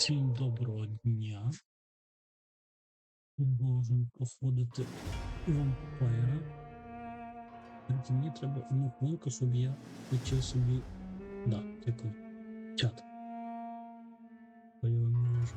Всім доброго дня. Продовжуємо проходити вампіра. Мені треба одну хвилинку, щоб я включив собі... типу, чат. Бо я не можу.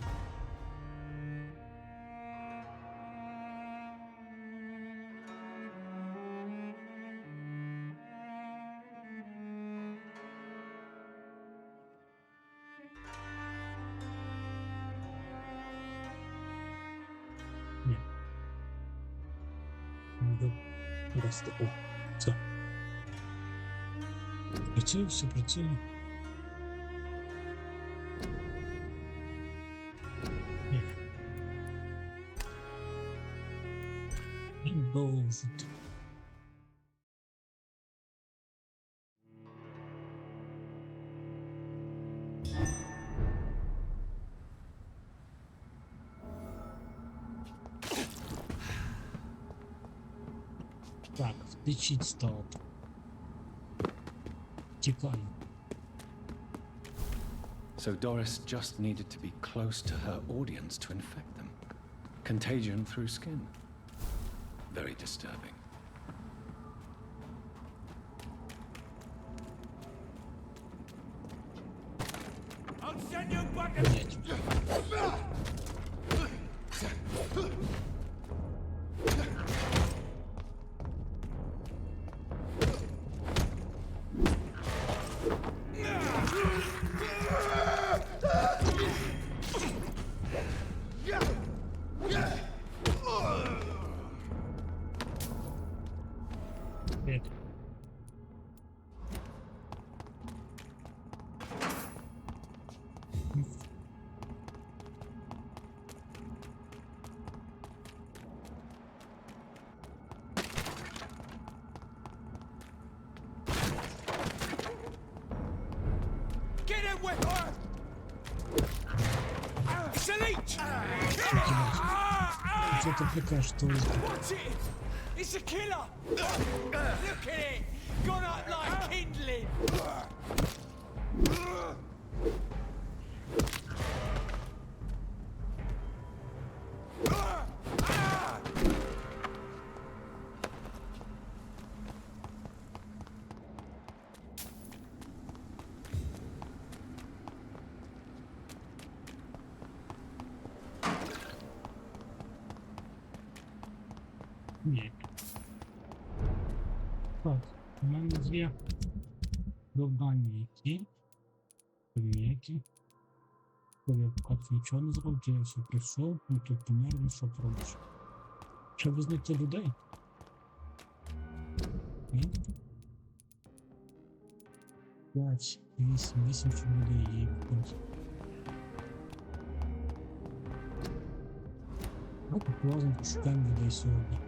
Ні. Надо просто... О, все. Працює, все працює. Продовжити. Так, втечіть стало. Тікаю. So Doris just needed to be close to her audience to infect them. Contagion through skin. Very disturbing. I'll send you back. Get it with her! Salute! Що ти прикажеш, що ви... What's it? It's a killer! Look at it! Gone up like kindling! Ні. Так, у мене є завдання які. Я поки нічого не зробив, я все прийшов, ну тут померли, що пробуєш. Щоб знайти людей? Ні? 5, 8 чи людей є якось. Давайте разом пошукаємо людей сьогодні.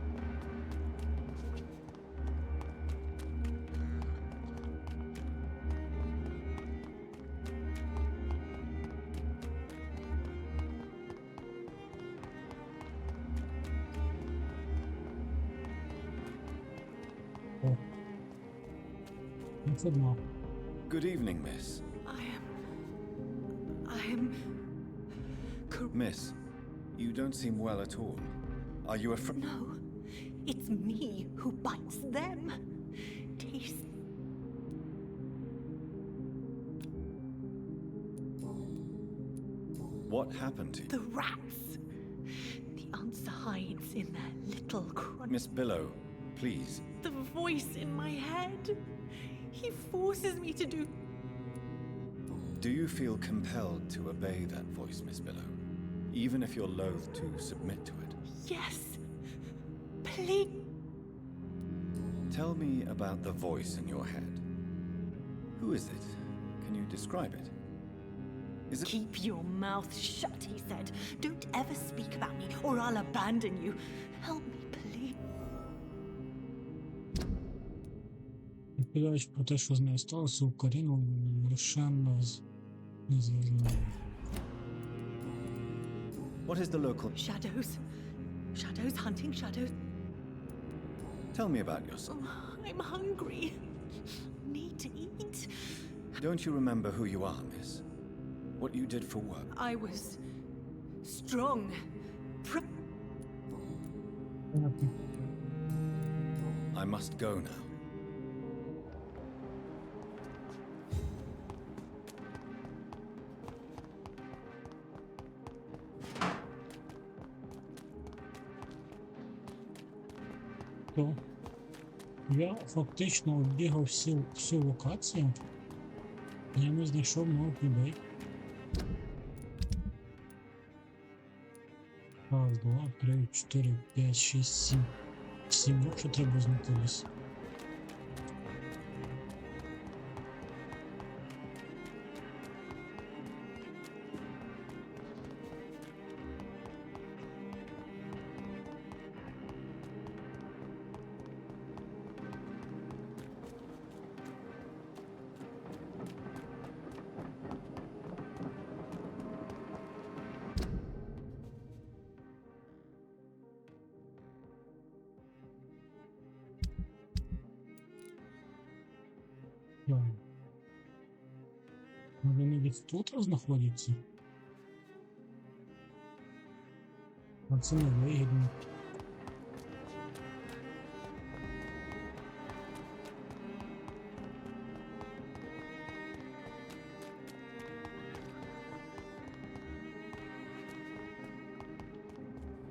О. Це одна. Good evening, miss. I am... Miss, you don't seem well at all. Are you afraid? No, it's me who bites them. Taste. What happened to you? The rats. The answer hides in their little crunch. Miss Billow, please. The voice in my head. He forces me to do... Do you feel compelled to obey that voice, Miss Billow? Even if you're loath to submit to it? Yes. Please. Tell me about the voice in your head. Who is it? Can you describe it? Is it... Keep your mouth shut, he said. Don't ever speak about me or I'll abandon you. Help me, please. Відповідаючи про те, що з нею сталося, Україну лише не звільнили. What is the local... Shadows. Shadows hunting shadows. Tell me about yourself. Oh, I'm hungry. Need to eat. Don't you remember who you are, miss? What you did for work? I was strong. Понятно. I must go now. То я фактично оббігав всю локацію. Я не знайшов нових людей. Раз, два, три, чотири, п'ять, шість, сім. Сім ще треба знайти десь. Вони десь тут знаходяться? А це не вигідно.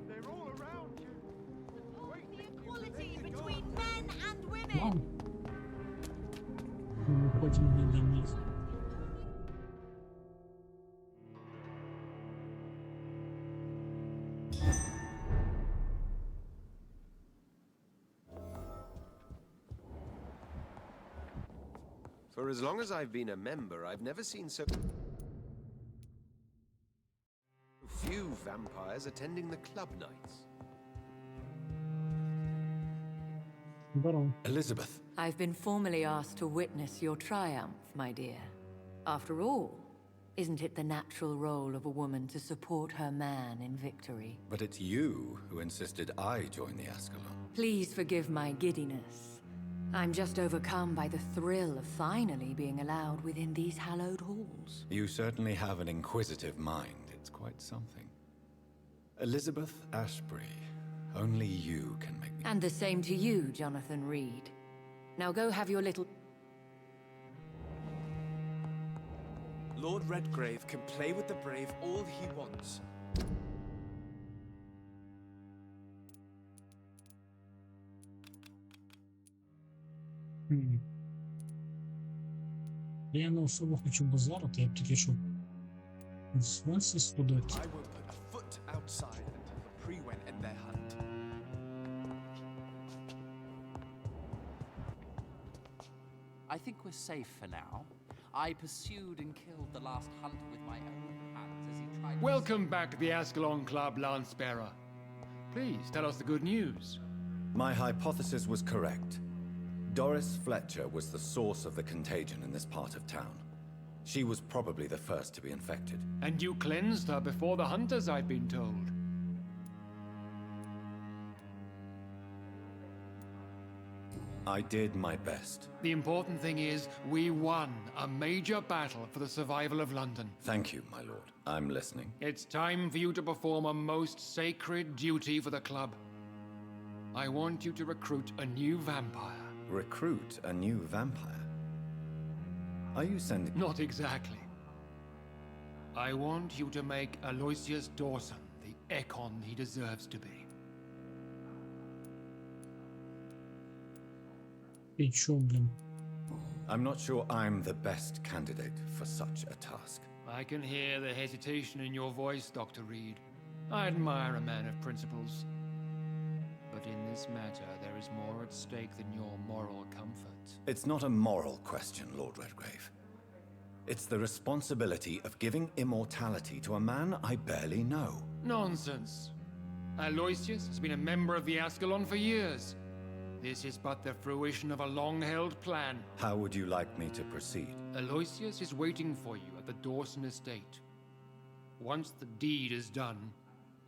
They're all around you. The equality between men and women. Ладно. Ми потім знайдемо їх. For as long as I've been a member, I've never seen so few vampires attending the club nights. Здорово. Elizabeth, I've been formally asked to witness your triumph, my dear. After all, isn't it the natural role of a woman to support her man in victory? but it's you who insisted I join the Ascalon. Please forgive my giddiness. I'm just overcome by the thrill of finally being allowed within these hallowed halls. You certainly have an inquisitive mind. It's quite something. Elizabeth Ashbury, only you can make me... And the same to you, Jonathan Reed. Now go have your little... Lord Redgrave can play with the brave all he wants. Я не особо хочу базарити, я б тільки щоб в Свенсі сходити. I won't put a foot outside until the pre-went in their hunt. I think we're safe for now. I pursued and killed the last hunter with my own hands as he tried to... Welcome back to the Ascalon Club, Lance-bearer. Please tell us the good news. My hypothesis was correct. Doris Fletcher was the source of the contagion in this part of town. She was probably the first to be infected. And you cleansed her before the hunters, I've been told. I did my best. The important thing is, we won a major battle for the survival of London. Thank you, my lord. I'm listening. It's time for you to perform a most sacred duty for the club. I want you to recruit a new vampire. Recruit a new vampire? Are you sending... Not exactly. I want you to make Aloysius Dawson the Ekon he deserves to be. І чо, блін? I'm not sure I'm the best candidate for such a task. I can hear the hesitation in your voice, Dr. Reed. I admire a man of principles. But in this matter, there is more at stake than your moral comfort. It's not a moral question, Lord Redgrave. It's the responsibility of giving immortality to a man I barely know. Nonsense. Aloysius has been a member of the Ascalon for years. This is but the fruition of a long-held plan. How would you like me to proceed? Aloysius is waiting for you at the Dawson estate. Once the deed is done,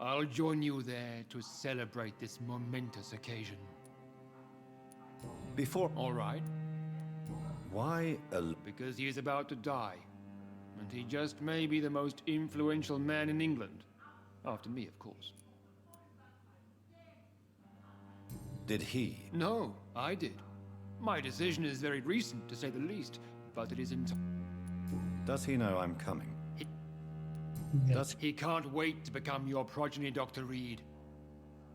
I'll join you there to celebrate this momentous occasion. Before... All right? Why Because he is about to die. and he just may be the most influential man in England. After me, of course. Did he? No, I did. My decision is very recent, to say the least, but it is Does he know I'm coming? Yes. He can't wait to become your progeny, Dr. Reed.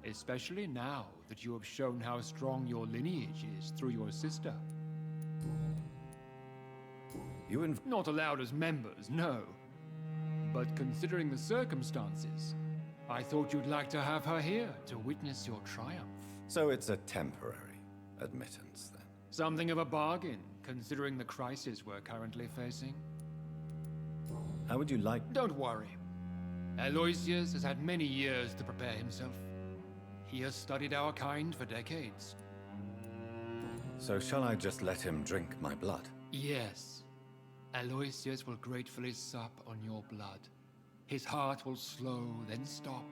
Especially now that you have shown how strong your lineage is through your sister. You Not allowed as members, no. But considering the circumstances, I thought you'd like to have her here to witness your triumph. So it's a temporary admittance, then? Something of a bargain, considering the crisis we're currently facing. How would you like... Don't worry. Aloysius has had many years to prepare himself. He has studied our kind for decades. So shall I just let him drink my blood? Yes. Aloysius will gratefully sup on your blood. His heart will slow, then stop.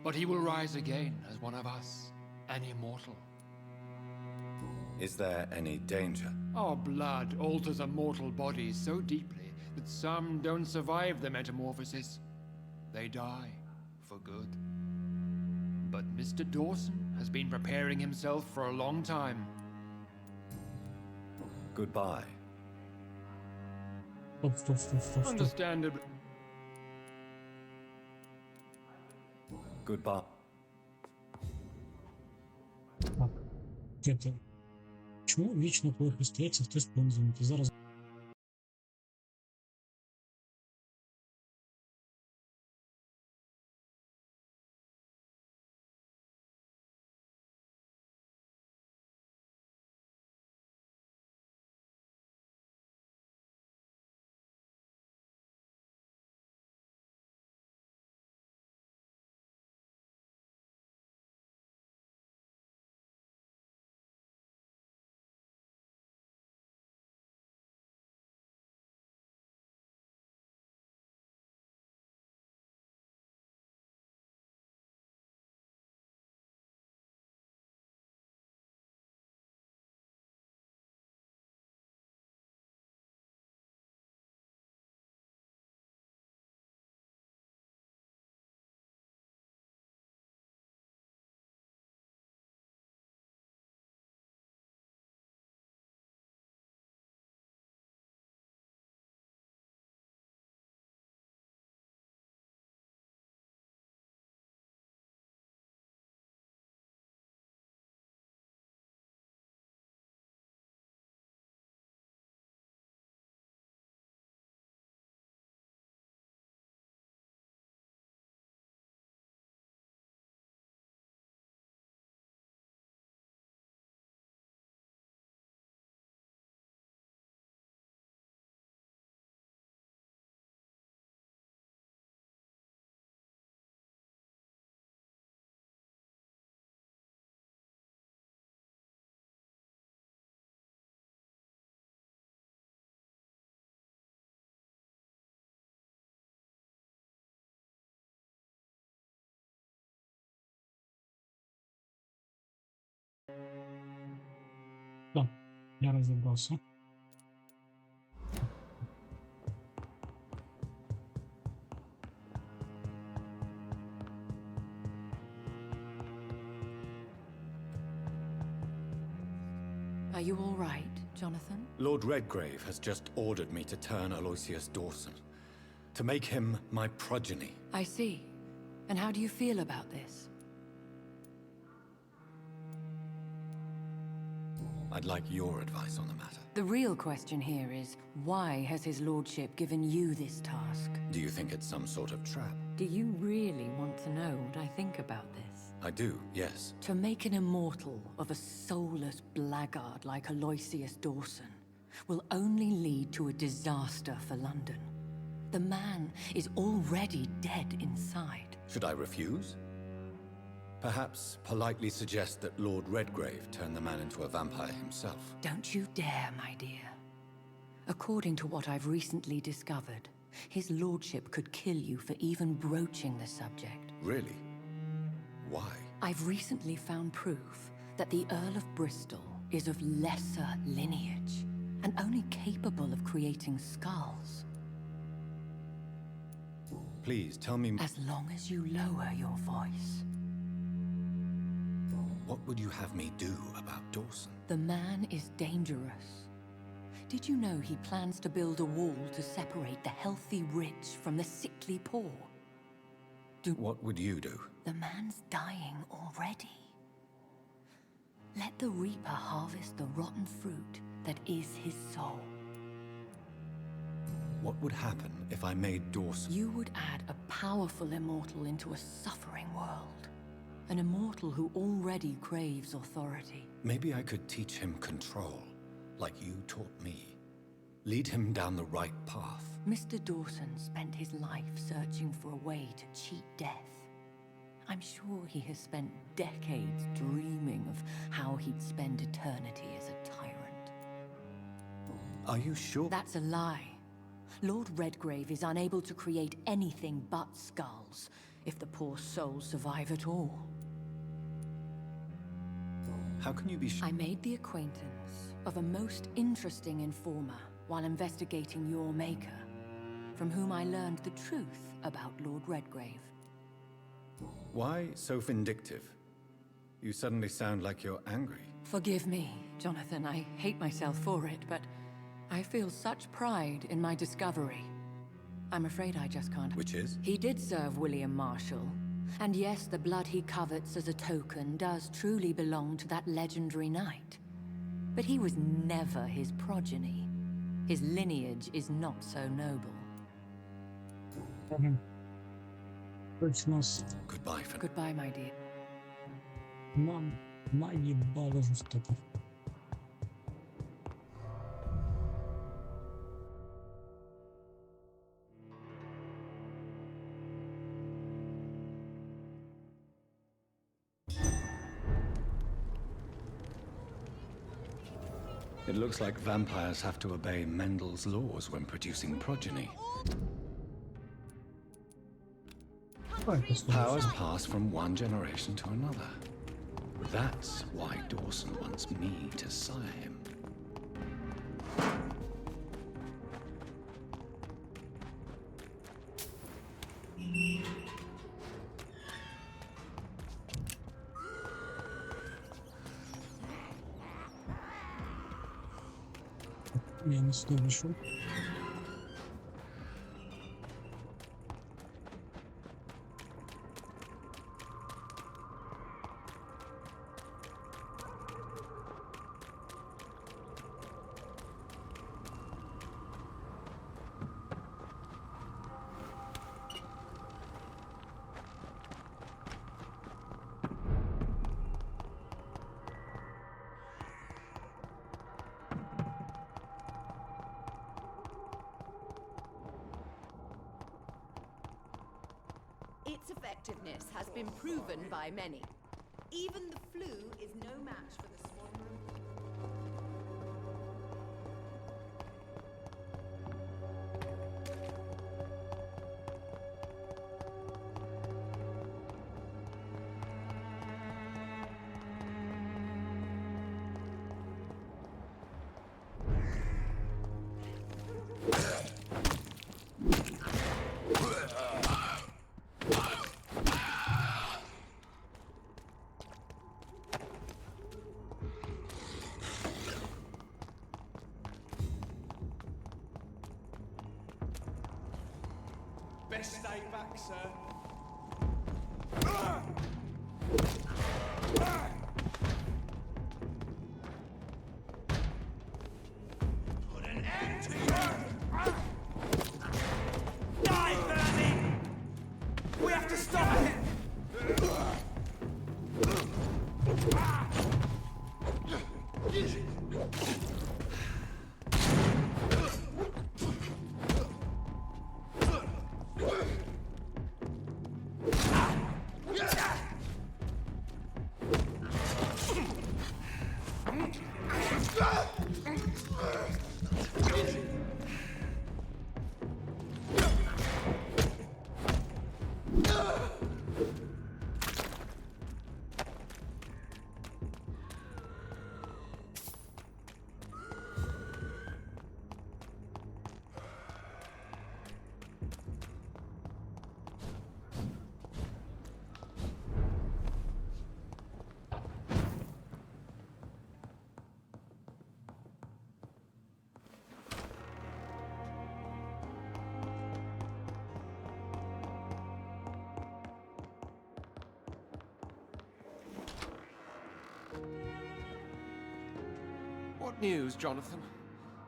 But he will rise again as one of us, an immortal. Is there any danger? Our blood alters a mortal body so deeply that some don't survive the metamorphosis. They die for good. But Mr. Dawson has been preparing himself for a long time. Goodbye. Стоп. Understandably. Goodbye. Так. Це. Чому вічно, коли хреститься, хтось повинен дзвонити? Зараз. Так, я розібрався. Are you all right, Jonathan? Lord Redgrave has just ordered me to turn Aloysius Dawson, to make him my progeny. I see. And how do you feel about this? I'd like your advice on the matter. The real question here is, why has his lordship given you this task? Do you think it's some sort of trap? Do you really want to know what I think about this? I do, yes. To make an immortal of a soulless blackguard like Aloysius Dawson will only lead to a disaster for London. The man is already dead inside. Should I refuse? Perhaps politely suggest that Lord Redgrave turn the man into a vampire himself. Don't you dare, my dear. According to what I've recently discovered, his lordship could kill you for even broaching the subject. Really? Why? I've recently found proof that the Earl of Bristol is of lesser lineage and only capable of creating skulls. Please, tell me, As long as you lower your voice. what would you have me do about Dawson? The man is dangerous. Did you know he plans to build a wall to separate the healthy rich from the sickly poor? What would you do? The man's dying already. Let the reaper harvest the rotten fruit that is his soul. What would happen if I made Dawson? You would add a powerful immortal into a suffering world. An immortal who already craves authority. Maybe I could teach him control, like you taught me. Lead him down the right path. Mr. Dawson spent his life searching for a way to cheat death. I'm sure he has spent decades dreaming of how he'd spend eternity as a tyrant. Are you sure? That's a lie. Lord Redgrave is unable to create anything but skulls, if the poor souls survive at all. How can you be sure? I made the acquaintance of a most interesting informer while investigating your maker, from whom I learned the truth about Lord Redgrave. Why so vindictive? You suddenly sound like you're angry. Forgive me, Jonathan, I hate myself for it, but I feel such pride in my discovery. I'm afraid I just can't. Which is? He did serve William Marshall. And yes, the blood he covets as a token does truly belong to that legendary knight. But he was never his progeny. His lineage is not so noble. Точно Goodbye for Goodbye, my dear. нам наїбало жорстоко. It looks like vampires have to obey Mendel's laws when producing progeny. Powers pass from one generation to another. That's why Dawson wants me to sire him. Я не сюди вийшов. Its effectiveness has been proven by many. Even the flu is no match for the swan. Best stay back, sir. Put an end to you! Die, Bernie! We have to stop him! news, Jonathan.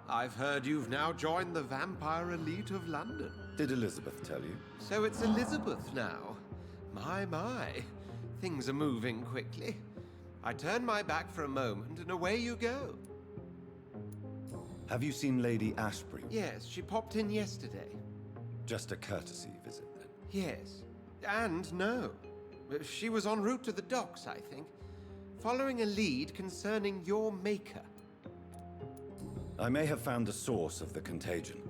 I've heard you've now joined the vampire elite of London. Did Elizabeth tell you? So it's Elizabeth now. My. Things are moving quickly. I turn my back for a moment and away you go. Have you seen Lady Ashbury? Yes, she popped in yesterday. Just a courtesy visit, then. Yes. And no. She was en route to the docks, I think, following a lead concerning your maker. I may have found the source of the contagion.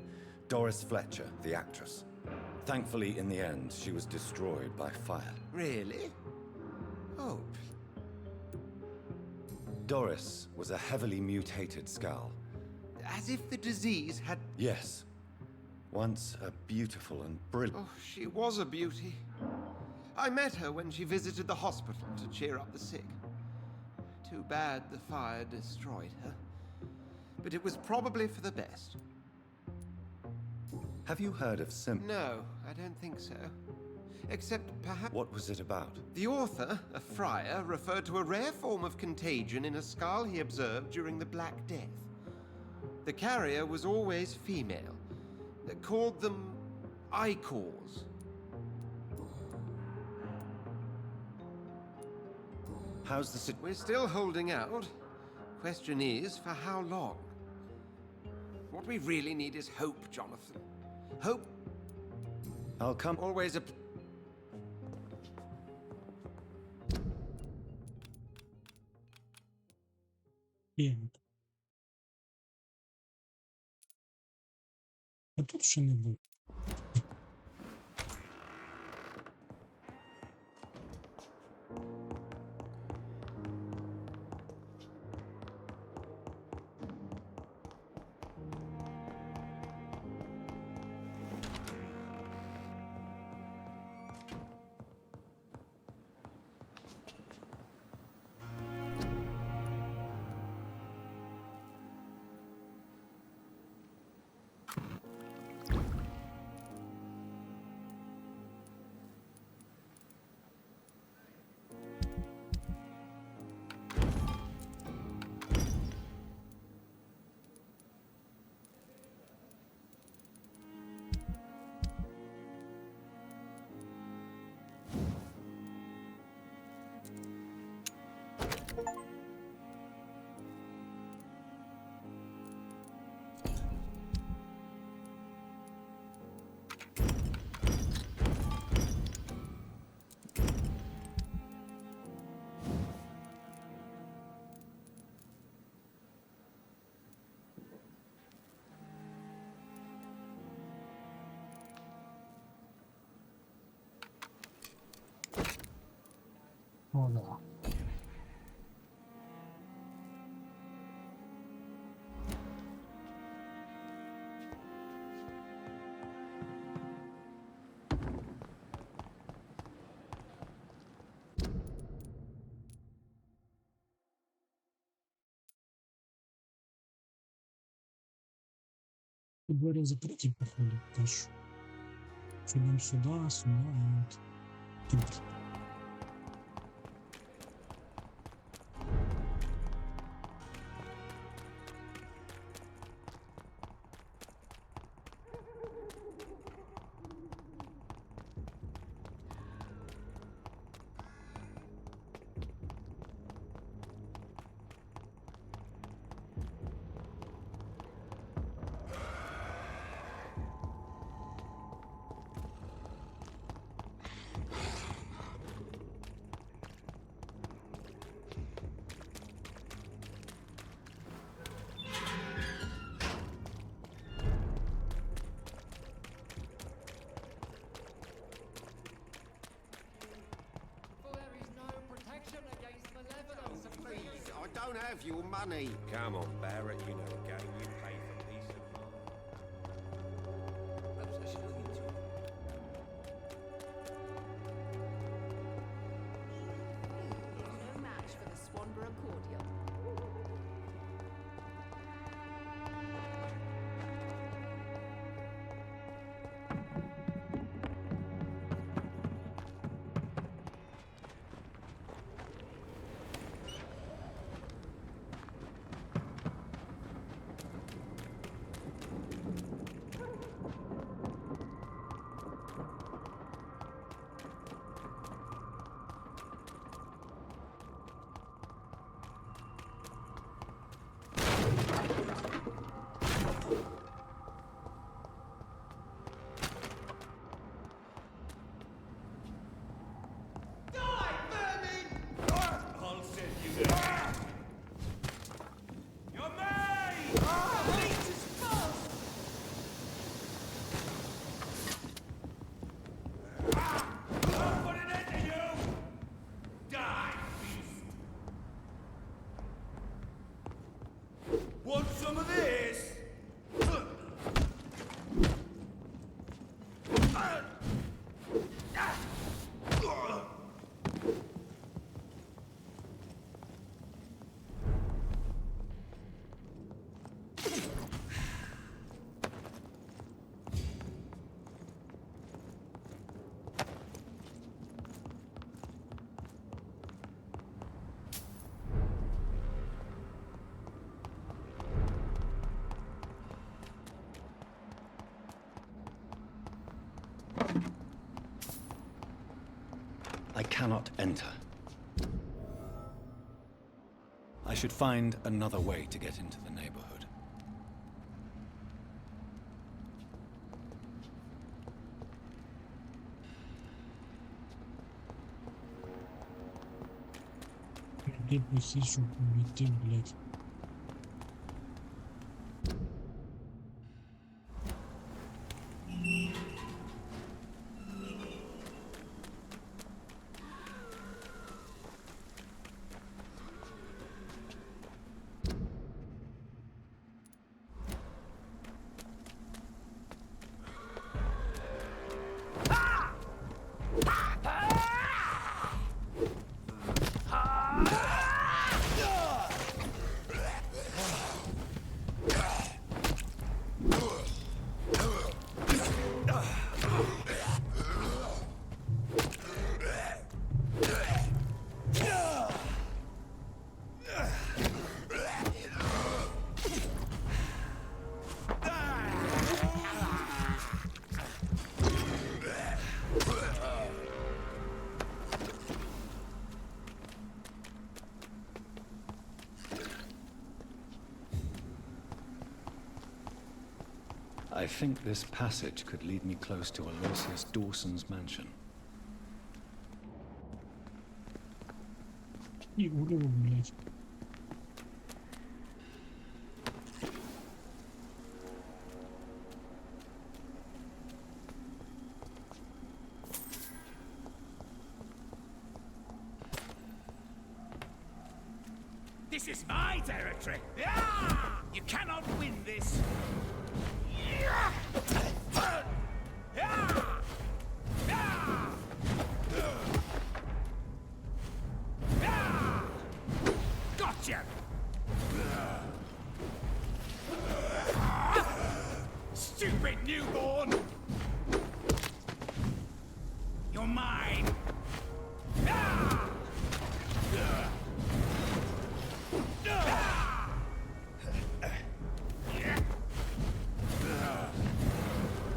Doris Fletcher, the actress. Thankfully, in the end, she was destroyed by fire. Really? Oh. Doris was a heavily mutated skull. As if the disease had... Yes. Once a beautiful and brilliant... Oh, she was a beauty. I met her when she visited the hospital to cheer up the sick. Too bad the fire destroyed her. But it was probably for the best. Have you heard of No, I don't think so. Except perhaps... What was it about? The author, a friar, referred to a rare form of contagion in a skull he observed during the Black Death. The carrier was always female. They called them icors. How's the situation? We're still holding out. Question is, for how long? What we really need is hope, Jonathan. Hope. I'll come... Always a... End. А тут ще не був. О, да. Двери закриті, походу, теж. Підемо сюди, сюди, і от тут. I don't have your money. Come on, Barrett, you know the game. You pay for peace of mind. Perhaps I should look into it. No match for the Swanborough cordial. cannot enter. I should find another way to get into the neighborhood. Где просить, щоб увійти, блядь. I think this passage could lead me close to Aloysius Dawson's mansion. І уровень, блядь. This is my territory. Ah! You cannot win this. Ah! Ah! Ah! Gotcha. Stupid newborn. You're mine. Ah!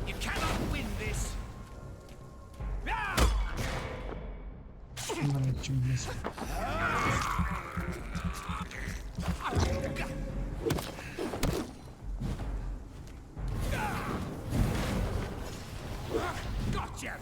You cannot win this. Чим блядь. Gotcha.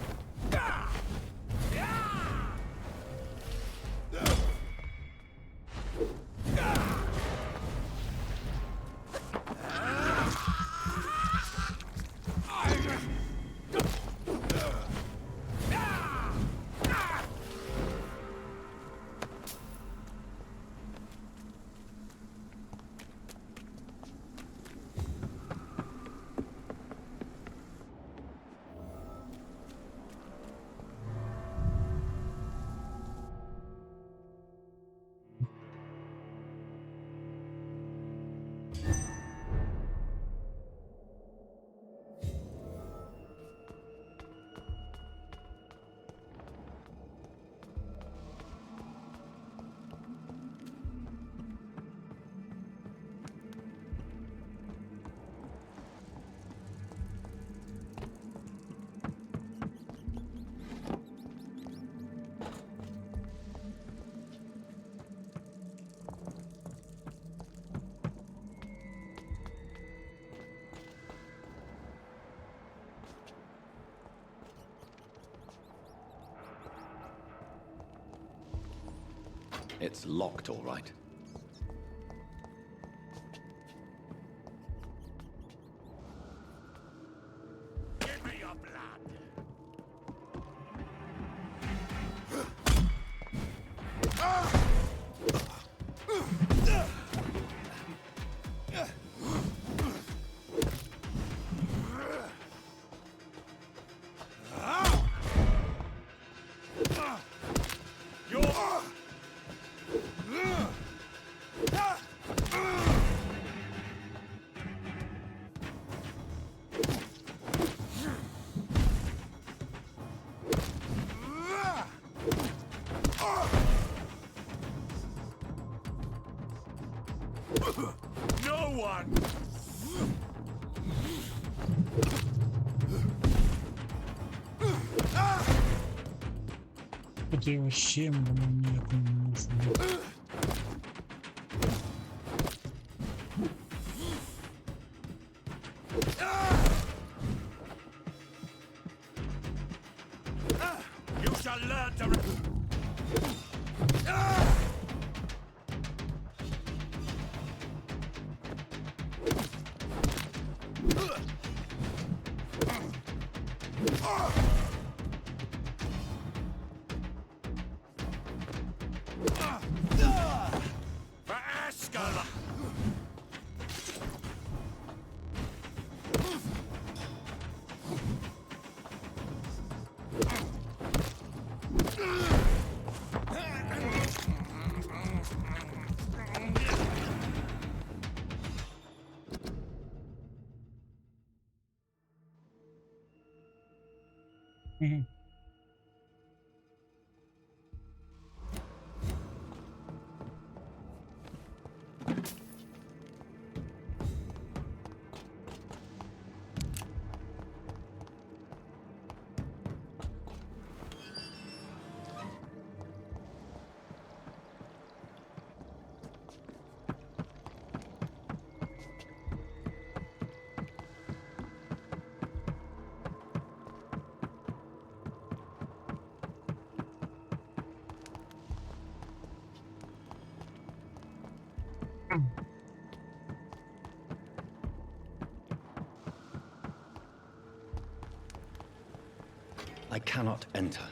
It's locked, all right. Give me your blood. я його ще, воно ніяк не можу. You shall learn to. Мгм. I cannot enter.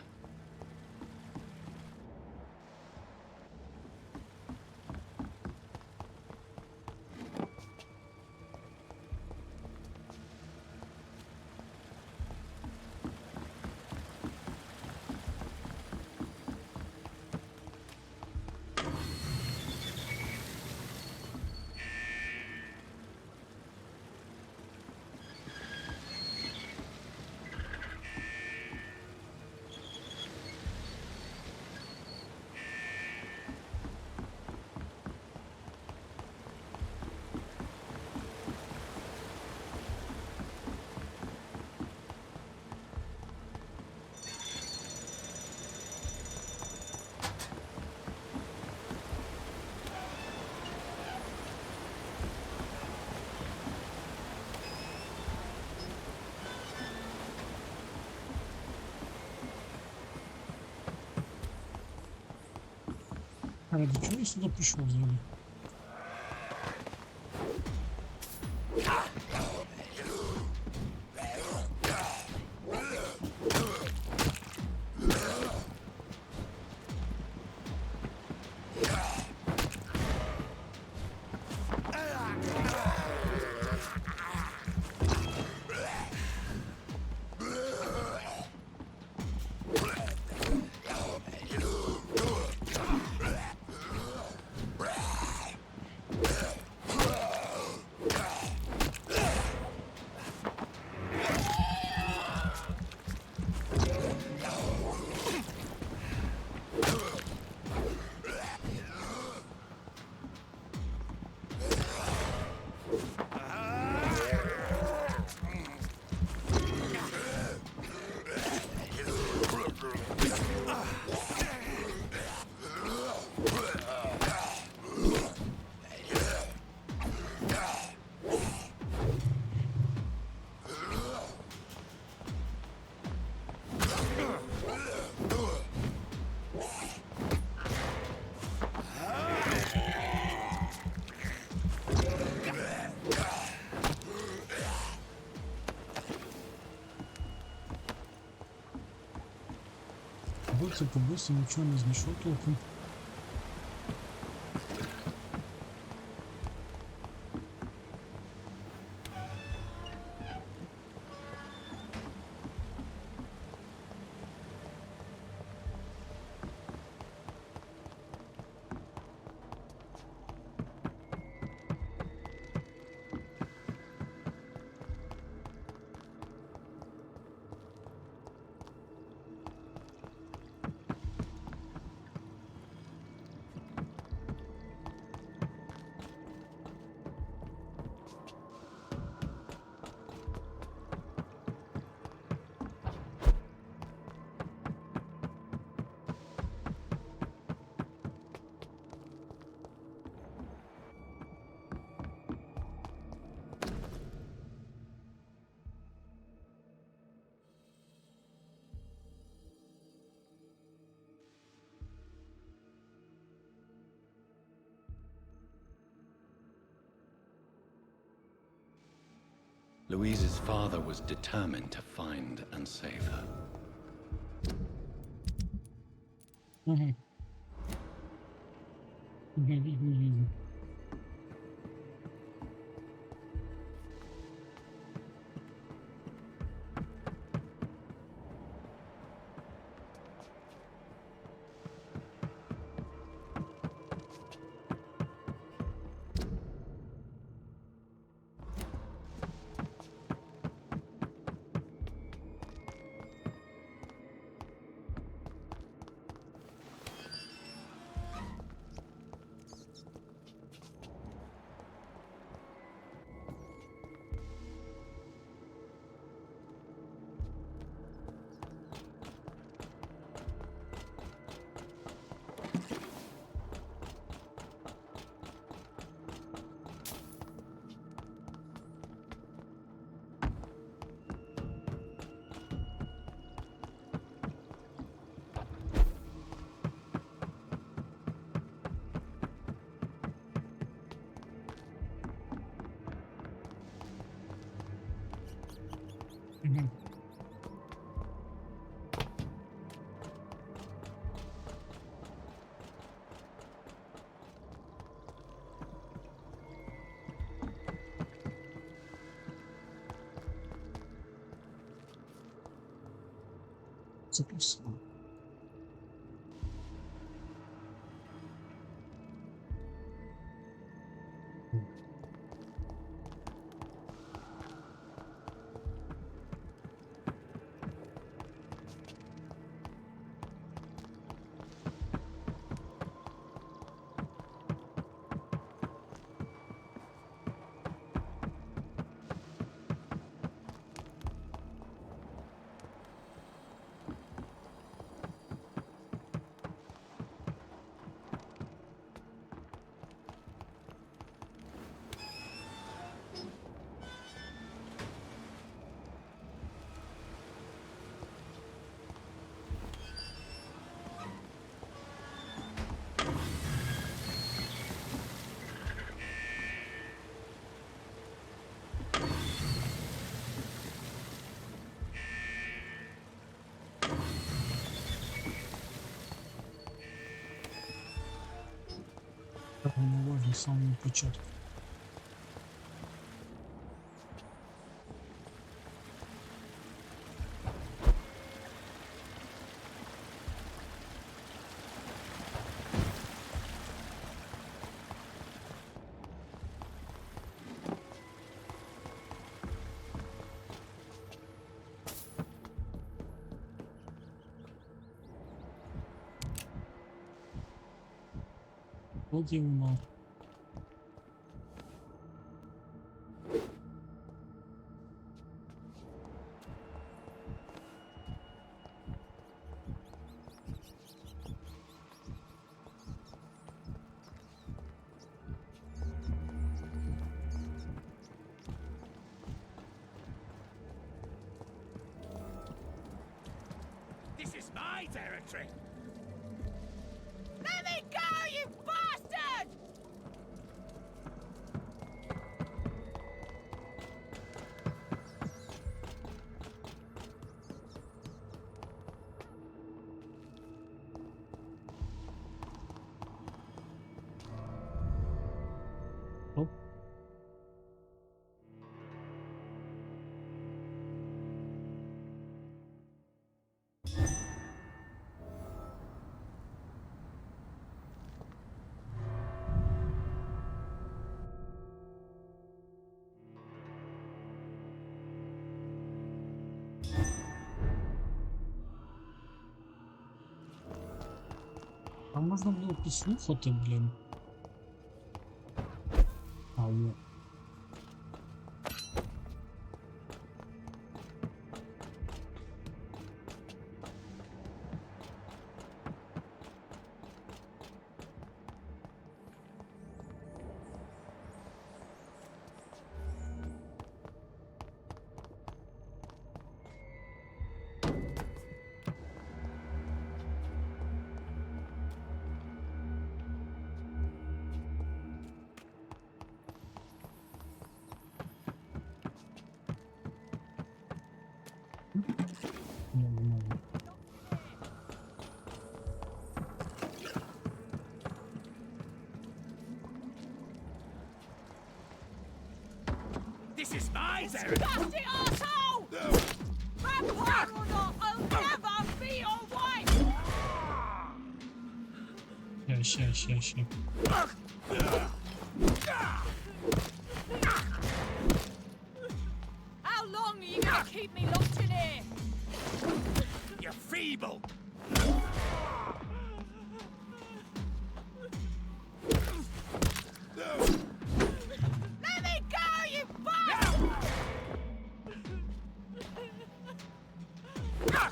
А ради чого я сюди прийшов взагалі? Це побився, нічого не знайшов толком. Louise's father was determined to find and save her. Ага. Гові. Ага. Це красиво. Так, на увазі з самого початку. От і воно. This is my territory. Let me go, you bastard! Оп. А можна було послухати, блін. Алло. Ну. This is my territory. Disgusting arsehole! Vampire or not, I'll never be your wife! Ще. How long are you gonna keep me locked in here? You're feeble. Let me go, you bastard! How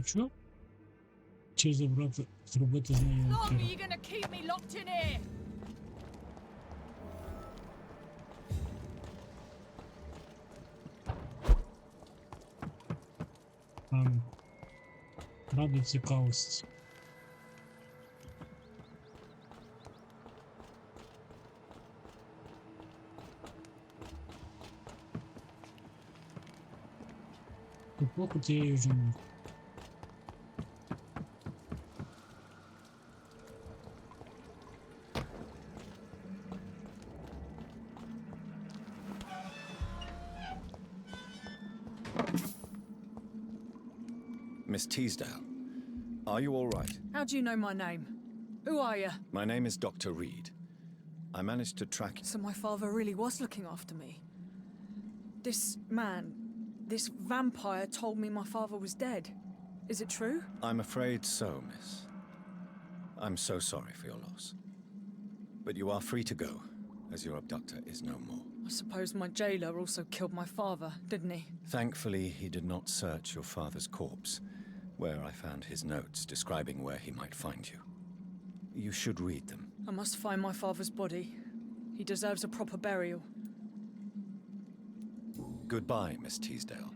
Що? Чи зробити з нею long are вампіра? you gonna keep me locked in here? Ради цікавості. Эпоху тієї жени. Miss Teasdale, are you all right? How do you know my name? Who are you? My name is Dr. Reed. I managed to track... So my father really was looking after me. This man, this vampire told me my father was dead. Is it true? I'm afraid so, miss. I'm so sorry for your loss. But you are free to go, as your abductor is no more. I suppose my jailer also killed my father, didn't he? Thankfully, he did not search your father's corpse, where I found his notes describing where he might find you. You should read them. I must find my father's body. He deserves a proper burial. Goodbye, Miss Teasdale.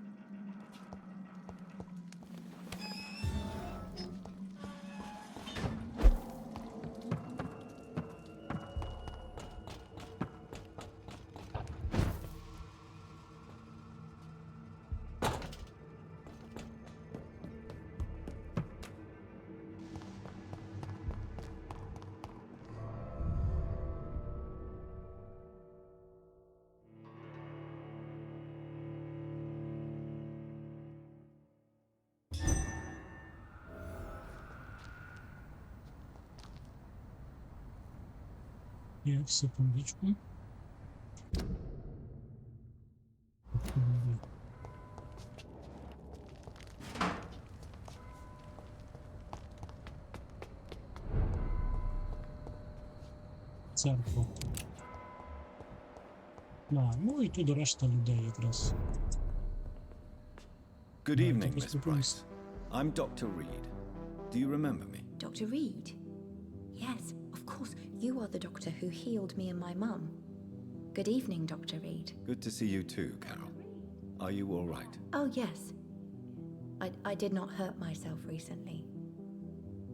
Я секундочку. Церква. Ну і тут решта людей якраз. Good evening, Miss Price. I'm Dr. Reed. Do you remember me? Dr. Reed? Yes, of course. You are the doctor who healed me and my mum. Good evening, Dr. Reed. Good to see you too, Carol. Are you all right? Oh, yes. I did not hurt myself recently.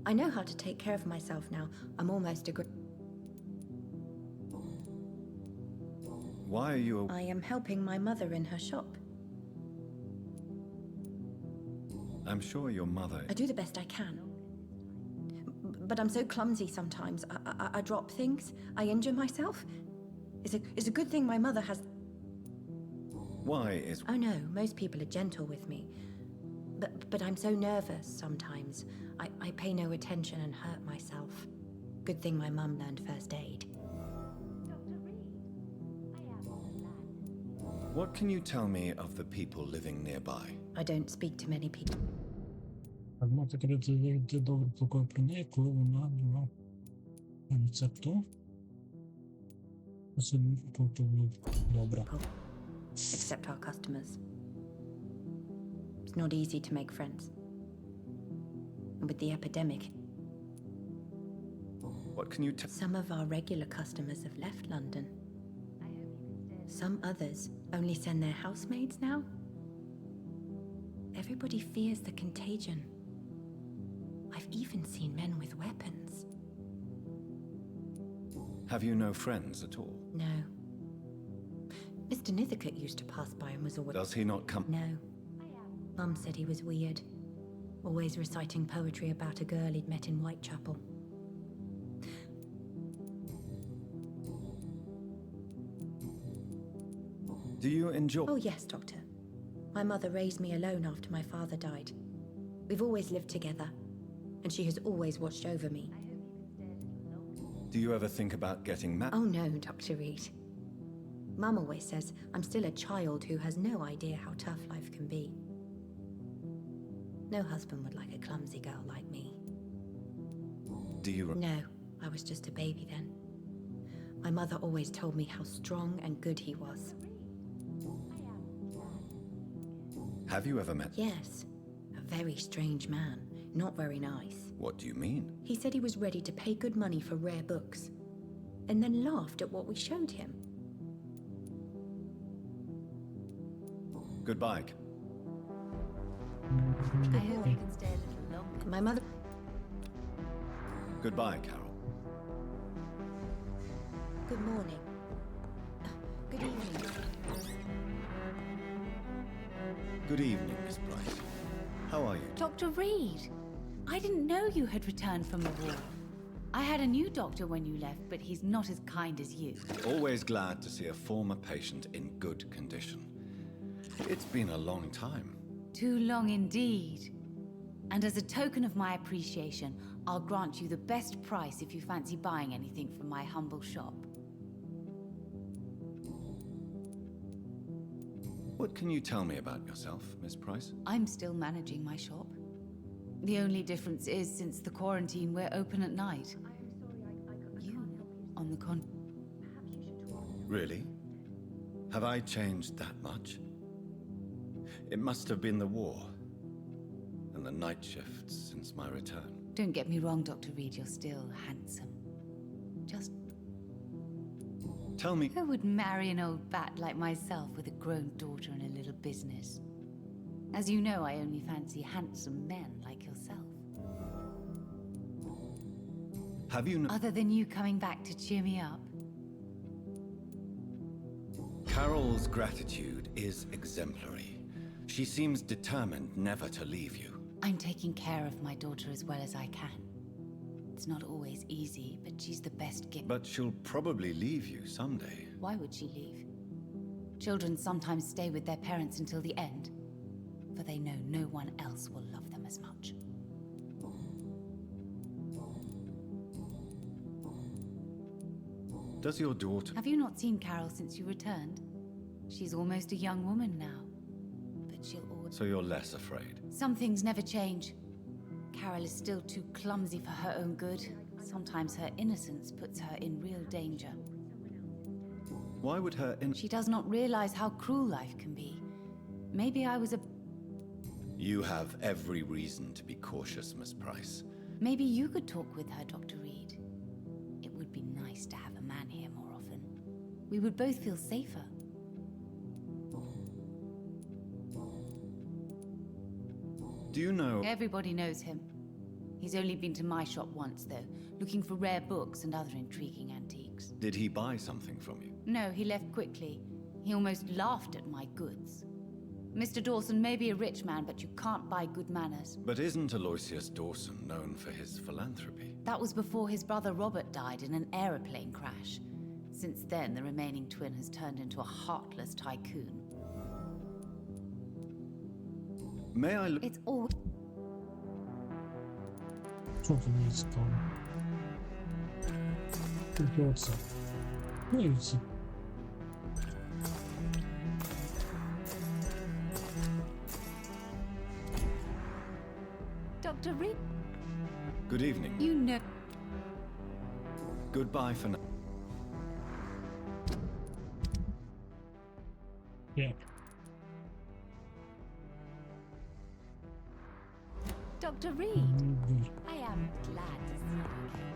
I know how to take care of myself now. I'm almost a Why are you... I am helping my mother in her shop. I'm sure your mother... I do the best I can. But I'm so clumsy sometimes. I drop things. I injure myself. It's a good thing my mother has... Why is... Oh no, most people are gentle with me. But I'm so nervous sometimes. I pay no attention and hurt myself. Good thing my mum learned first aid. What can you tell me of the people living nearby? I don't speak to many people. Одна таке завжди добре плакою про неї, коли вона була. Це хто? Добре. Except our customers. It's not easy to make friends. And with the epidemic, What can you tell... some of our regular customers have left London. Some others only send their housemaids now. Everybody fears the contagion. I've even seen men with weapons. Have you no friends at all? No. Mr. Nithercote used to pass by and was always... Does he not come? No. Mum said he was weird. Always reciting poetry about a girl he'd met in Whitechapel. Do you enjoy... Oh, yes, Doctor. My mother raised me alone after my father died. We've always lived together, and she has always watched over me. Do you ever think about getting married? Oh, no, Dr. Reed. Mum always says I'm still a child who has no idea how tough life can be. No husband would like a clumsy girl like me. Do you... No, I was just a baby then. My mother always told me how strong and good he was. Have you ever met... Yes, a very strange man, not very nice. What do you mean? He said he was ready to pay good money for rare books, and then laughed at what we showed him. Goodbye. I hope you can stay a little longer. My mother... Goodbye, Carol. Good morning. Good evening. Good evening, Miss Price. How are you? Dr. Reed, I didn't know you had returned from the war. I had a new doctor when you left, but he's not as kind as you. Always glad to see a former patient in good condition. It's been a long time. Too long indeed. And as a token of my appreciation, I'll grant you the best price if you fancy buying anything from my humble shop. What can you tell me about yourself, Miss Price? I'm still managing my shop. The only difference is, since the quarantine, we're open at night. You, on the Really? Have I changed that much? It must have been the war and the night shifts since my return. Don't get me wrong, Dr. Reed, you're still handsome. Just... Tell me... Who would marry an old bat like myself with a grown daughter and a little business? As you know, I only fancy handsome men like yourself. Have you... Other than you coming back to cheer me up? Carol's gratitude is exemplary. She seems determined never to leave you. I'm taking care of my daughter as well as I can. It's not always easy, but she's the best gift. But she'll probably leave you someday. Why would she leave? Children sometimes stay with their parents until the end, for they know no one else will love them as much. Does your daughter... Have you not seen Carol since you returned? She's almost a young woman now, but she'll always... So you're less afraid? Some things never change. Carol is still too clumsy for her own good. Sometimes her innocence puts her in real danger. Why would her... She does not realize how cruel life can be. Maybe I was a... You have every reason to be cautious, Miss Price. Maybe you could talk with her, Dr. Reed. It would be nice to have a man here more often. We would both feel safer. Do you know... Everybody knows him. He's only been to my shop once, though, looking for rare books and other intriguing antiques. Did he buy something from you? No, he left quickly. He almost laughed at my goods. Mr. Dawson may be a rich man, but you can't buy good manners. But isn't Aloysius Dawson known for his philanthropy? That was before his brother Robert died in an aeroplane crash. Since then, the remaining twin has turned into a heartless tycoon. May I look... It's all... Що це мені стало? Тільки оце. Ну і всі. Dr. Reed? Good evening. You know... Goodbye for now. Як? Dr. Reed? Ні. I am glad to see you again.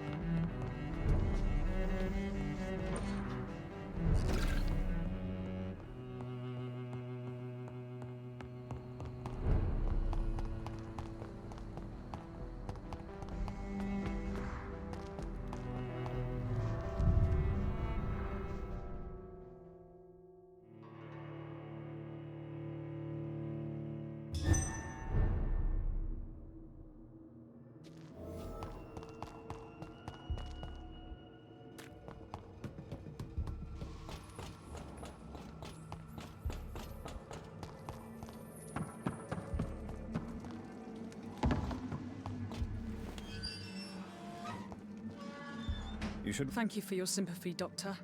You should... Thank you for your sympathy, Doctor.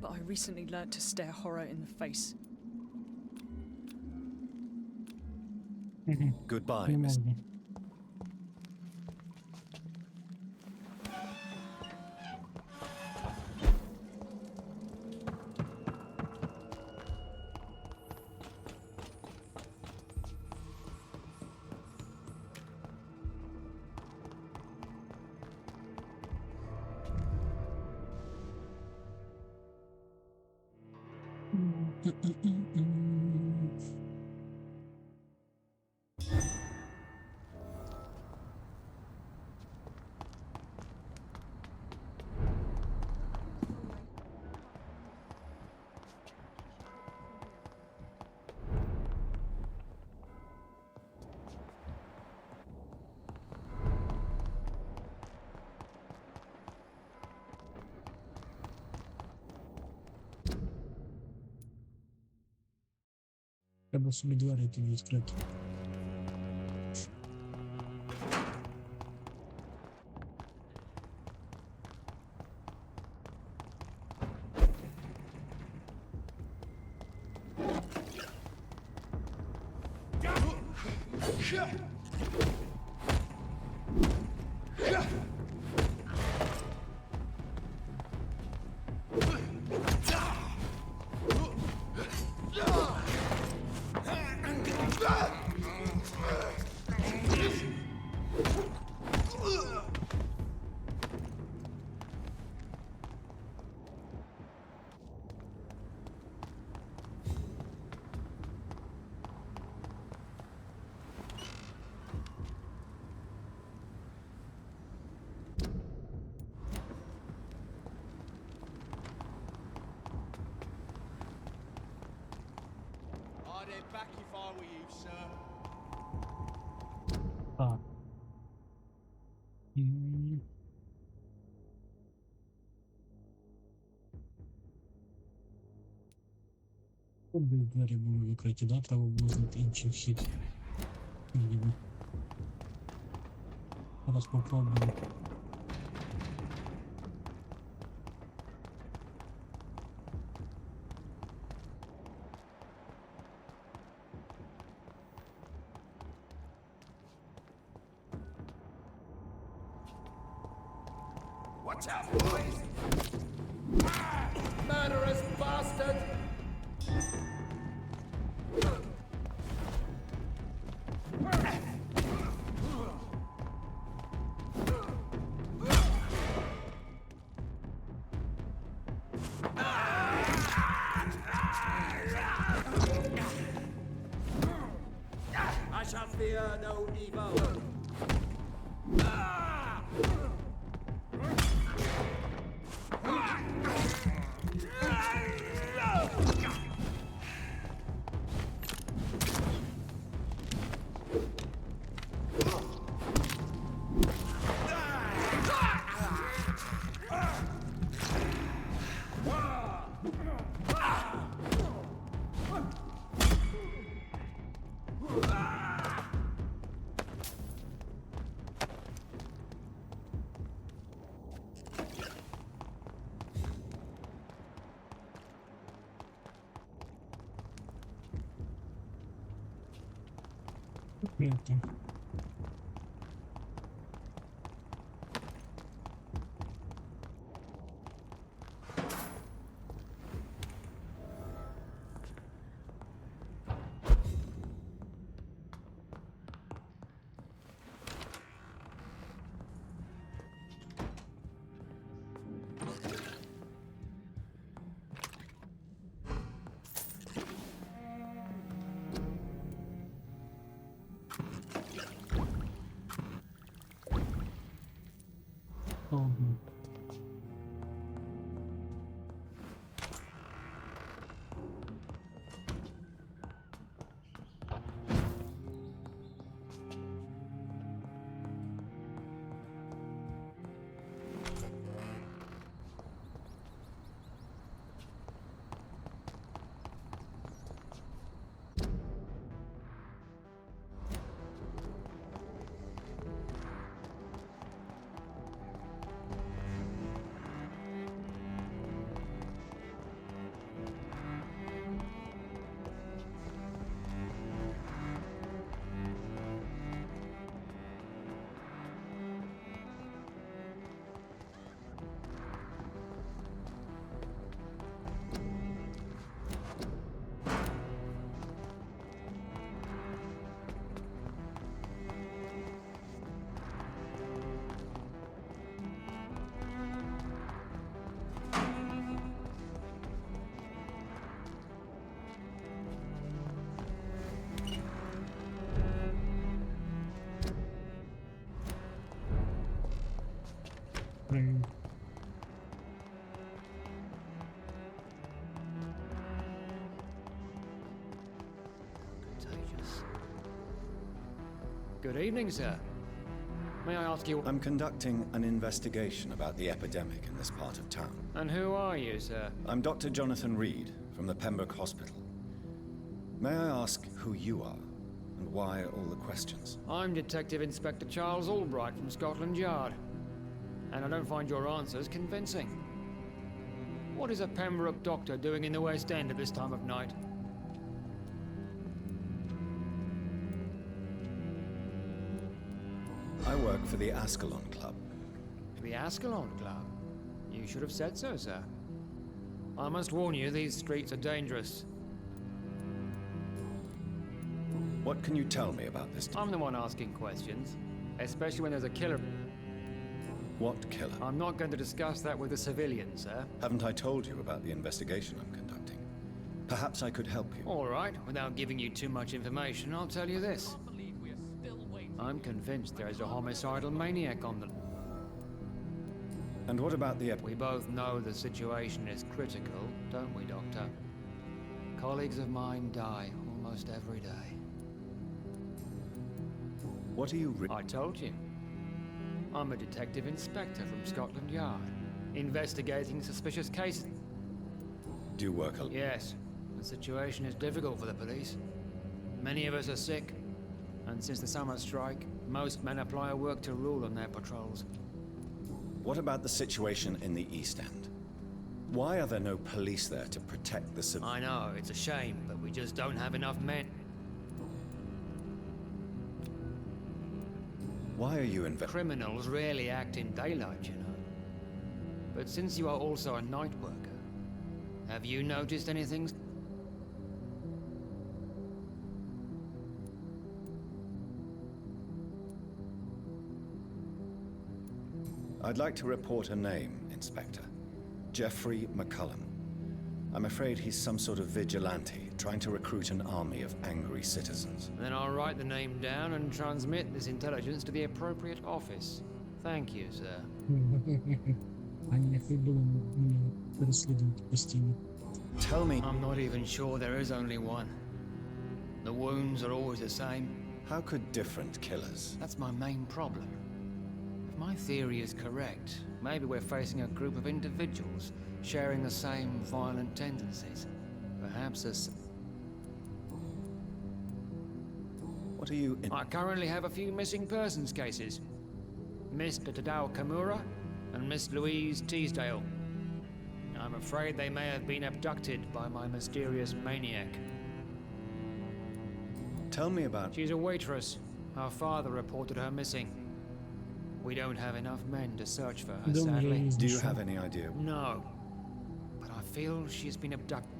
But I recently learnt to stare horror in the face. Goodbye, Не Miss... можна. Треба собі двері тоді відкрити. I'd head back if I were you, sir. Так. Обидві двері були викриті, да? Треба було знайти інший вхід. Ніби. Зараз попробуємо. Watch out, boys! Murderous bastard! I shall fear no evil. Відкрито. Ого. contagious. Good evening, sir. May I ask you... I'm conducting an investigation about the epidemic in this part of town. And who are you, sir? I'm Dr. Jonathan Reed from the Pembroke Hospital. May I ask who you are and why all the questions? I'm Detective Inspector Charles Albright from Scotland Yard. And I don't find your answers convincing. What is a Pembroke doctor doing in the West End at this time of night? I work for the Ascalon Club. The Ascalon Club? You should have said so, sir. I must warn you, these streets are dangerous. What can you tell me about this? I'm the one asking questions, especially when there's a killer. What killer? I'm not going to discuss that with the civilians, sir. Haven't I told you about the investigation I'm conducting? Perhaps I could help you. All right, without giving you too much information, I'll tell you this. I'm convinced there is a homicidal maniac on the... And what about the... We both know the situation is critical, don't we, Doctor? Colleagues of mine die almost every day. What are you... I told you. I'm a detective inspector from Scotland Yard, investigating suspicious cases. Do you work alone? Yes. The situation is difficult for the police. Many of us are sick, and since the summer strike, most men apply a work to rule on their patrols. What about the situation in the East End? Why are there no police there to protect the civilians? I know, it's a shame, but we just don't have enough men. Why are you Criminals rarely act in daylight, you know. But since you are also a night worker, have you noticed anything? I'd like to report a name, Inspector. Geoffrey McCullum. I'm afraid he's some sort of vigilante, trying to recruit an army of angry citizens. Then I'll write the name down and transmit this intelligence to the appropriate office. Thank you, sir. Tell me... I'm not even sure there is only one. The wounds are always the same. How could different killers... That's my main problem. If my theory is correct, maybe we're facing a group of individuals sharing the same violent tendencies. Perhaps as... What are you... I currently have a few missing persons cases. Mr. Tadao Kimura and Miss Louise Teasdale. I'm afraid they may have been abducted by my mysterious maniac. Tell me about... She's a waitress. Her father reported her missing. We don't have enough men to search for her, sadly. Do you have any idea? No. But I feel she's been abducted.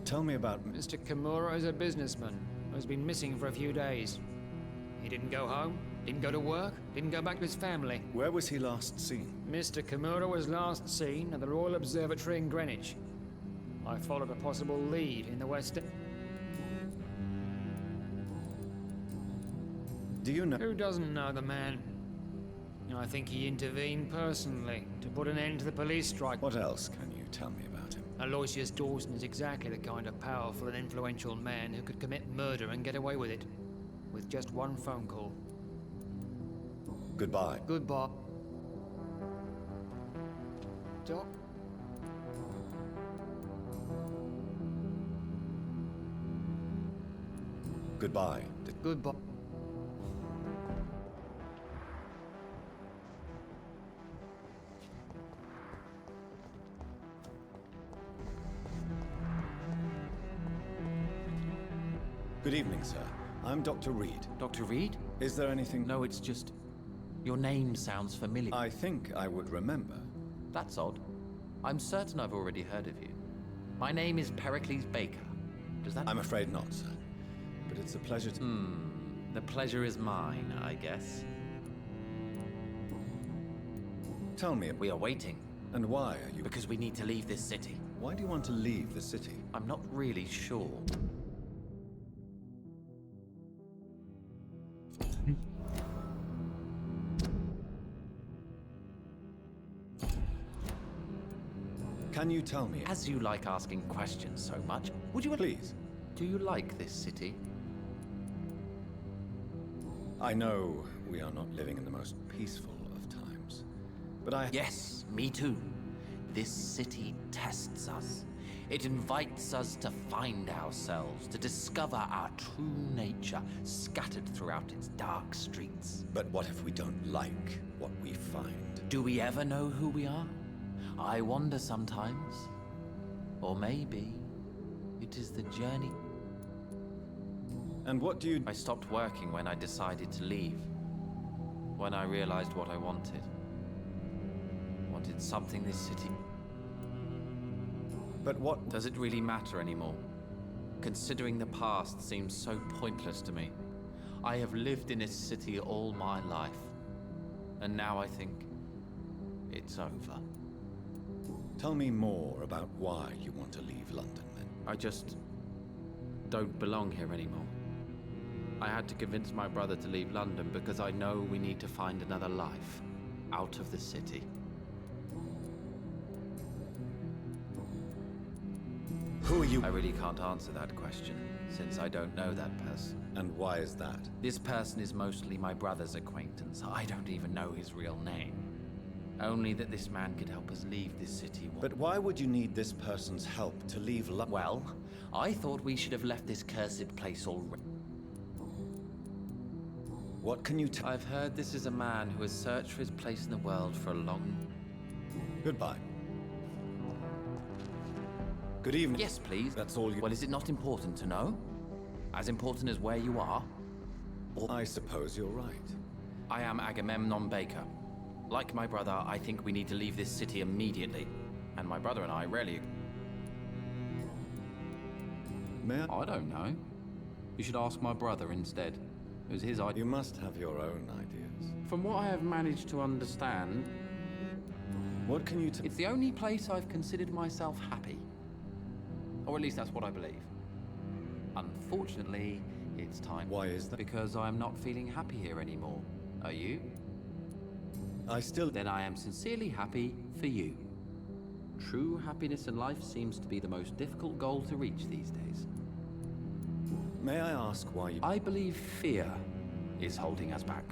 Tell me about... Mr. Kimura is a businessman who's been missing for a few days. He didn't go home, didn't go to work, didn't go back to his family. Where was he last seen? Mr. Kimura was last seen at the Royal Observatory in Greenwich. I followed a possible lead in the West End. Do you know... Who doesn't know the man? I think he intervened personally to put an end to the police strike. What else can you tell me about him? Aloysius Dawson is exactly the kind of powerful and influential man who could commit murder and get away with it. With just one phone call. Goodbye. Goodbye. Doc? Goodbye. Goodbye. Good evening, sir. I'm Dr. Reed. Dr. Reed? Is there anything... No, it's just... Your name sounds familiar. I think I would remember. That's odd. I'm certain I've already heard of you. My name is Pericles Baker. Does that... I'm afraid not, sir. But it's a pleasure to... The pleasure is mine, I guess. Tell me... We are waiting. And why are you... Because we need to leave this city. Why do you want to leave the city? I'm not really sure. Can you tell me... As you like asking questions so much, would you... Please. Do you like this city? I know we are not living in the most peaceful of times, but Yes, me too. This city tests us. It invites us to find ourselves, to discover our true nature scattered throughout its dark streets. But what if we don't like what we find? Do we ever know who we are? I wonder sometimes. Or maybe it is the journey. And what do you... I stopped working when I decided to leave. When I realized what I wanted. Wanted something this city... But what... Does it really matter anymore? Considering the past seems so pointless to me. I have lived in this city all my life. And now I think it's over. Tell me more about why you want to leave London, then. I just don't belong here anymore. I had to convince my brother to leave London because I know we need to find another life out of the city. Who are you? I really can't answer that question, since I don't know that person. And why is that? This person is mostly my brother's acquaintance. I don't even know his real name. Only that this man could help us leave this city. But why would you need this person's help to leave London? Well, I thought we should have left this cursed place already. What can you tell? I've heard this is a man who has searched for his place in the world for a long... Goodbye. Good evening. Yes, please. That's all you... Well, is it not important to know? As important as where you are? Or... I suppose you're right. I am Agamemnon Baker. Like my brother, I think we need to leave this city immediately. And my brother and I rarely... May I... I don't know. You should ask my brother instead. It was his idea. You must have your own ideas. From what I have managed to understand... What can you tell? It's the only place I've considered myself happy. Or at least that's what I believe. Unfortunately, it's time. Why is that? Because I'm not feeling happy here anymore. Are you? I still... Then I am sincerely happy for you. True happiness in life seems to be the most difficult goal to reach these days. May I ask why you... I believe fear is holding us back.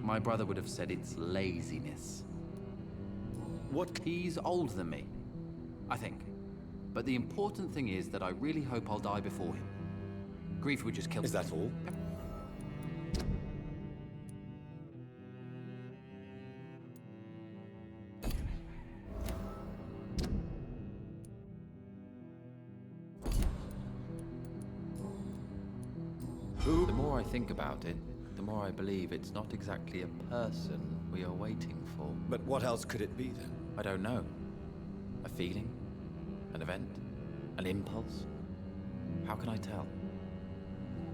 My brother would have said it's laziness. What... He's older than me, I think. But the important thing is that I really hope I'll die before him. Grief would just kill... Is that all? The more I think about it, the more I believe it's not exactly a person we are waiting for. But what else could it be, then? I don't know. A feeling? An event? An impulse? How can I tell?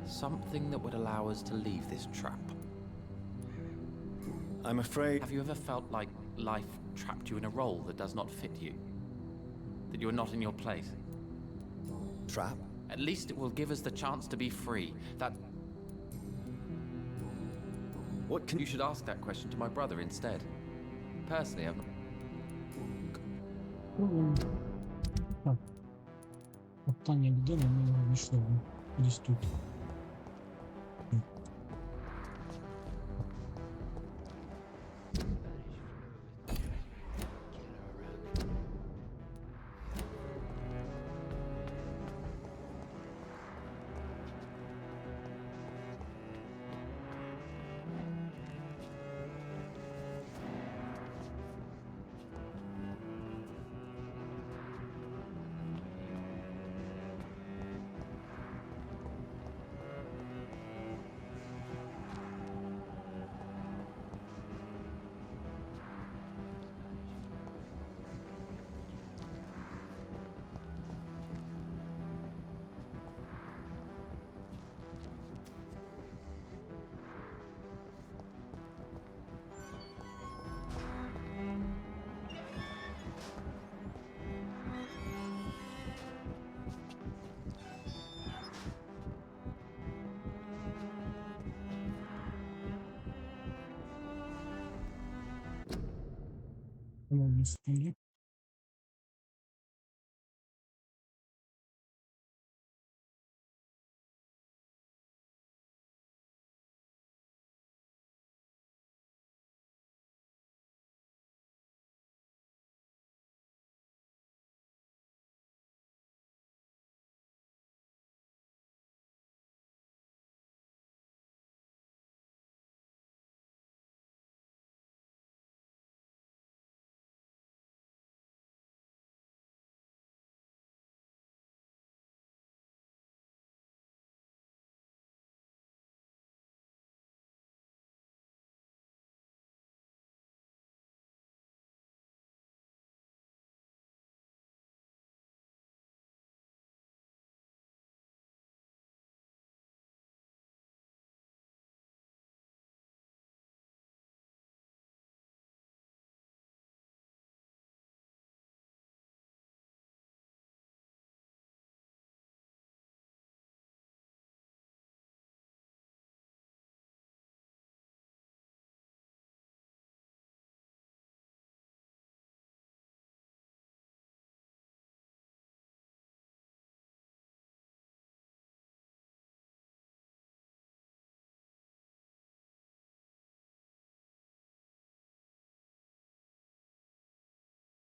Something that would allow us to leave this trap. I'm afraid... Have you ever felt like life trapped you in a role that does not fit you? That you are not in your place? Trap? At least it will give us the chance to be free. That... What can... You should ask that question to my brother instead. Personally, I've... Так. Останнє людина, ми його вийшли десь тут. Секунду.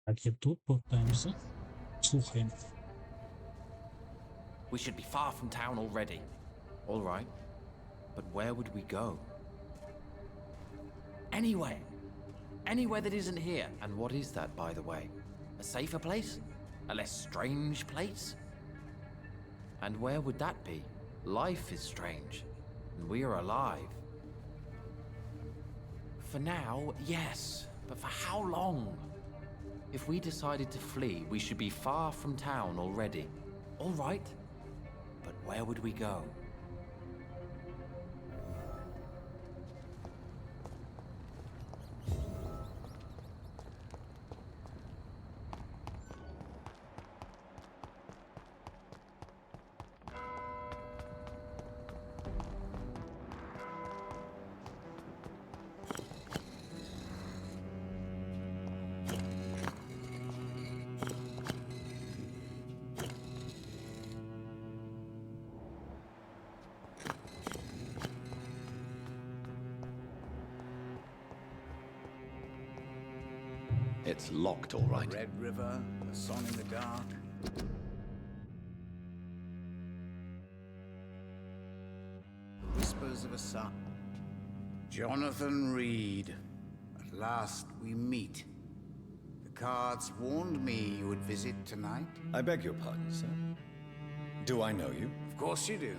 Так, і тут повертаємося. Слухаємо. We should be far from town already. All right. But where would we go? Anywhere. Anywhere that isn't here. And what is that, by the way? A safer place? A less strange place? And where would that be? Life is strange. And we are alive. For now, yes. But for how long? If we decided to flee, we should be far from town already. All right. But where would we go? It's locked, all right. Red River, a song in the dark. Whispers of a son. Jonathan Reed. At last we meet. The cards warned me you would visit tonight. I beg your pardon, sir. Do I know you? Of course you do.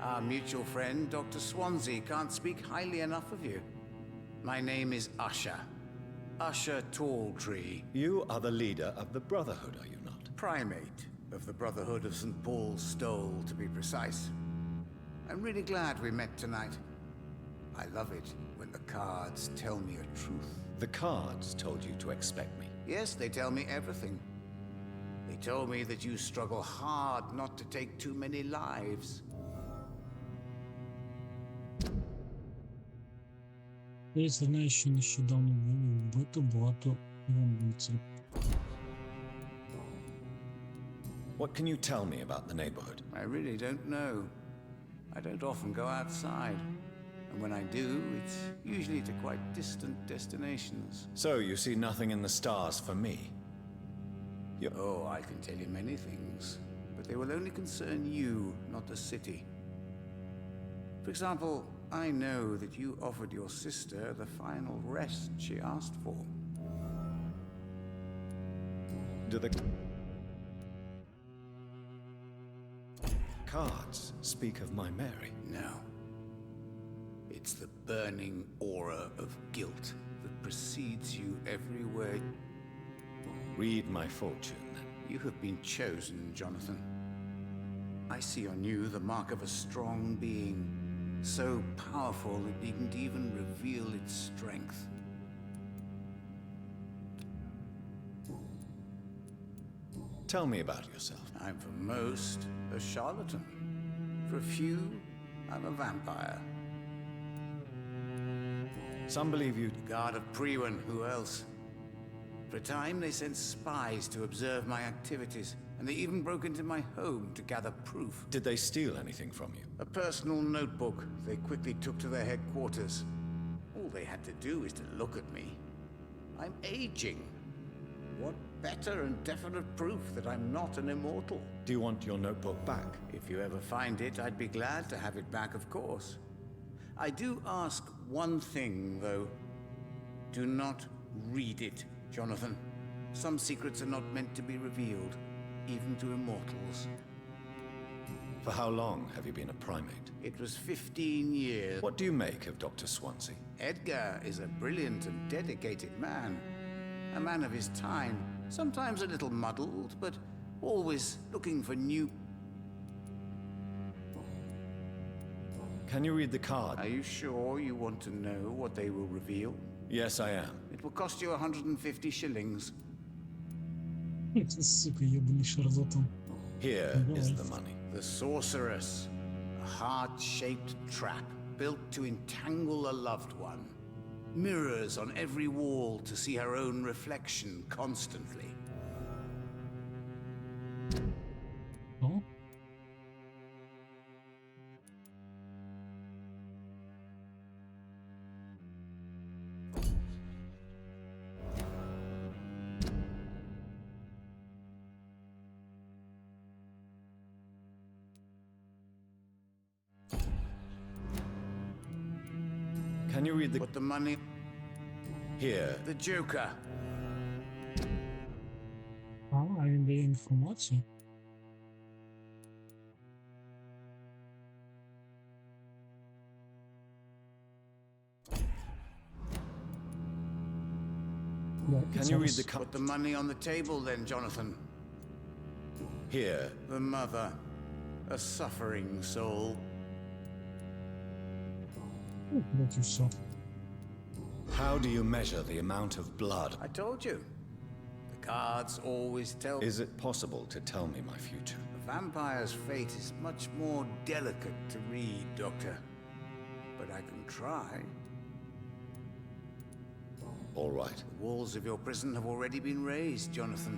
Our mutual friend, Dr. Swansea, can't speak highly enough of you. My name is Usher. Usher Talltree. You are the leader of the Brotherhood, are you not? Primate of the Brotherhood of St. Paul's Stole, to be precise. I'm really glad we met tonight. I love it when the cards tell me a truth. The cards told you to expect me. Yes, they tell me everything. They told me that you struggle hard not to take too many lives. Я знаю, що нещодавно було вбито багато лондонців. What can you tell me about the neighborhood? I really don't know. I don't often go outside. And when I do, it's usually to quite distant destinations. So you see nothing in the stars for me? Oh, I can tell you many things, but they will only concern you, not the city. For example, I know that you offered your sister the final rest she asked for. Do the cards speak of my Mary? No. It's the burning aura of guilt that precedes you everywhere. Read my fortune, then. You have been chosen, Jonathan. I see on you the mark of a strong being, so powerful it needn't even reveal its strength. Tell me about yourself. I'm for most a charlatan. For a few, I'm a vampire. Some believe you... Guard of Priwen, who else? For a time, they sent spies to observe my activities, and they even broke into my home to gather proof. Did they steal anything from you? A personal notebook they quickly took to their headquarters. All they had to do is to look at me. I'm aging. What better and definite proof that I'm not an immortal? Do you want your notebook back? If you ever find it, I'd be glad to have it back, of course. I do ask one thing, though. Do not read it, Jonathan. Some secrets are not meant to be revealed, even to immortals. For how long have you been a primate? It was 15 years. What do you make of Dr. Swansea? Edgar is a brilliant and dedicated man. A man of his time. Sometimes a little muddled, but always looking for new... Can you read the card? Are you sure you want to know what they will reveal? Yes, I am. It will cost you 150 shillings. Це, сука, єбаний шарлатан. Here is the money. The sorceress. A heart-shaped trap built to entangle a loved one. Mirrors on every wall to see her own reflection constantly. Oh? Can you read the... Put the money... Here. The Joker. А він дає інформацію. Can you read the... Put the money on the table then, Jonathan. Here. The mother. A suffering soul. От і все. How do you measure the amount of blood? I told you. The cards always tell... Is it possible to tell me my future? A vampire's fate is much more delicate to read, Doctor. But I can try. All right. The walls of your prison have already been raised, Jonathan.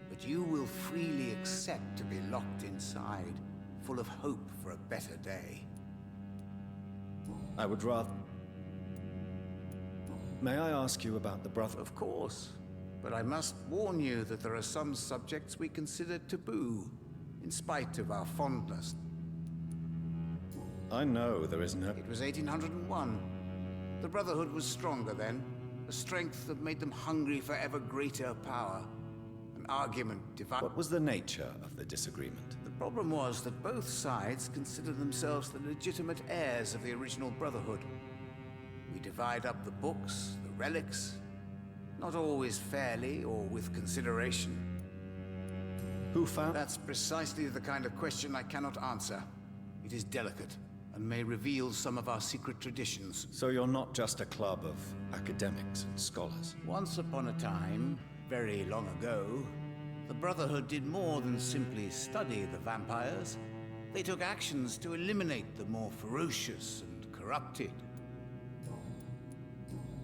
But you will freely accept to be locked inside, full of hope for a better day. I would rather... May I ask you about the brother? Of course. But I must warn you that there are some subjects we consider taboo, in spite of our fondness. I know there is no... It was 1801. The Brotherhood was stronger then. A strength that made them hungry for ever greater power. An argument divided... What was the nature of the disagreement? The problem was that both sides considered themselves the legitimate heirs of the original Brotherhood. We divide up the books, the relics, not always fairly or with consideration. Who found... That's precisely the kind of question I cannot answer. It is delicate and may reveal some of our secret traditions. So you're not just a club of academics and scholars? Once upon a time, very long ago, the Brotherhood did more than simply study the vampires. They took actions to eliminate the more ferocious and corrupted.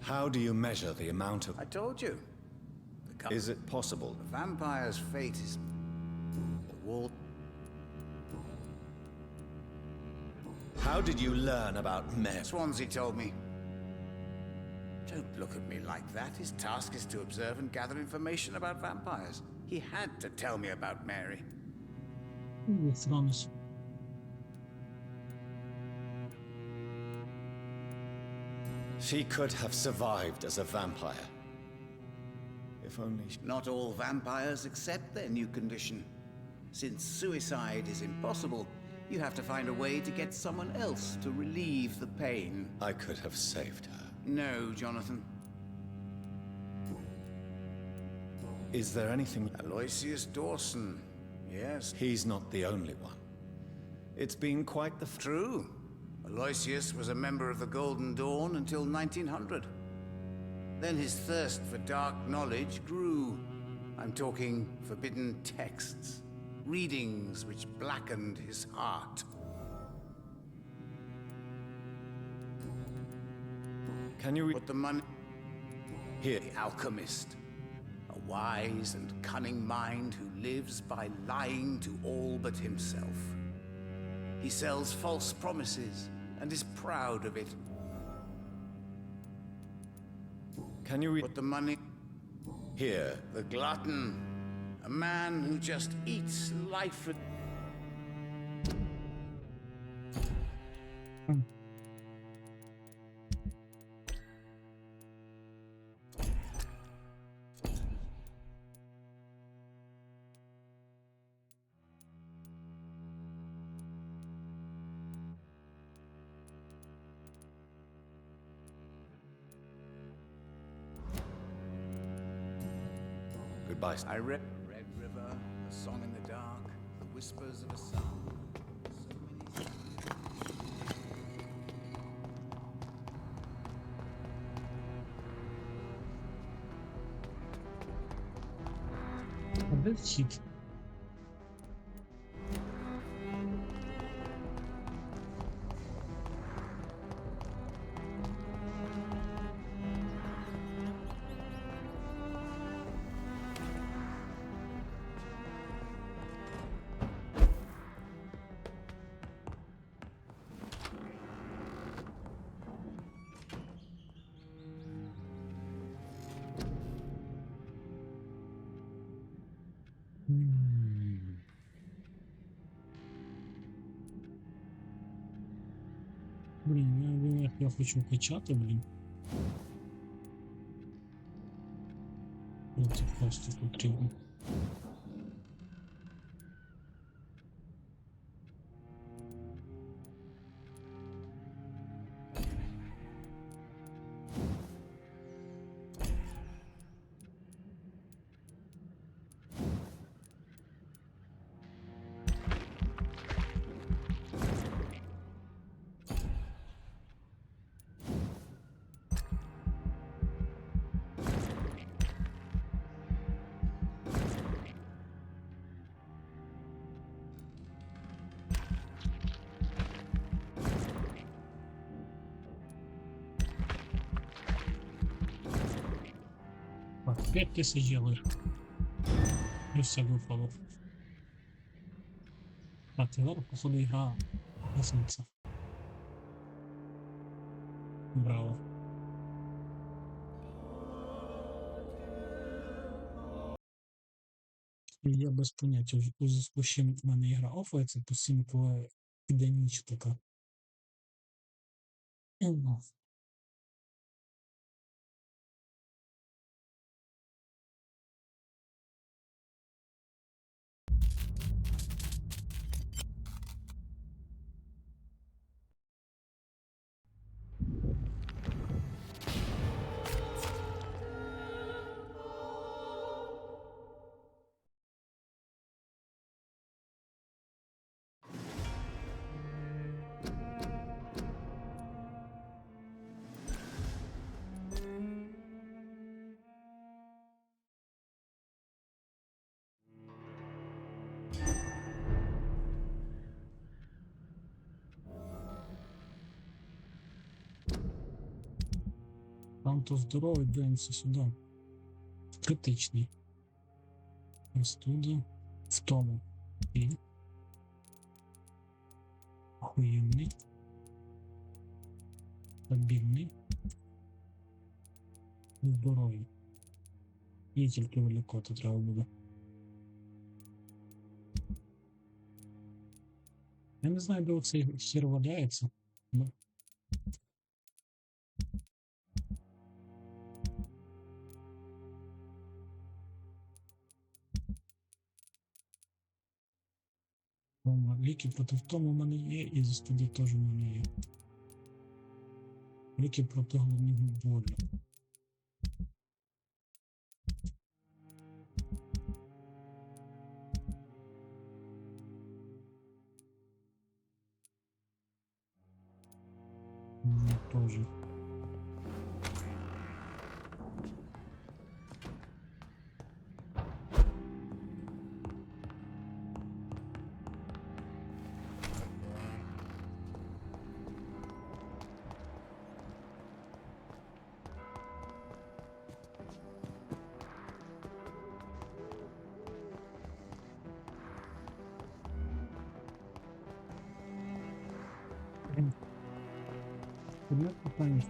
How do you measure the amount of... I told you. Is it possible? The vampire's fate is... The wall... How did you learn about men? Swansea told me. Don't look at me like that. His task is to observe and gather information about vampires. He had to tell me about Mary. Франс. She could have survived as a vampire. If only... Not all vampires accept their new condition. Since suicide is impossible, you have to find a way to get someone else to relieve the pain. I could have saved her. No, Jonathan. Is there anything... Aloysius Dawson, yes. He's not the only one. It's been quite the... True. Aloysius was a member of the Golden Dawn until 1900. Then his thirst for dark knowledge grew. I'm talking forbidden texts, readings which blackened his heart. Can you... Put the money... Here. The alchemist. A wise and cunning mind who lives by lying to all but himself. He sells false promises and is proud of it. Can you read... Put the money... Here. The glutton. A man who just eats life... Goodbye. I read Red River, A Song in the Dark, The Whispers of a Song. So А де вхід? Блін, я Я хочу качати, блін. Ну, це просто потрібно. Так, 5000 євро. І все випало. Так, тепер, походу, ігра гаситься. Браво. Я без поняття, у зв'язку з чим в мене ігра офається, постійно коли іде ніч така. Там то здоровий, дивимося сюди. Критичний. Ось туди. В тому. І. Охуєнний. Стабільний. Здоровий. І тільки вилікувати треба буде. Я не знаю, де оцей хір валяється. Ну. Ліки проти втому в мене є, і застуди теж в мене є. Ліки проти головного болю. Тоже. Одне питання.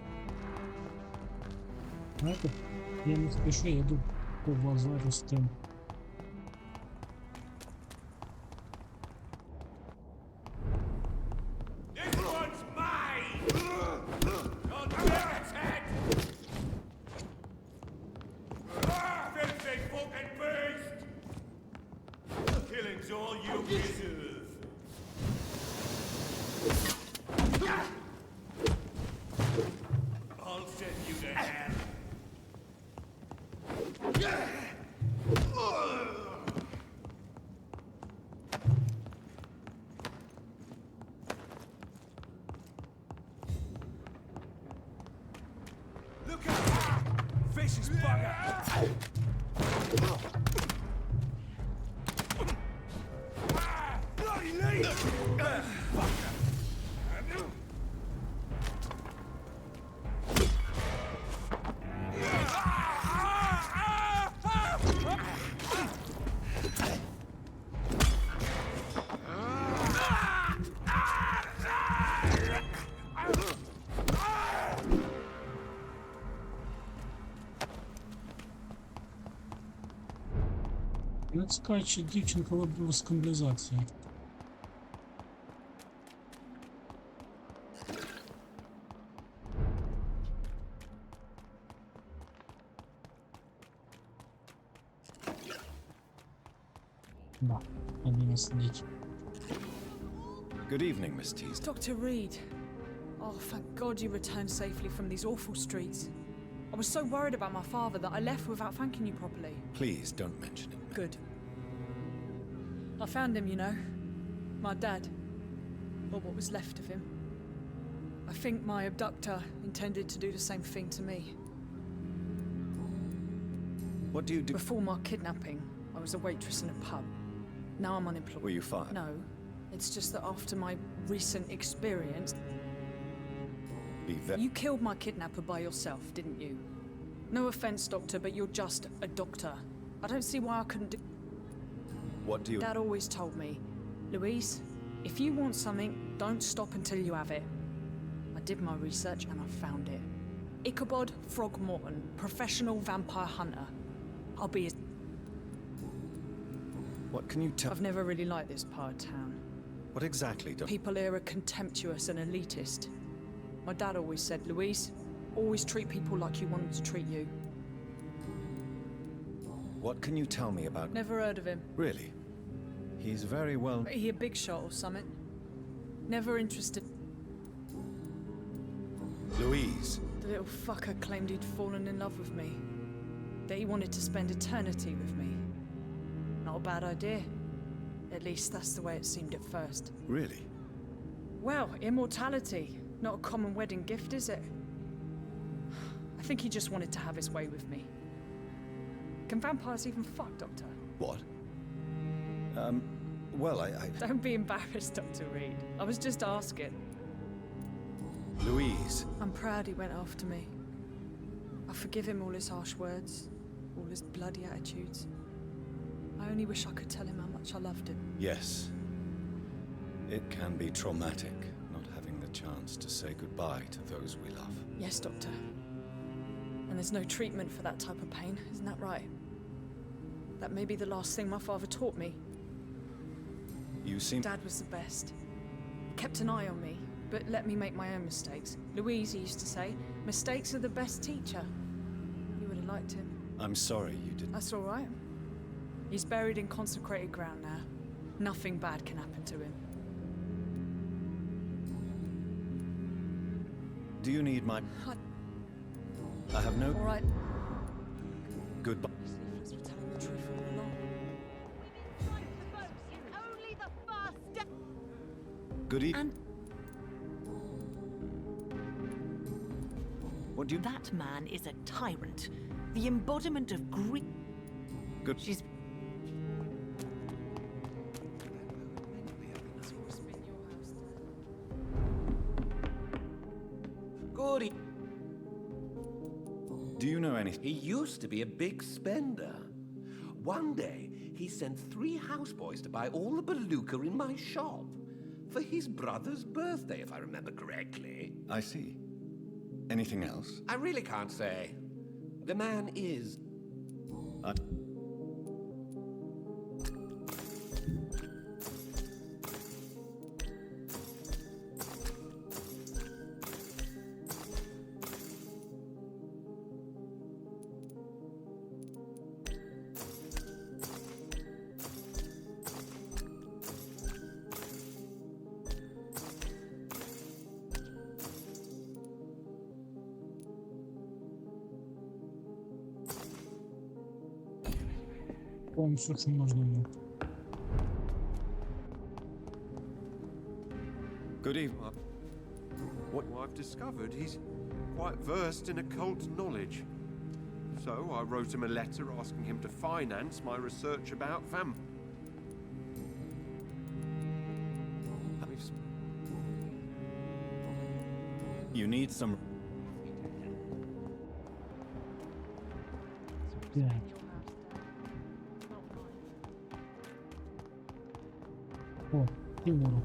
Знаєте, я не спішу, я йду по базару з тим. Vicious bugger! Bloody leave! Fucker! Не цікаво, чи дівчинка вибила з каналізації. Да, они нас сидеть. Good evening, Miss Teasdale. Dr. Reed. Oh, thank God you returned safely from these awful streets. I was so worried about my father that I left without thanking you properly. Please don't mention it. Good. I found him, you know. My dad. Or what was left of him. I think my abductor intended to do the same thing to me. What do you do? Before my kidnapping, I was a waitress in a pub. Now I'm unemployed. Were you fired? No. It's just that after my recent experience... You killed my kidnapper by yourself, didn't you? No offense, Doctor, but you're just a doctor. I don't see why I couldn't do... What do you... Dad always told me, Louise, if you want something, don't stop until you have it. I did my research and I found it. Ichabod Throgmorton, professional vampire hunter. I'll be his... What can you tell... I've never really liked this part of town. What exactly do... People here are contemptuous and elitist. My dad always said, Louise, always treat people like you want them to treat you. What can you tell me about... Never heard of him. Really? He's very well... He a big shot or something? Never interested. Louise. The little fucker claimed he'd fallen in love with me. That he wanted to spend eternity with me. Not a bad idea. At least that's the way it seemed at first. Really? Well, immortality. Not a common wedding gift, is it? I think he just wanted to have his way with me. Can vampires even fuck, Doctor? What? Well, I... Don't be embarrassed, Dr. Reed. I was just asking. Louise. I'm proud he went after me. I forgive him all his harsh words, all his bloody attitudes. I only wish I could tell him how much I loved him. Yes. It can be traumatic, not having the chance to say goodbye to those we love. Yes, Doctor. And there's no treatment for that type of pain, isn't that right? That may be the last thing my father taught me. You seem... Dad was the best. Kept an eye on me, but let me make my own mistakes. Louise used to say, mistakes are the best teacher. You would have liked him. I'm sorry you didn't... That's all right. He's buried in consecrated ground now. Nothing bad can happen to him. Do you need my... I have no... All right. Goodbye. We're telling the truth all along. Good evening. And What do you... that man is a tyrant. The embodiment of greed. Good... She's... Good. Do you know anything? He used to be a big spender. One day, he sent 3 houseboys to buy all the beluga in my shop. For his brother's birthday, if I remember correctly. I see. Anything else? I really can't say. The man is... По-моему, все, что можно было. Good evening. What I've discovered, he's quite versed in occult knowledge. So I wrote him a letter asking him to finance my research about vampires. You need some... Yeah. О, Тимуру.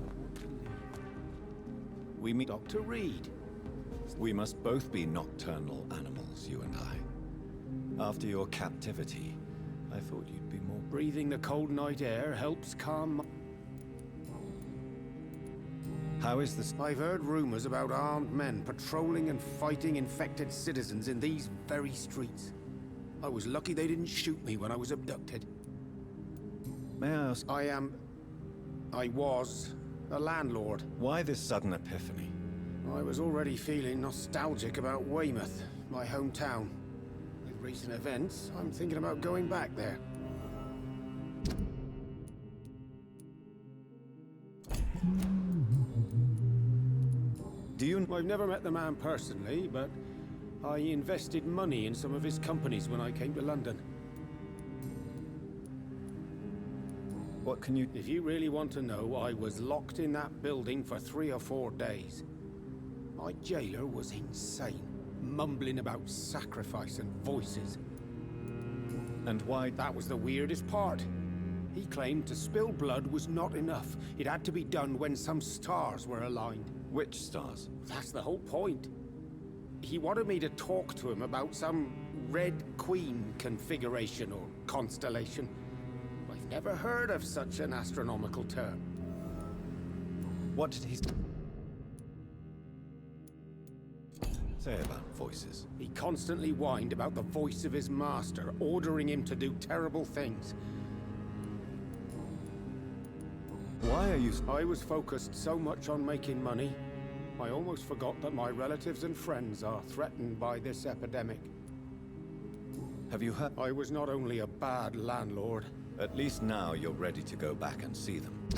We meet Dr. Reed. We must both be nocturnal animals, you and I. After your captivity, I thought you'd be more... Breathing the cold night air helps calm... How is this? I've heard rumors about armed men patrolling and fighting infected citizens in these very streets. I was lucky they didn't shoot me when I was abducted. May I ask, I was a landlord. why this sudden epiphany? I was already feeling nostalgic about Weymouth, my hometown. With recent events, I'm thinking about going back there. Do you... I've never met the man personally, but I invested money in some of his companies when I came to London. What can you... If you really want to know, I was locked in that building for 3 or 4 days. My jailer was insane, mumbling about sacrifice and voices. And why... That was the weirdest part. He claimed to spill blood was not enough. It had to be done when some stars were aligned. Which stars? That's the whole point. He wanted me to talk to him about some Red Queen configuration or constellation. I've never heard of such an astronomical term. What did he... say about voices? He constantly whined about the voice of his master, ordering him to do terrible things. Why are you... I was focused so much on making money, I almost forgot that my relatives and friends are threatened by this epidemic. Have you heard... I was not only a bad landlord... At least now you're ready to go back and see them.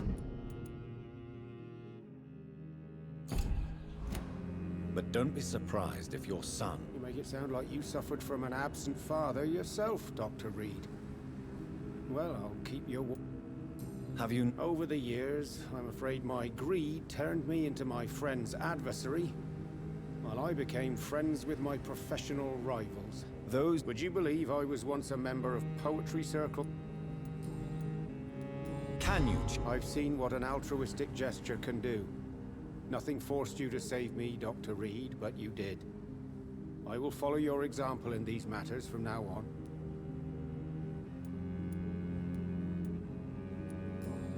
But don't be surprised if your son... You make it sound like you suffered from an absent father yourself, Dr. Reed. Well, I'll keep your... Have you... Over the years, I'm afraid my greed turned me into my friend's adversary, while I became friends with my professional rivals. Those... Would you believe I was once a member of Poetry Circle? Can you... I've seen what an altruistic gesture can do. Nothing forced you to save me, Dr. Reed, but you did. I will follow your example in these matters from now on.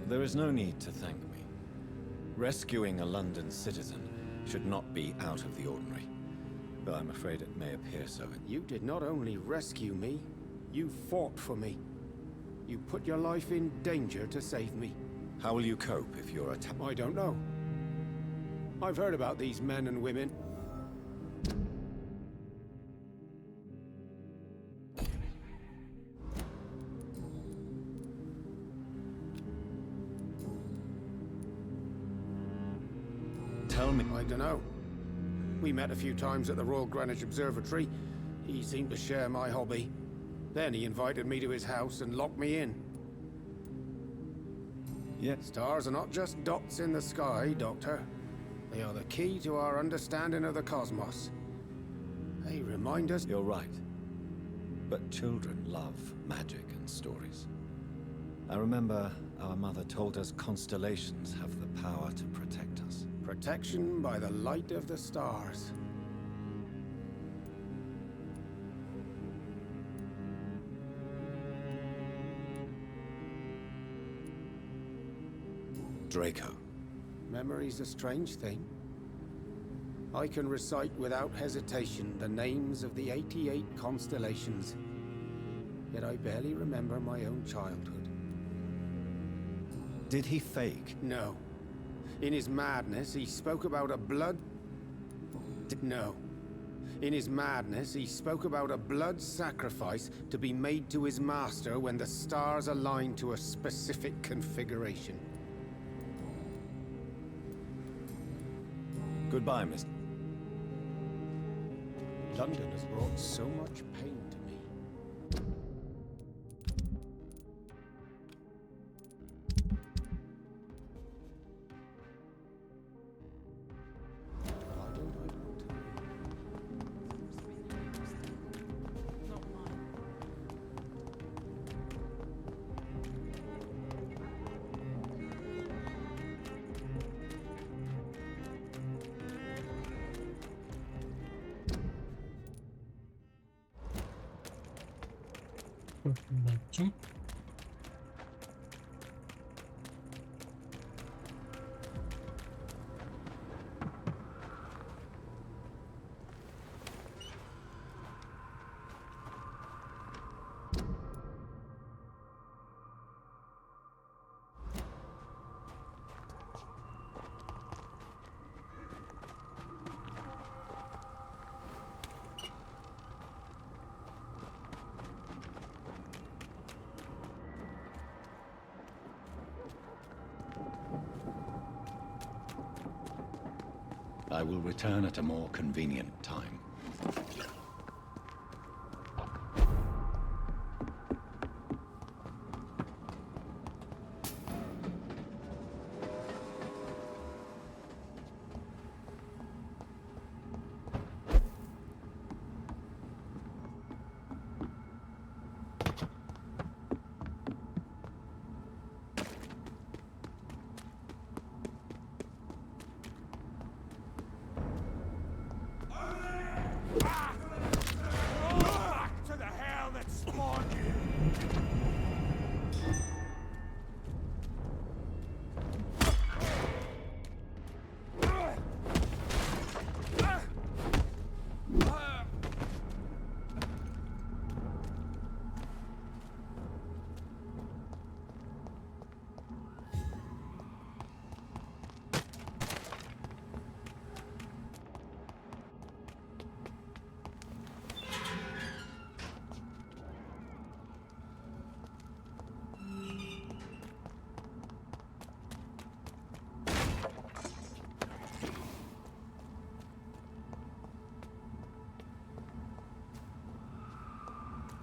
There is no need to thank me. Rescuing a London citizen should not be out of the ordinary. Though I'm afraid it may appear so. You did not only rescue me, you fought for me. You put your life in danger to save me. How will you cope if you're attacked? I don't know. I've heard about these men and women. Tell me. I don't know. We met a few times at the Royal Greenwich Observatory. He seemed to share my hobby. Then he invited me to his house and locked me in. Yes. Stars are not just dots in the sky, Doctor. They are the key to our understanding of the cosmos. They remind us... You're right. But children love magic and stories. I remember our mother told us constellations have the power to protect us. Protection by the light of the stars. Draco. Memory's a strange thing. I can recite without hesitation the names of the 88 constellations. Yet I barely remember my own childhood. Did he fake? No. In his madness, he spoke about a blood... No. In his madness, he spoke about a blood sacrifice to be made to his master when the stars aligned to a specific configuration. Goodbye, Miss... London has brought so much pain to me. Why don't I want to? Not mine. Бачу. I will return at a more convenient time. Back to the hell that spawned you!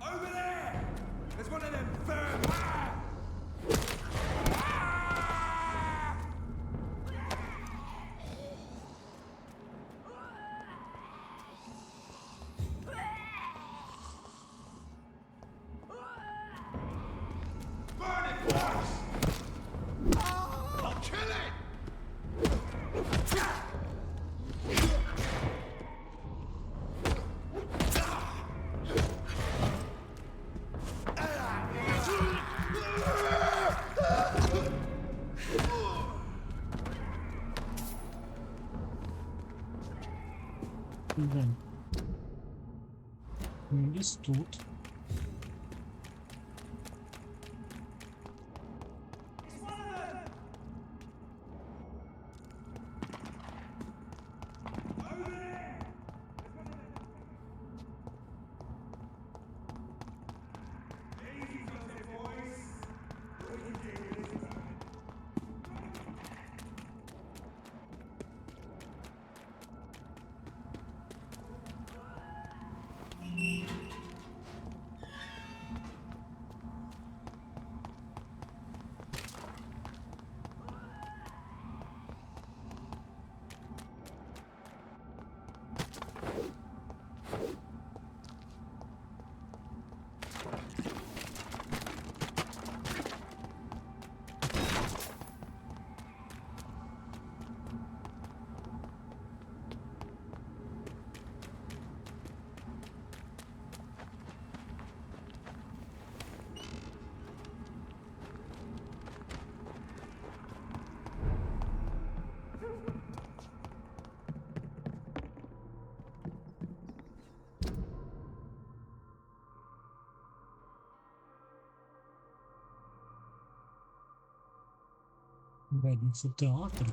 Over there! There's one of them vermin! Burn it, boys! I'll kill it! Блин. Десь тут. Видно, це театр.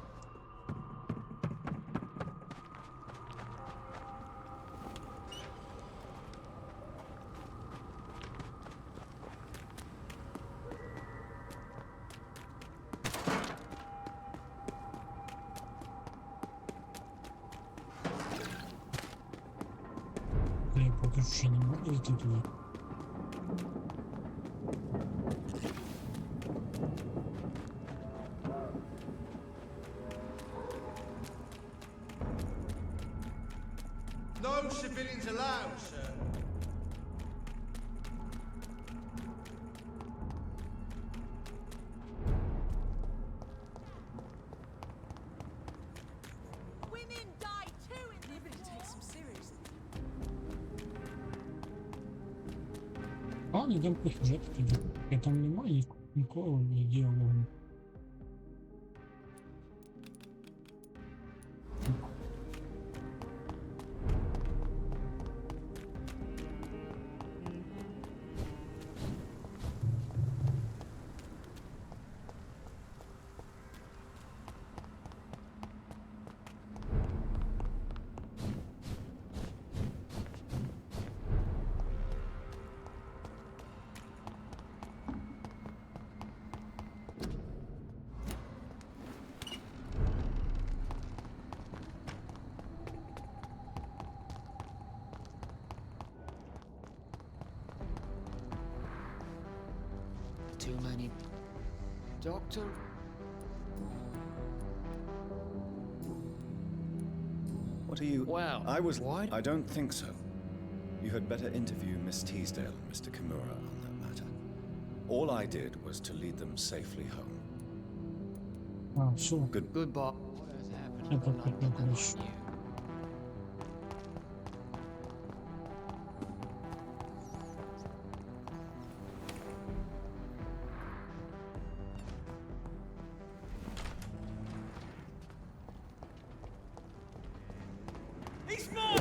Я поки що не можу йти туди. No civilians allowed, sir. Women die too in Nobody takes them seriously. А, йдемо по сюжету тоді. Я там немає нікого ні діалогу. too many. Doctor? What are you... Well, why? I don't think so. You had better interview Miss Teasdale and Mr. Kimura on that matter. All I did was to lead them safely home. А, все. Goodbye. What has happened? Это как вещь. He's mine!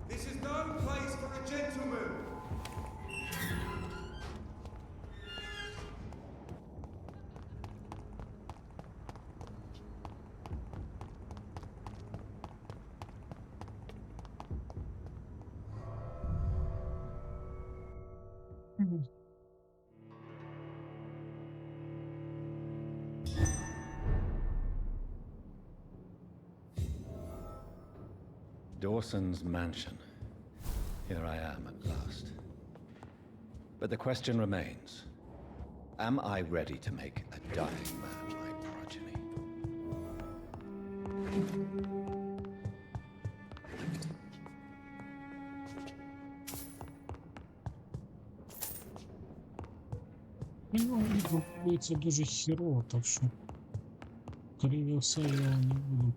This is no place for a gentleman. Dawson's mansion. Here I am at last. But the question remains, am I ready to make a dying man my progeny? Ну, це дуже хірово, так що, скоріше все, я його не буду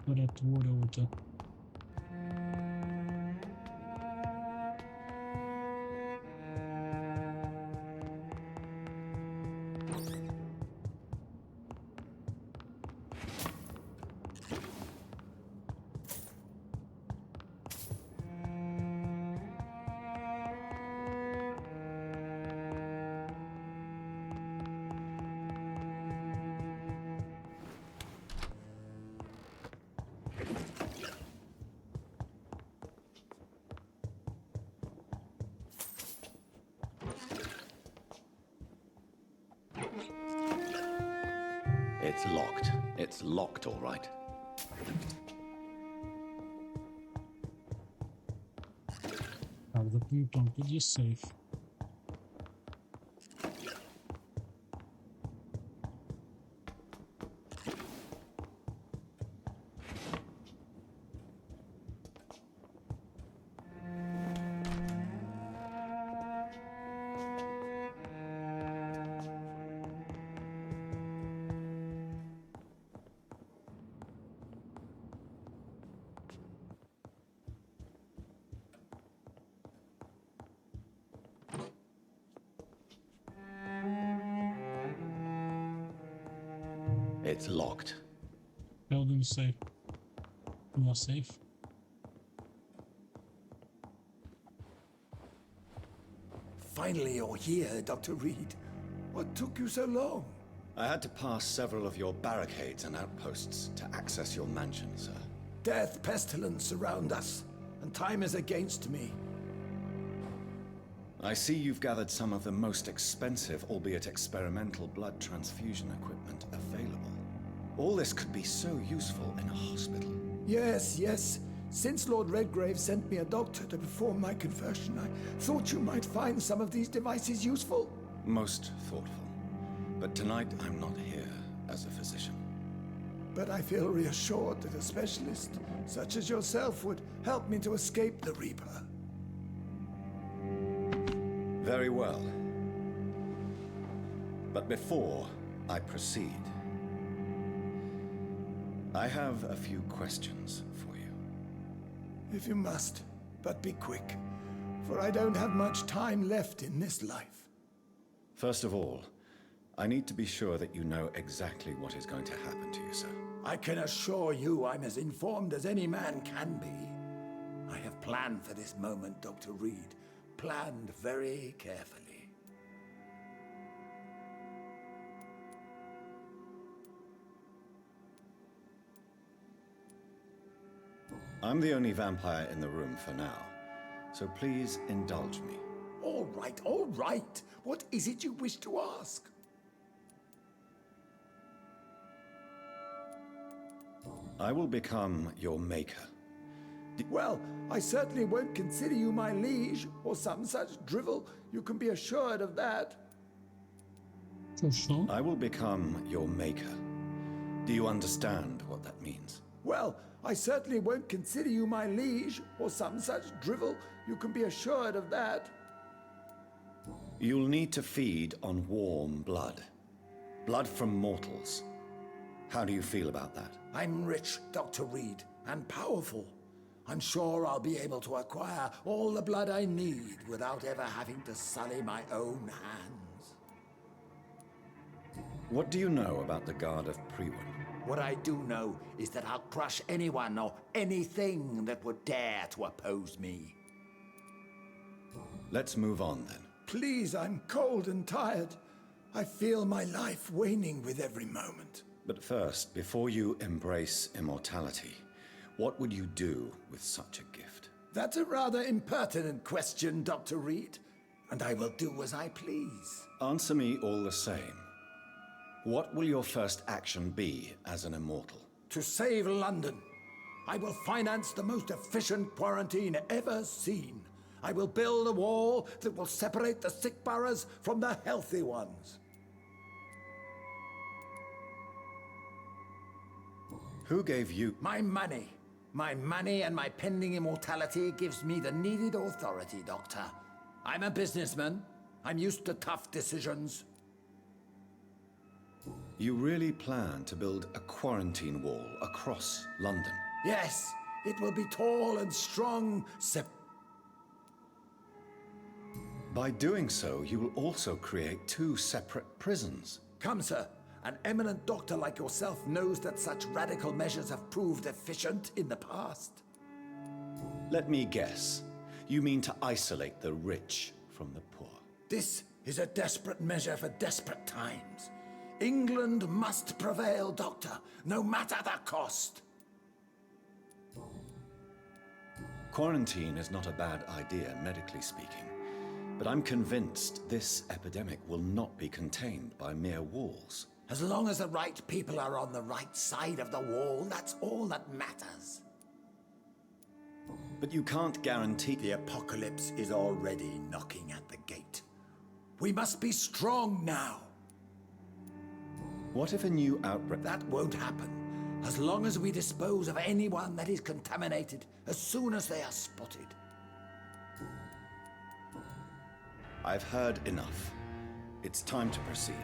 перетворювати. It's locked. It's locked, all right. Так, запам'ятав, тоді сейф. It's locked. Ще один сейф. Два сейф. Finally, you're here, Dr. Reed. What took you so long? I had to pass several of your barricades and outposts to access your mansion, sir. Death, pestilence surround us, and time is against me. I see you've gathered some of the most expensive, albeit experimental, blood transfusion equipment available. All this could be so useful in a hospital. Yes, yes. Since Lord Redgrave sent me a doctor to perform my conversion, I thought you might find some of these devices useful. Most thoughtful. But tonight I'm not here as a physician. But I feel reassured that a specialist such as yourself would help me to escape the Reaper. Very well. But before I proceed, I have a few questions for you. If you must, but be quick, for I don't have much time left in this life. First of all, I need to be sure that you know exactly what is going to happen to you, sir. I can assure you I'm as informed as any man can be. I have planned for this moment, Dr. Reed. Planned very carefully. I'm the only vampire in the room for now, so please indulge me. All right, all right. What is it you wish to ask? I will become your maker. Well, I certainly won't consider you my liege, or some such drivel. You can be assured of that. I will become your maker. Do you understand what that means? Well, I certainly won't consider you my liege, or some such drivel. You can be assured of that. You'll need to feed on warm blood. Blood from mortals. How do you feel about that? I'm rich, Dr. Reed, and powerful. I'm sure I'll be able to acquire all the blood I need without ever having to sully my own hands. What do you know about the Guard of Priwen? What I do know is that I'll crush anyone or anything that would dare to oppose me. Let's move on then. Please, I'm cold and tired. I feel my life waning with every moment. But first, before you embrace immortality, what would you do with such a gift? That's a rather impertinent question, Dr. Reed, and I will do as I please. Answer me all the same. What will your first action be as an immortal? To save London. I will finance the most efficient quarantine ever seen. I will build a wall that will separate the sick boroughs from the healthy ones. Who gave you... My money. My money and my pending immortality gives me the needed authority, Doctor. I'm a businessman. I'm used to tough decisions. You really plan to build a quarantine wall across London? Yes, it will be tall and strong, By doing so, you will also create 2 separate prisons. Come, sir. An eminent doctor like yourself knows that such radical measures have proved efficient in the past. Let me guess. You mean to isolate the rich from the poor? This is a desperate measure for desperate times. England must prevail, Doctor, no matter the cost. Quarantine is not a bad idea, medically speaking. But I'm convinced this epidemic will not be contained by mere walls. As long as the right people are on the right side of the wall, that's all that matters. But you can't guarantee... The apocalypse is already knocking at the gate. We must be strong now. What if a new outbreak... That won't happen. As long as we dispose of anyone that is contaminated, as soon as they are spotted. I've heard enough. It's time to proceed.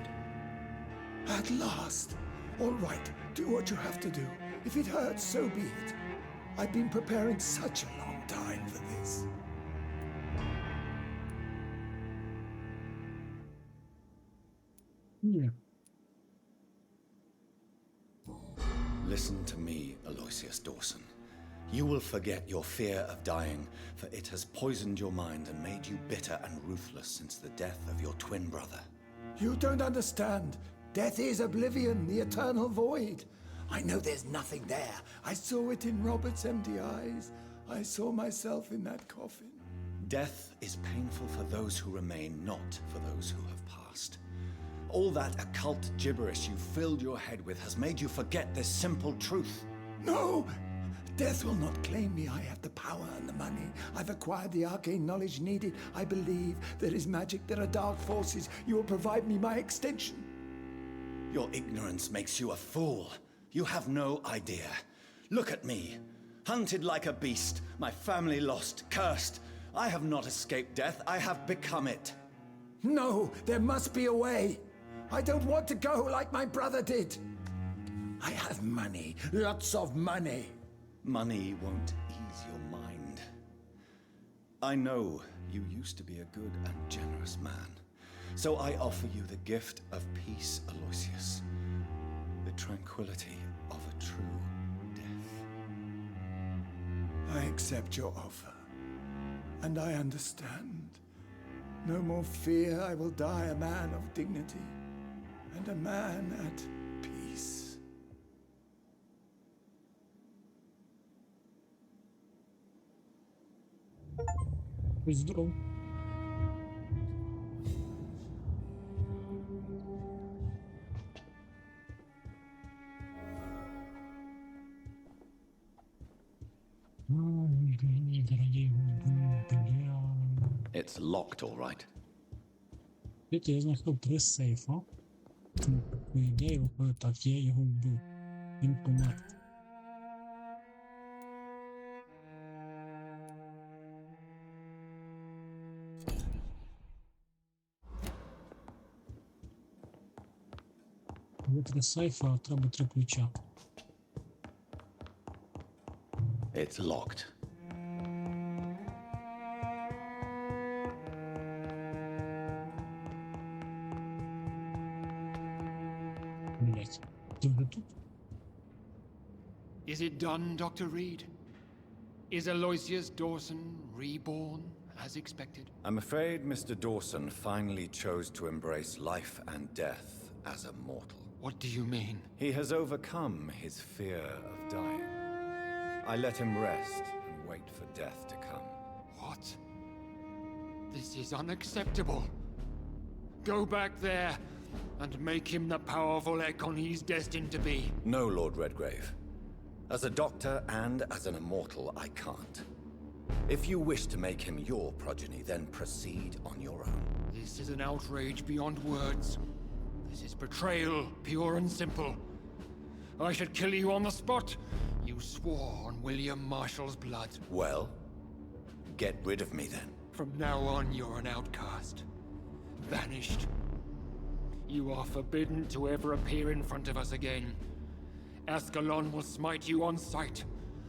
At last. All right, do what you have to do. If it hurts, so be it. I've been preparing such a long time for this. Yeah. Listen to me, Aloysius Dawson. You will forget your fear of dying, for it has poisoned your mind and made you bitter and ruthless since the death of your twin brother. You don't understand. Death is oblivion, the eternal void. I know there's nothing there. I saw it in Robert's empty eyes. I saw myself in that coffin. Death is painful for those who remain, not for those who have passed. All that occult gibberish you filled your head with has made you forget this simple truth. No! Death will not claim me. I have the power and the money. I've acquired the arcane knowledge needed. I believe there is magic, there are dark forces. You will provide me my extension. Your ignorance makes you a fool. You have no idea. Look at me. Hunted like a beast, my family lost, cursed. I have not escaped death, I have become it. No, there must be a way. I don't want to go like my brother did. I have money, lots of money. Money won't ease your mind. I know you used to be a good and generous man. So I offer you the gift of peace, Aloysius. The tranquility of a true death. I accept your offer. And I understand. No more fear, I will die a man of dignity. And a man at peace. Будь здоров. It's locked, all right. Видите, я знайшов 3 сейфа. Тому, по ідеї, виходить так, я його вбив. Він помер. Є 3 сейфа, а треба 3 ключа. It's locked. Блять. Ти вже тут? Is it done, Dr. Reed? Is Aloysius Dawson reborn, as expected? I'm afraid Mr. Dawson finally chose to embrace life and death as a mortal. What do you mean? He has overcome his fear of dying. I let him rest and wait for death to come. What? This is unacceptable. Go back there and make him the powerful Ekon he's destined to be. No, Lord Redgrave. As a doctor and as an immortal, I can't. If you wish to make him your progeny, then proceed on your own. This is an outrage beyond words. This is betrayal, pure and simple. I should kill you on the spot. You swore on William Marshall's blood. Well, get rid of me then. From now on, you're an outcast. Vanished. You are forbidden to ever appear in front of us again. Ascalon will smite you on sight,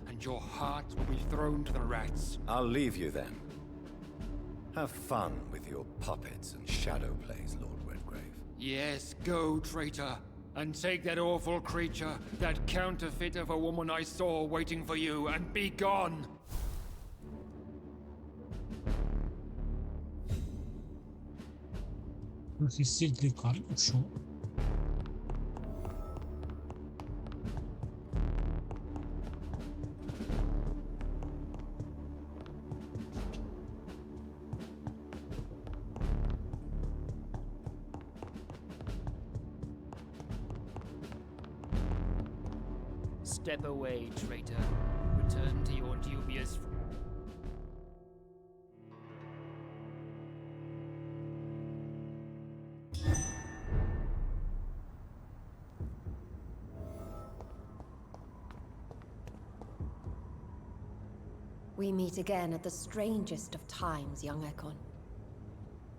and your heart will be thrown to the rats. I'll leave you then. Have fun with your puppets and shadow plays, Lord Redgrave. Yes, go, traitor, and take that awful creature, that counterfeit of a woman I saw waiting for you, and be gone! Захистіть лікарню, що? Step away, traitor. Return to your dubious... We meet again at the strangest of times, young Ekon.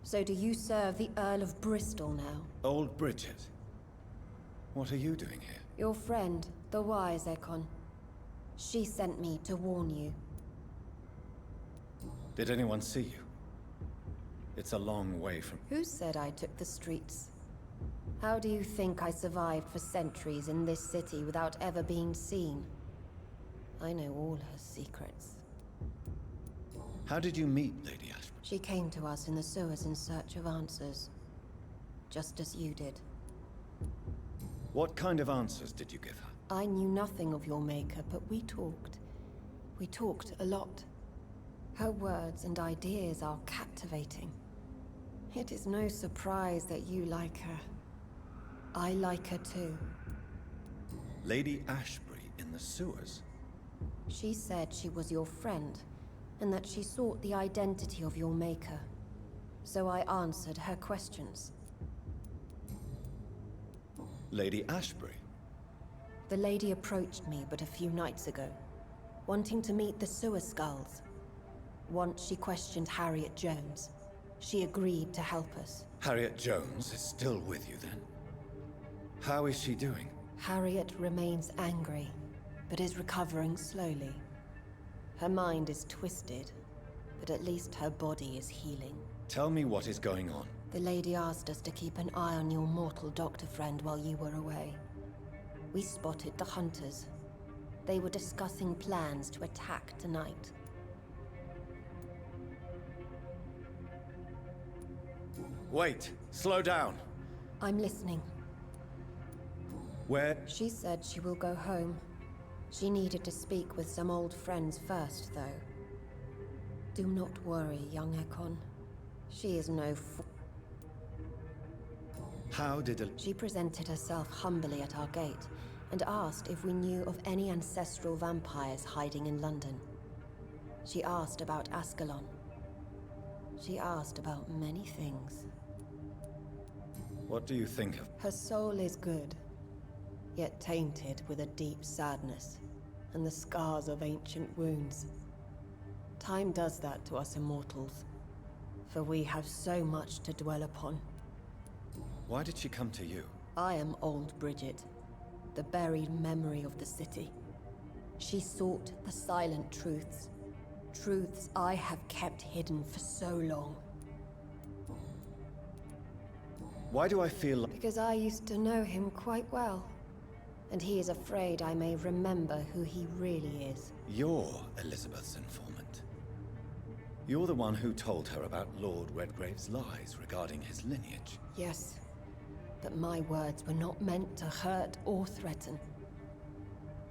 So do you serve the Earl of Bristol now? Old Bridget. What are you doing here? Your friend, the wise Ekon. She sent me to warn you. Did anyone see you? It's a long way from... Who said I took the streets? How do you think I survived for centuries in this city without ever being seen? I know all her secrets. How did you meet Lady Ashby? She came to us in the sewers in search of answers. Just as you did. What kind of answers did you give her? I knew nothing of your maker, but we talked. We talked a lot. Her words and ideas are captivating. It is no surprise that you like her. I like her too. Lady Ashbury in the sewers? She said she was your friend, and that she sought the identity of your maker. So I answered her questions. Lady Ashbury? The lady approached me but a few nights ago, wanting to meet the sewer skulls. Once she questioned Harriet Jones. She agreed to help us. Harriet Jones is still with you then? How is she doing? Harriet remains angry, but is recovering slowly. Her mind is twisted, but at least her body is healing. Tell me what is going on. The lady asked us to keep an eye on your mortal doctor friend while you were away. We spotted the hunters. They were discussing plans to attack tonight. Wait, slow down. I'm listening. Where? She said she will go home. She needed to speak with some old friends first, though. Do not worry, young Ekon. She is no How did She presented herself humbly at our gate and asked if we knew of any ancestral vampires hiding in London. She asked about Ascalon. She asked about many things. What do you think of? Her soul is good, yet tainted with a deep sadness and the scars of ancient wounds. Time does that to us immortals, for we have so much to dwell upon. Why did she come to you? I am old Bridget, the buried memory of the city. She sought the silent truths, truths I have kept hidden for so long. Why do I feel like... Because I used to know him quite well, and he is afraid I may remember who he really is. You're Elizabeth's informant. You're the one who told her about Lord Redgrave's lies regarding his lineage. Yes, but my words were not meant to hurt or threaten.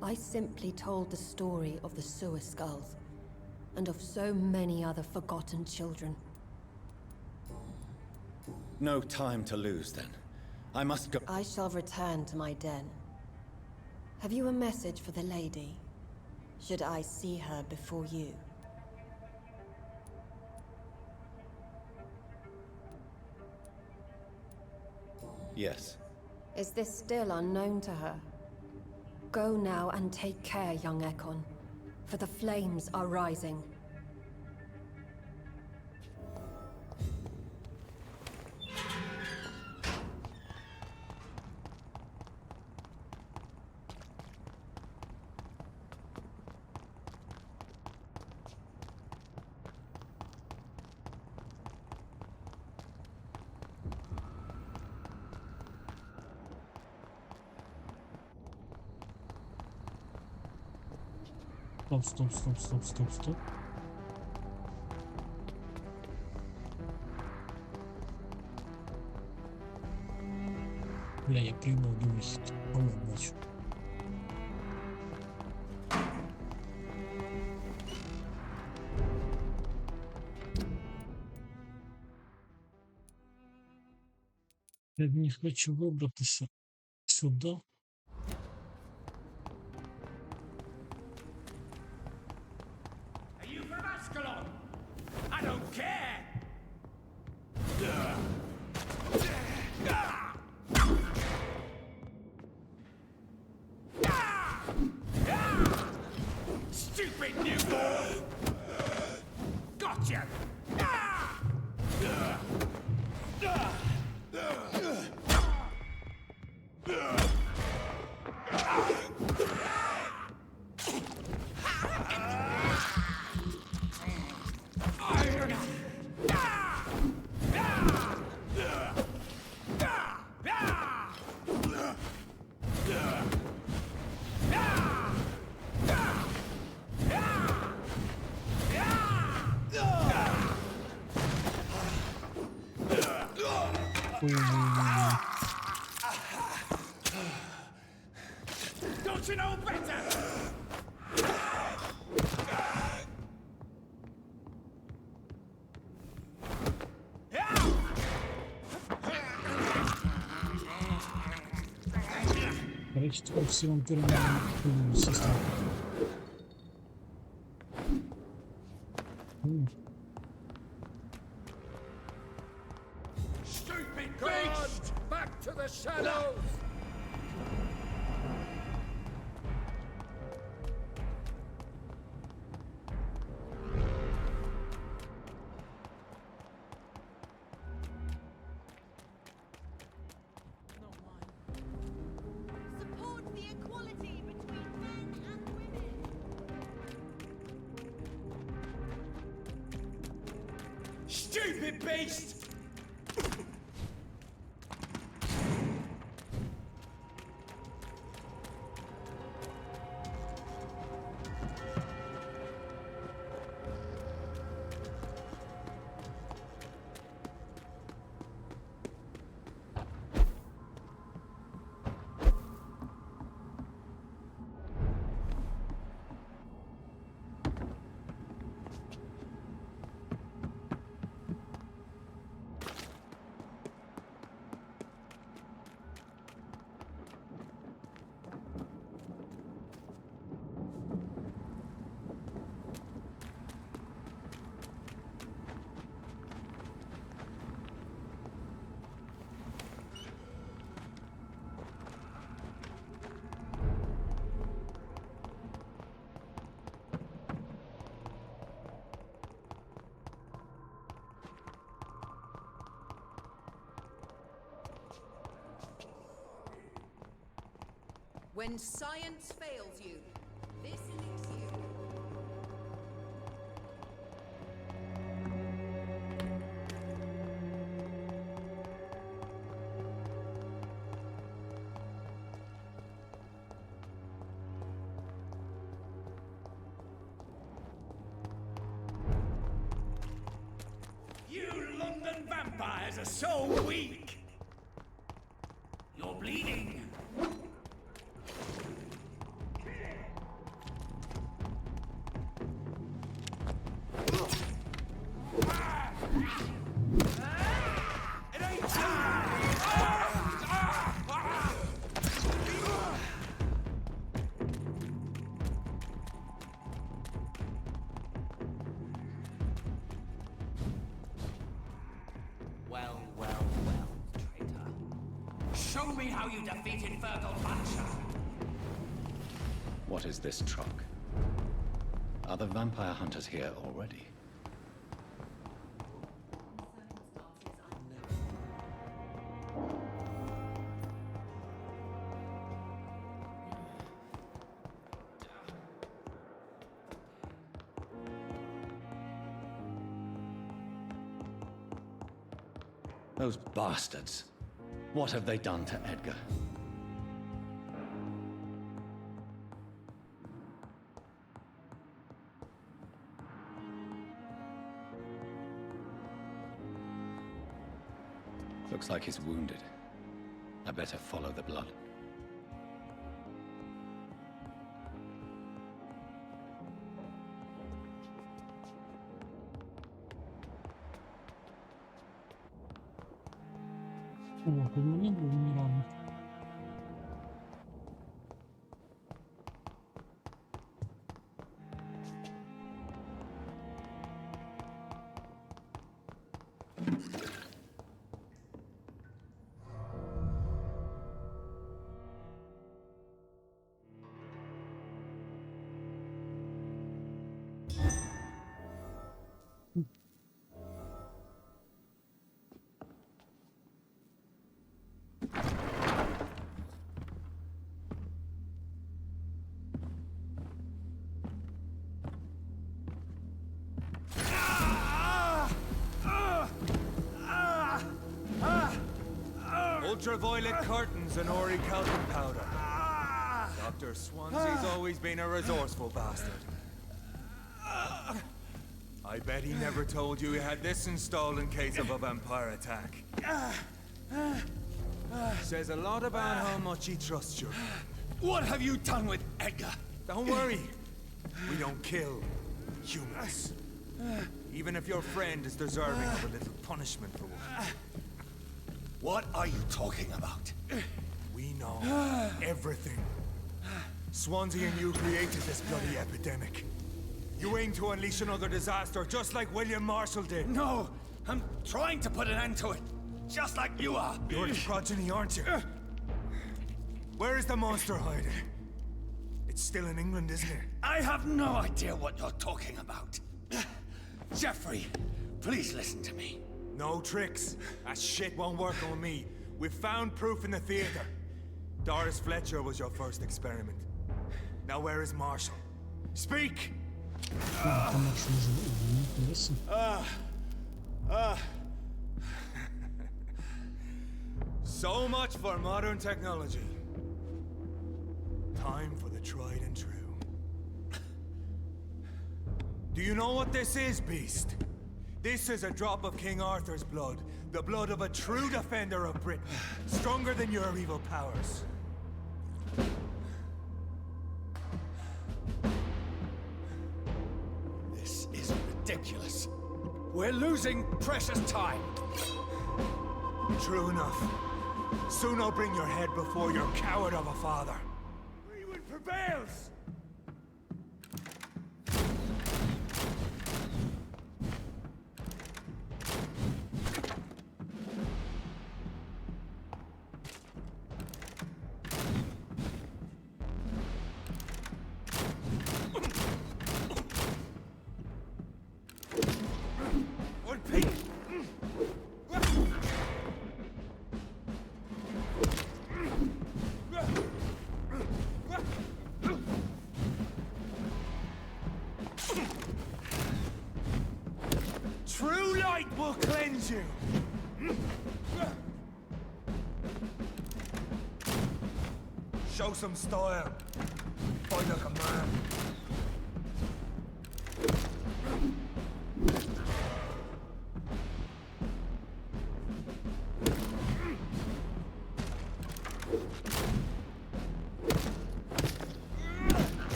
I simply told the story of the sewer skulls, and of so many other forgotten children. No time to lose, then. I must go. I shall return to my den. Have you a message for the lady? Should I see her before you? Yes. Is this still unknown to her? Go now and take care, young Ekon, for the flames are rising. Стоп. Бля, я приймав до вихід. Бачу. Я не хочу вибратися сюди. Are you from Ascalon? I don't care! Stupid newborn! Gotcha! Don't you know better? Короче, теперь все вампиры на систему. Stupid beast! Back to the shadows! Support the equality between men and women. Stupid beast! When science fails you, this elixir... You London vampires are so weak! You're bleeding! Well, traitor. Show me how you defeated Fergal Buncher! What is this truck? Are the vampire hunters here already? Those bastards. What have they done to Edgar? Looks like he's wounded. I better follow the blood. О, позвони генералу. Ultraviolet curtains and orichalcum powder. Dr. Swansea's always been a resourceful bastard. I bet he never told you he had this installed in case of a vampire attack. Says a lot about how much he trusts you. What have you done with Edgar? Don't worry. We don't kill humans. Even if your friend is deserving of a little punishment for one. What are you talking about? We know everything. Swansea and you created this bloody epidemic. You aim to unleash another disaster, just like William Marshall did. No, I'm trying to put an end to it, just like you are. You're the progeny, aren't you? Where is the monster hiding? It's still in England, isn't it? I have no idea what you're talking about. Jeffrey, please listen to me. No tricks. That shit won't work on me. We've found proof in the theater. Doris Fletcher was your first experiment. Now where is Marshall? Speak! So much for modern technology. Time for the tried and true. Do you know what this is, Beast? This is a drop of King Arthur's blood. The blood of a true defender of Britain. Stronger than your evil powers. This is ridiculous. We're losing precious time. True enough. Soon I'll bring your head before your coward of a father. Freewood prevails! will cleanse you. Show some style. Fight like a man.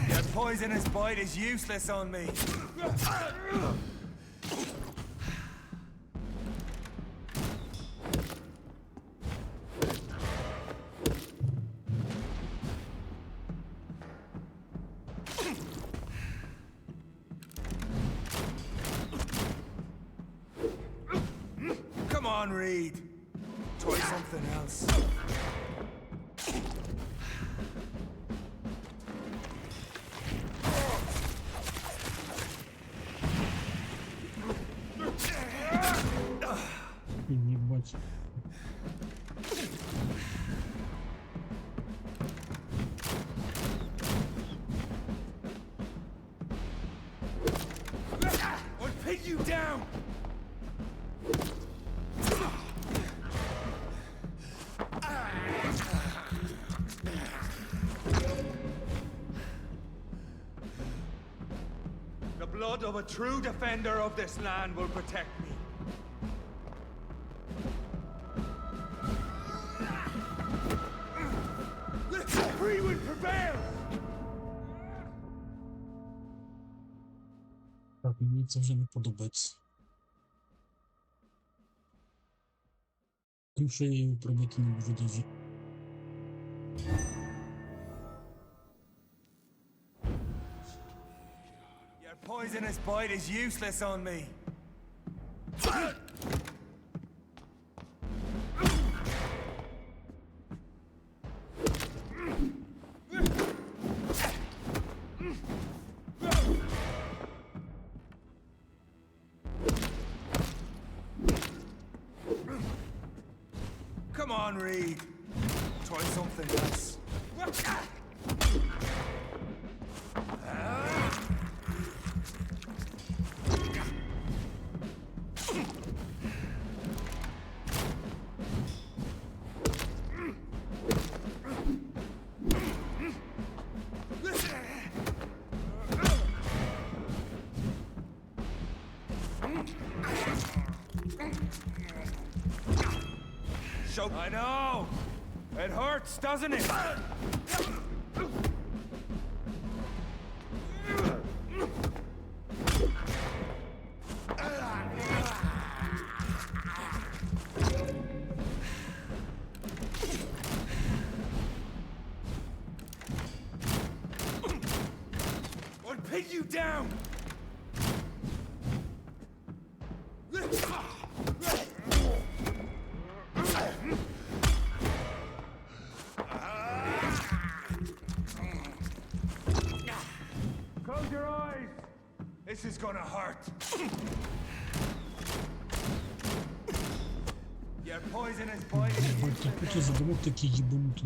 Your poisonous bite is useless on me. Come on, Reed. Try something else. Ебать. Or pin you down. The blood of a true defender of this land will protect me. Free will prevail! Так, мені це вже не подобається. Тим, що я його пробити не можу дуже. Your poisonous bite is useless on me. Come on, Reed. Try something else. I know! It hurts, doesn't it? Or pin you down! Close your eyes! This is gonna hurt. Your poisonous bite is Ебать, я хочу задумав такі їбануті.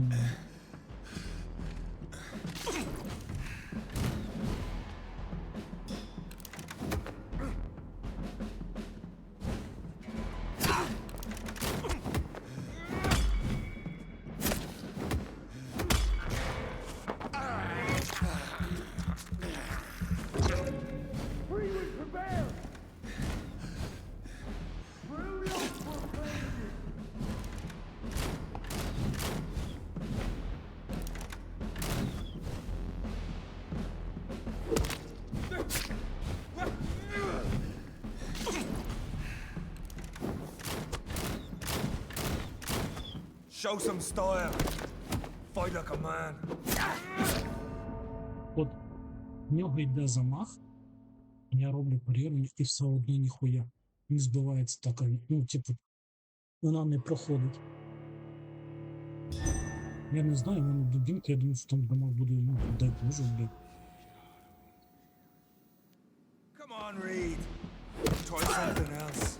Show some style. Fight like a man. От в нього йде замах, я роблю парірування і все одно ніхуя. Не збивається така, ну, типу, вона не проходить. Я не знаю, в мене дубінка, я думаю, що там дома буде, ну, дай Боже, блядь. Come on, Reed. Try something else.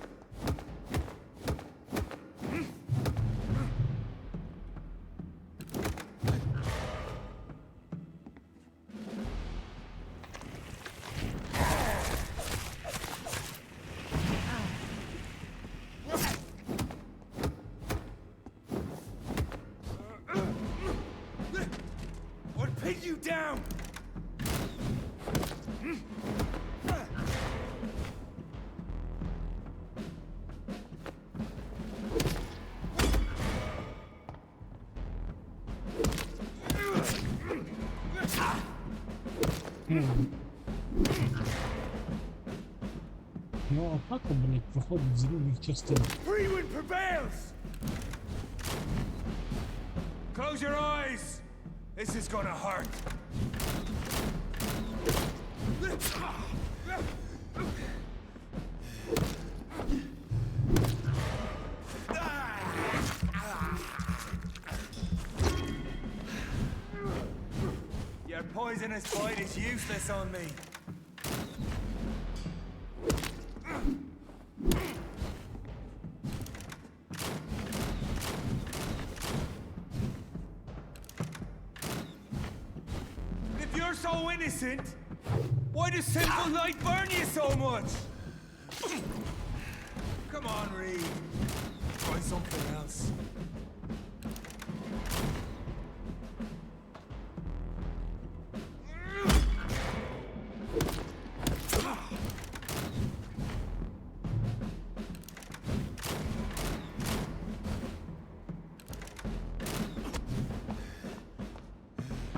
Ну, атака, блядь, проходить з різних частин. Freewind prevails! Close your eyes! This is gonna hurt. Your poisonous bite is useless on me. If you're so innocent, why does simple light burn you so much? Come on, Reed. Try something else.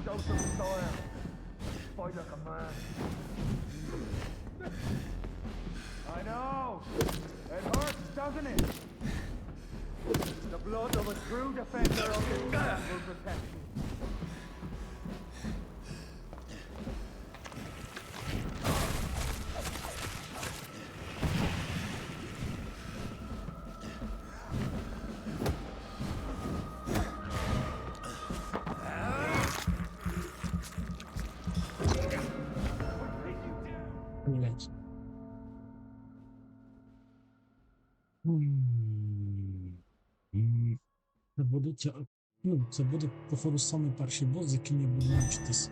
Show some style. Fight like a man. I know. It hurts, doesn't it? The blood of a true defender of this land will protect you. Блять. Це буде це буде, походу, самий перший бос, з яким я буду мучитись.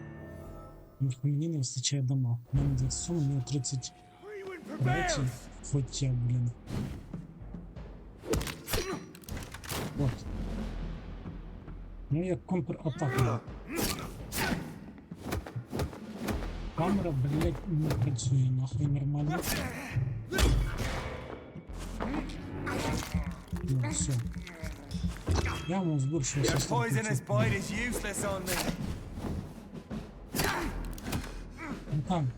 Тому що мені не вистачає дома. У мене 27, у мене 33, хоча, блін. От. Ну, як контратака. Камера, блядь, не працює, нахуй, нормально. Ну, все. Я вам зборщу Your poisonous bite is useless on me. Ну там,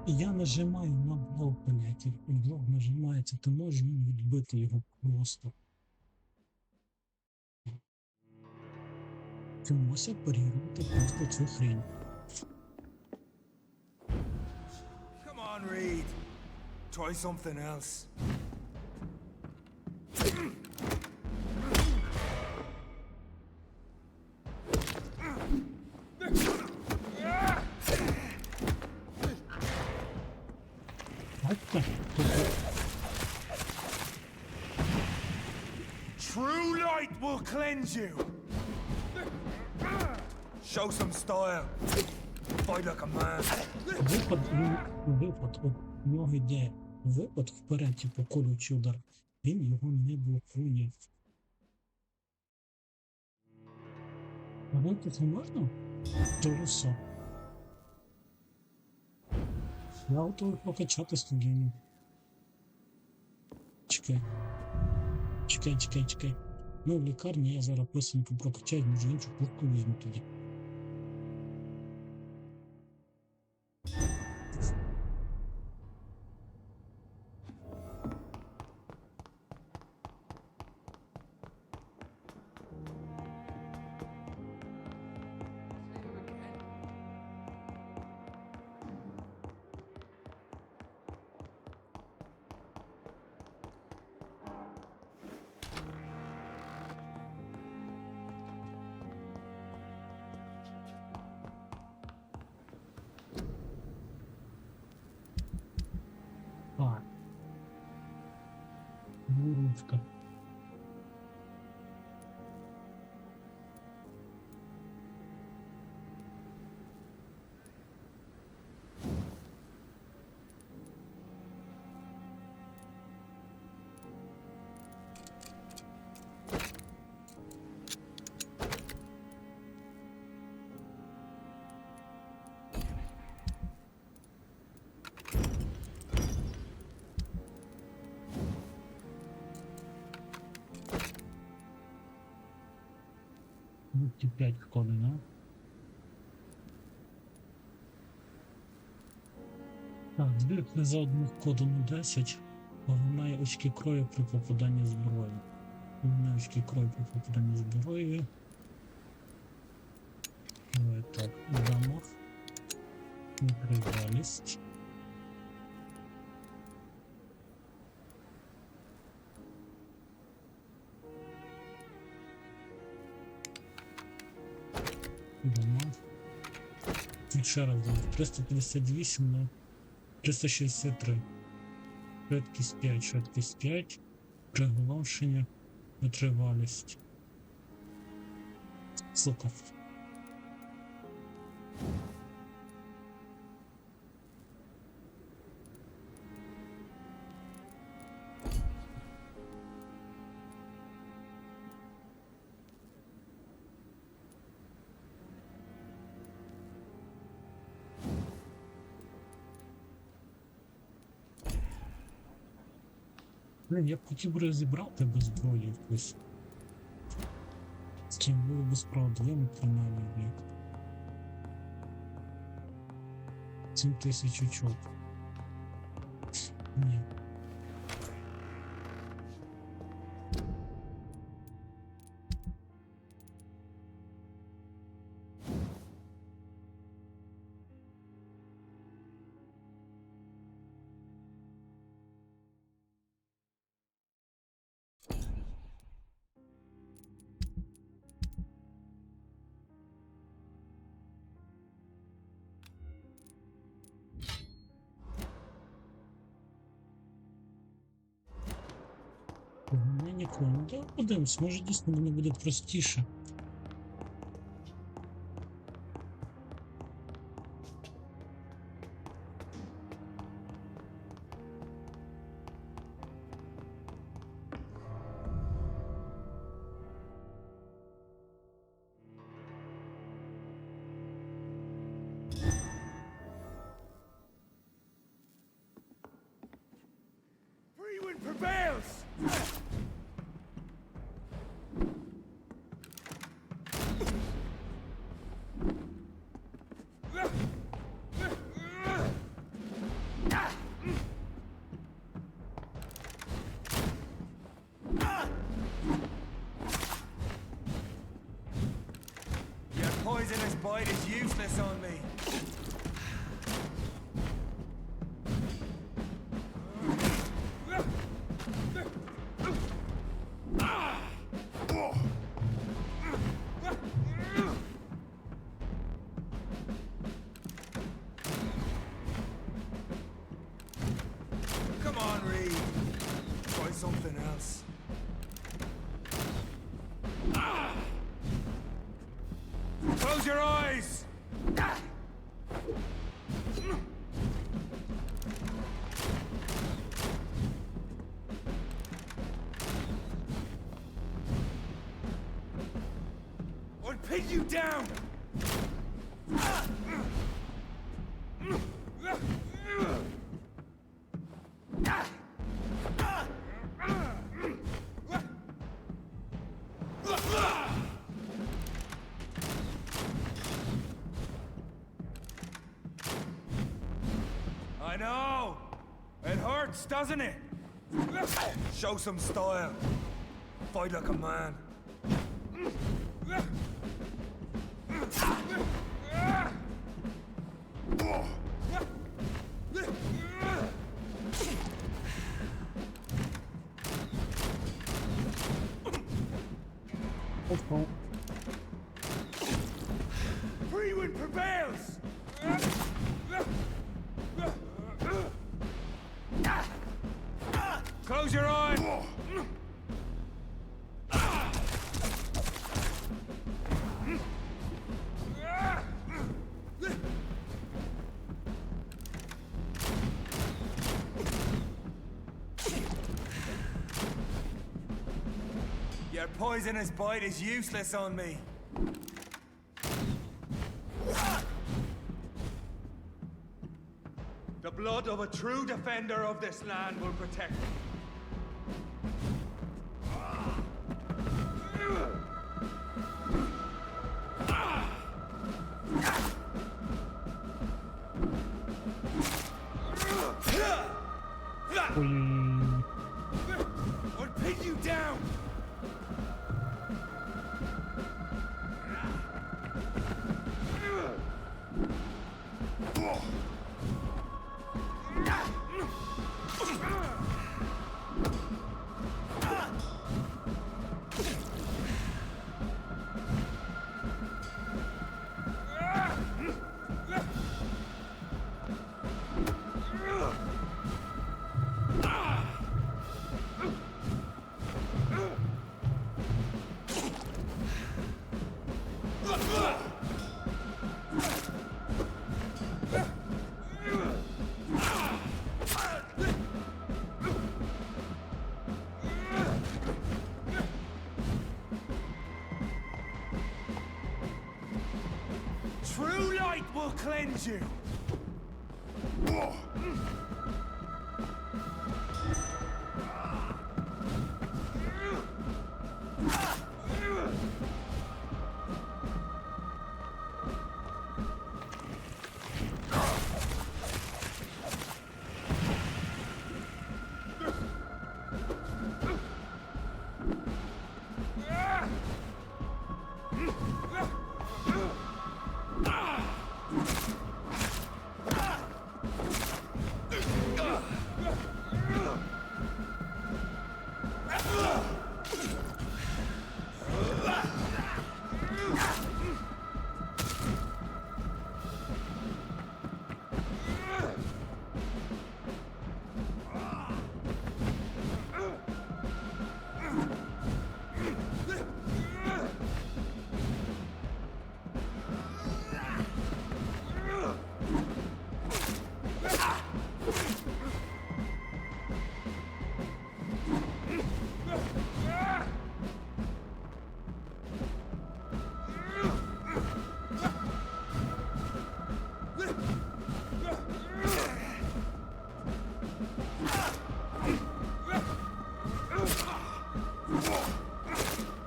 я нажимаю на блок, блядь, і блок нажимається, ти можеш відбити його просто. Ти можеш парірувати просто цю хрень. Come on, Reed. Try something else. True light will cleanse you. Show some style. Fight like a man. Випад, у нього йде випад вперед, типу колючий удар. Він його не блокує. А це можна? То все. Я готовий покачати студію. Чекай. Ну, в лікарні я зараз писанку прокачаю, може іншу куртку візьму тоді. Так. Буручка. Ну, 5 коди, да? Так, збірка за одним кодом 10 поглинає очки крові при попаданні зброї. Поглинає очки крові при попаданні зброї. Давай так, дамаг. Витривалість. Дамаг. Ще раз дамаг. 358 на 363. Швидкість 5, приголомшення, витривалість. Сука. Блин, я б хотів би розібрати без зброї якусь. З ким було б справедливо, принаймні, як. 7000 очок. Ні. Ні, ніколи. Ну, да, подивимось, може дійсно мені буде простіше. Prevails! Your poisonous bite is useless on me. Come on, Reed. Try something else. Close your eyes! I'll pin you down! I know! It hurts, doesn't it? Show some style. Fight like a man. Free wind prevails! Close your eyes! Your poisonous bite is useless on me. The blood of a true defender of this land will protect me. Ой-ой-ой. I'll pin you down! True light will cleanse you!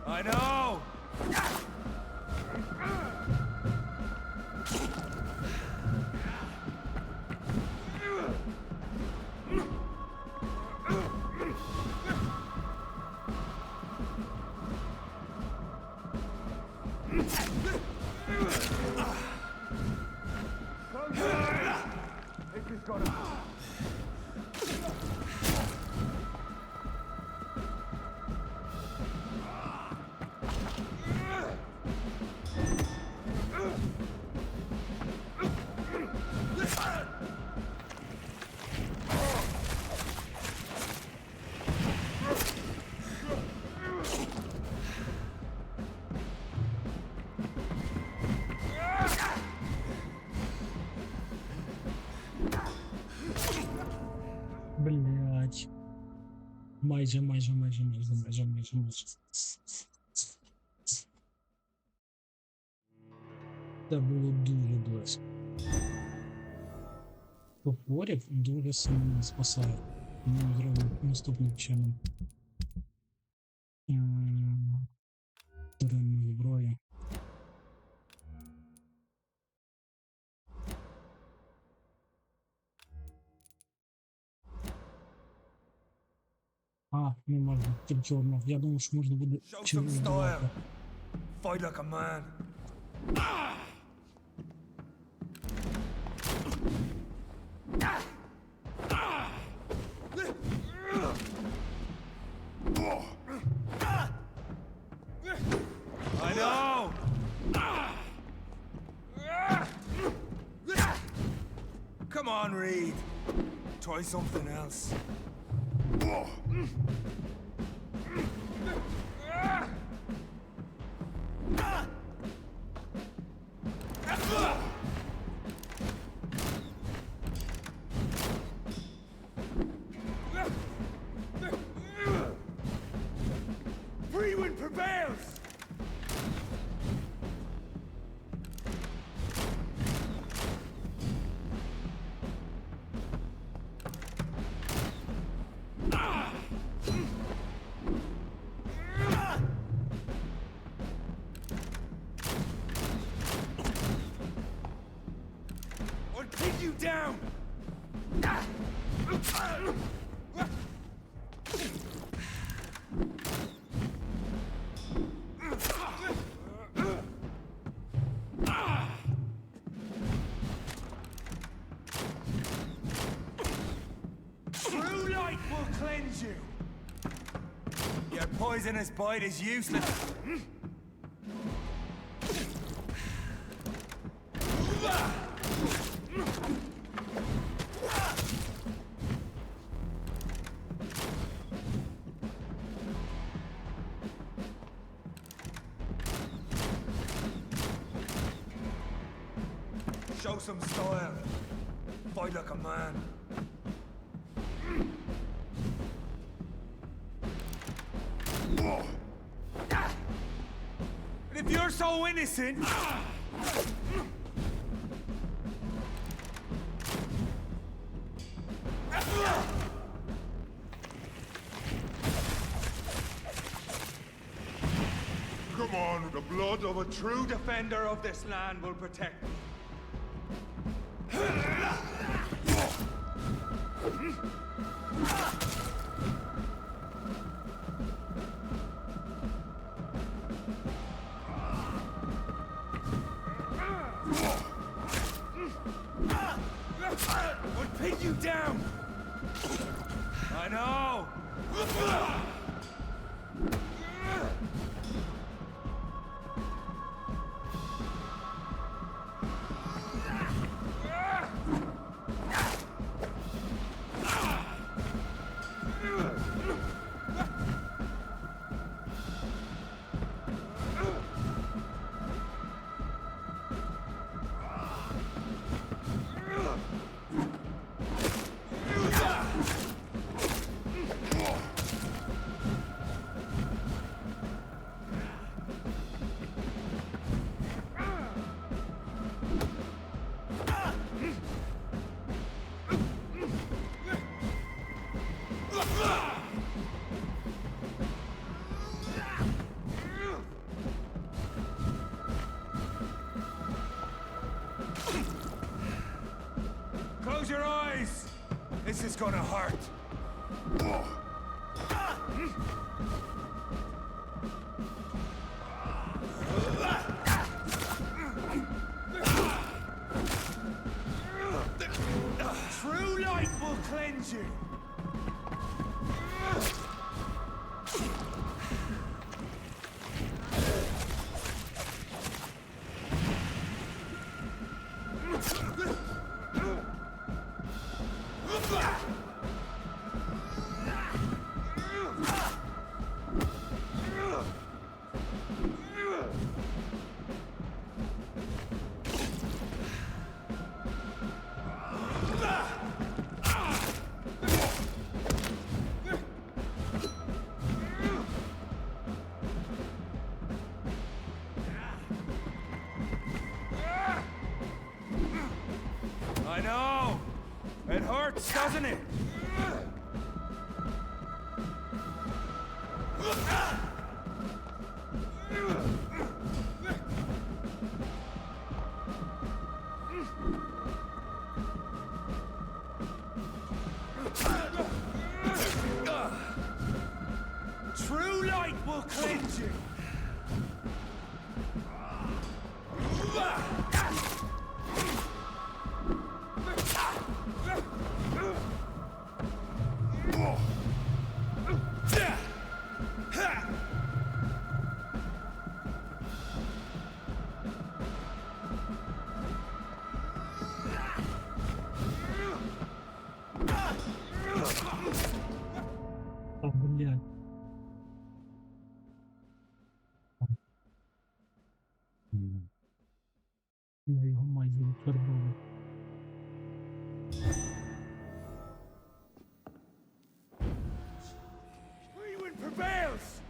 I know! Блять. Майже. Це було дуже близько. Топорів дуже сильно спасає. Ми зробимо наступним чином. Беремо зброю. Не можна, тільки одно. Я думав, що можна буде чим вбивати. Fight like a man. I know! Come on, Reed. Try something else. Free wind prevails! I'll pin you down! cleanse you. Your poisonous bite is useless. Show some style. Fight like a man. And if you're so innocent... Come on, the blood of a true defender of this land will protect me. Would pin you down. I know. Close your eyes! This is gonna hurt. True light will cleanse you. I know! It hurts, doesn't it? True light will cleanse you! Та, блядь. Я його майже відфарбовую. Freewind prevails!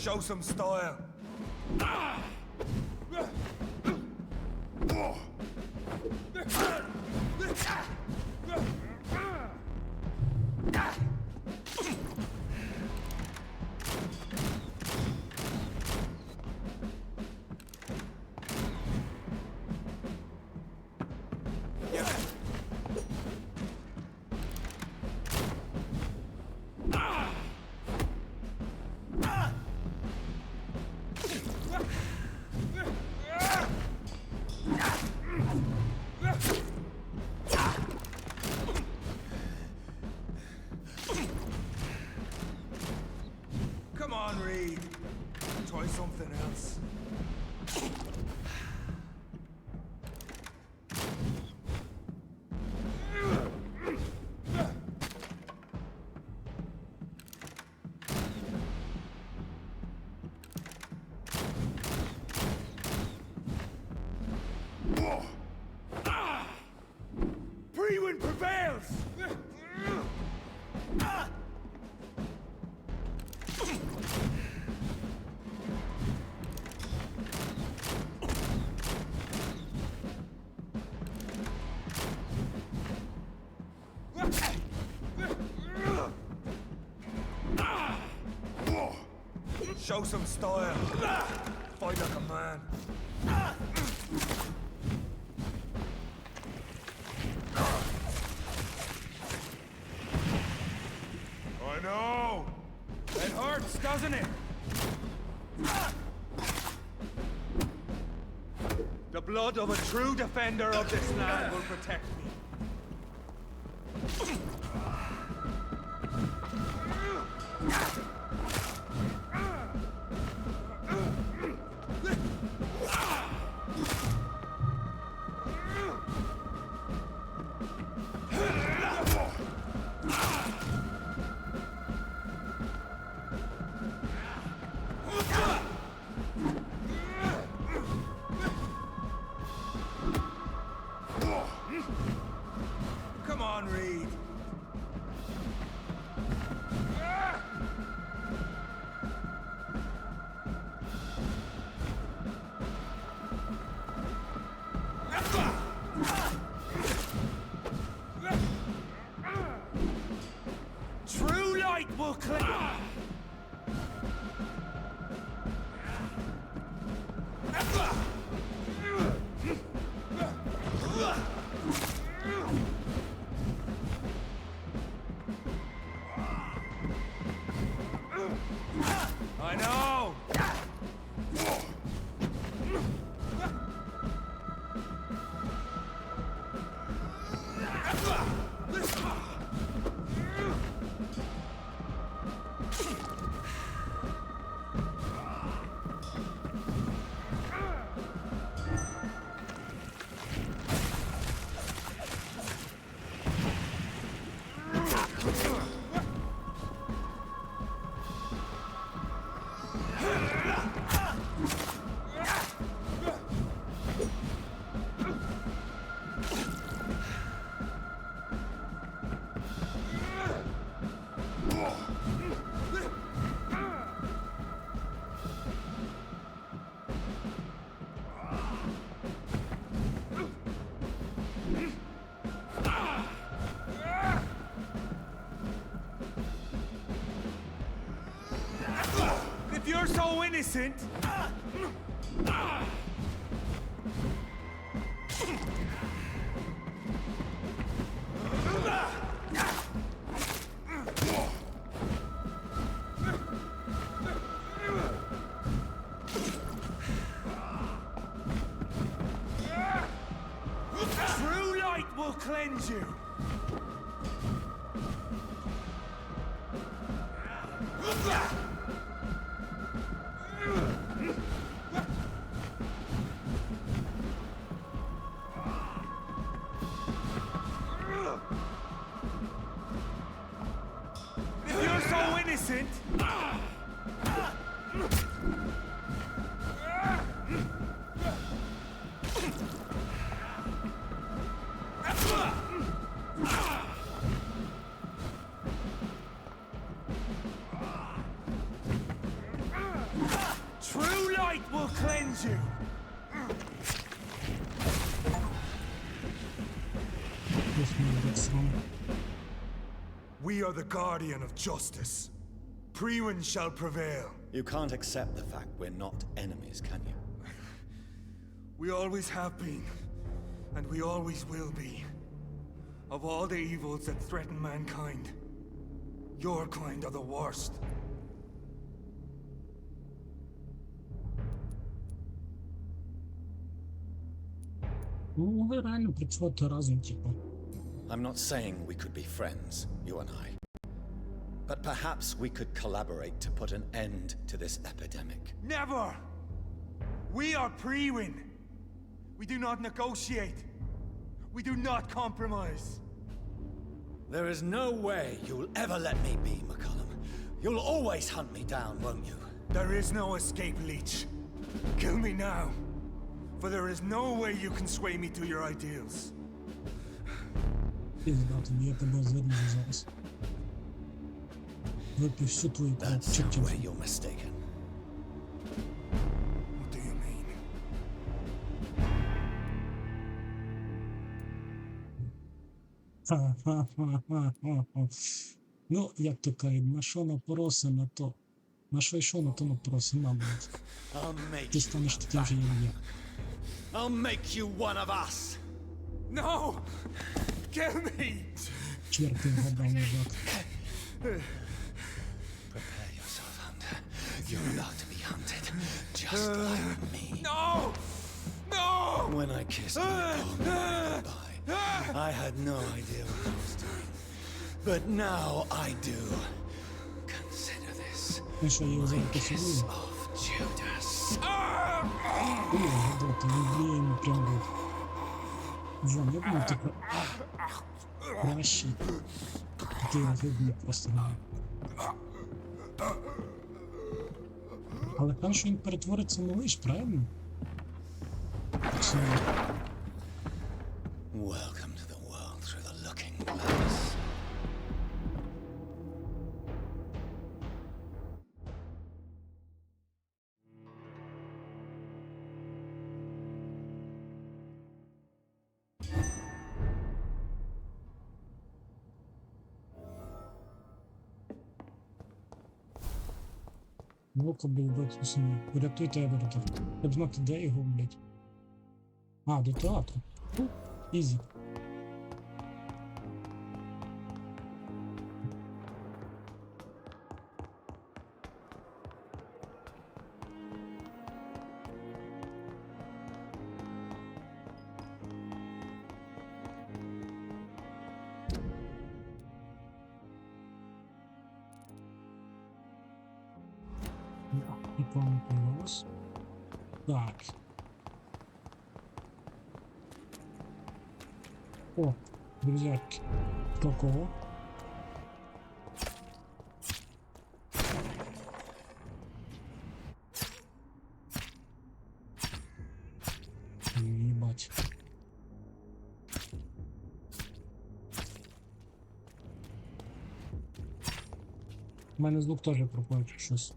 Show some style. Show some style. Fight like a man. I know. It hurts, doesn't it? The blood of a true defender of this land will protect me. Come on, Reed. True light will clean. I know. If you're so innocent, true light will cleanse you. If you're so innocent, true light will cleanse you. We are the guardian of justice. Prewin shall prevail. You can't accept the fact we're not enemies, can you? We always have been, and we always will be. Of all the evils that threaten mankind, your kind are the worst. Ну, ви реально працювати разом, типу. I'm not saying we could be friends, you and I. But perhaps we could collaborate to put an end to this epidemic. Never! We are Prewin. We do not negotiate. We do not compromise. There is no way you'll ever let me be, McCullum. You'll always hunt me down, won't you? There is no escape, Leech. Kill me now. For there is no way you can sway me to your ideals. Піздати, я тебе звернув зараз. Випив всю твою кров. That's where you're mistaken. What do you mean? Ха-ха-ха-ха-ха. Ну, як то кажуть, на що напоровся, на то На що йшов, на тому просіна, блядь. Ти станеш таким же, як я. I'll make you one of us. No! Kill me! Чверти вгадав, мужик. Prepare yourself, Hunter. You're about to be hunted, just like me. No! No! When I kissed my poor man goodbye, I had no idea what I was doing. But now I do. Consider this Ну що, я його зараз kiss поцілую? of Judas. Ой, гадоти, він б'є йому прям в рот. Вон, я думав, типу... Кращий. Ти його виб'є просто на. Але там, що він перетвориться на лиш, правильно? Чи ні? Welcome to the world through the looking glass. Локо був виключений. Врятуйте Едварда. Щоб знати, де його, блядь. А, до театру. Ізі. І помилилось. Так. О, друзяки. Про кого? Ебать. У мене звук теж пропав щось.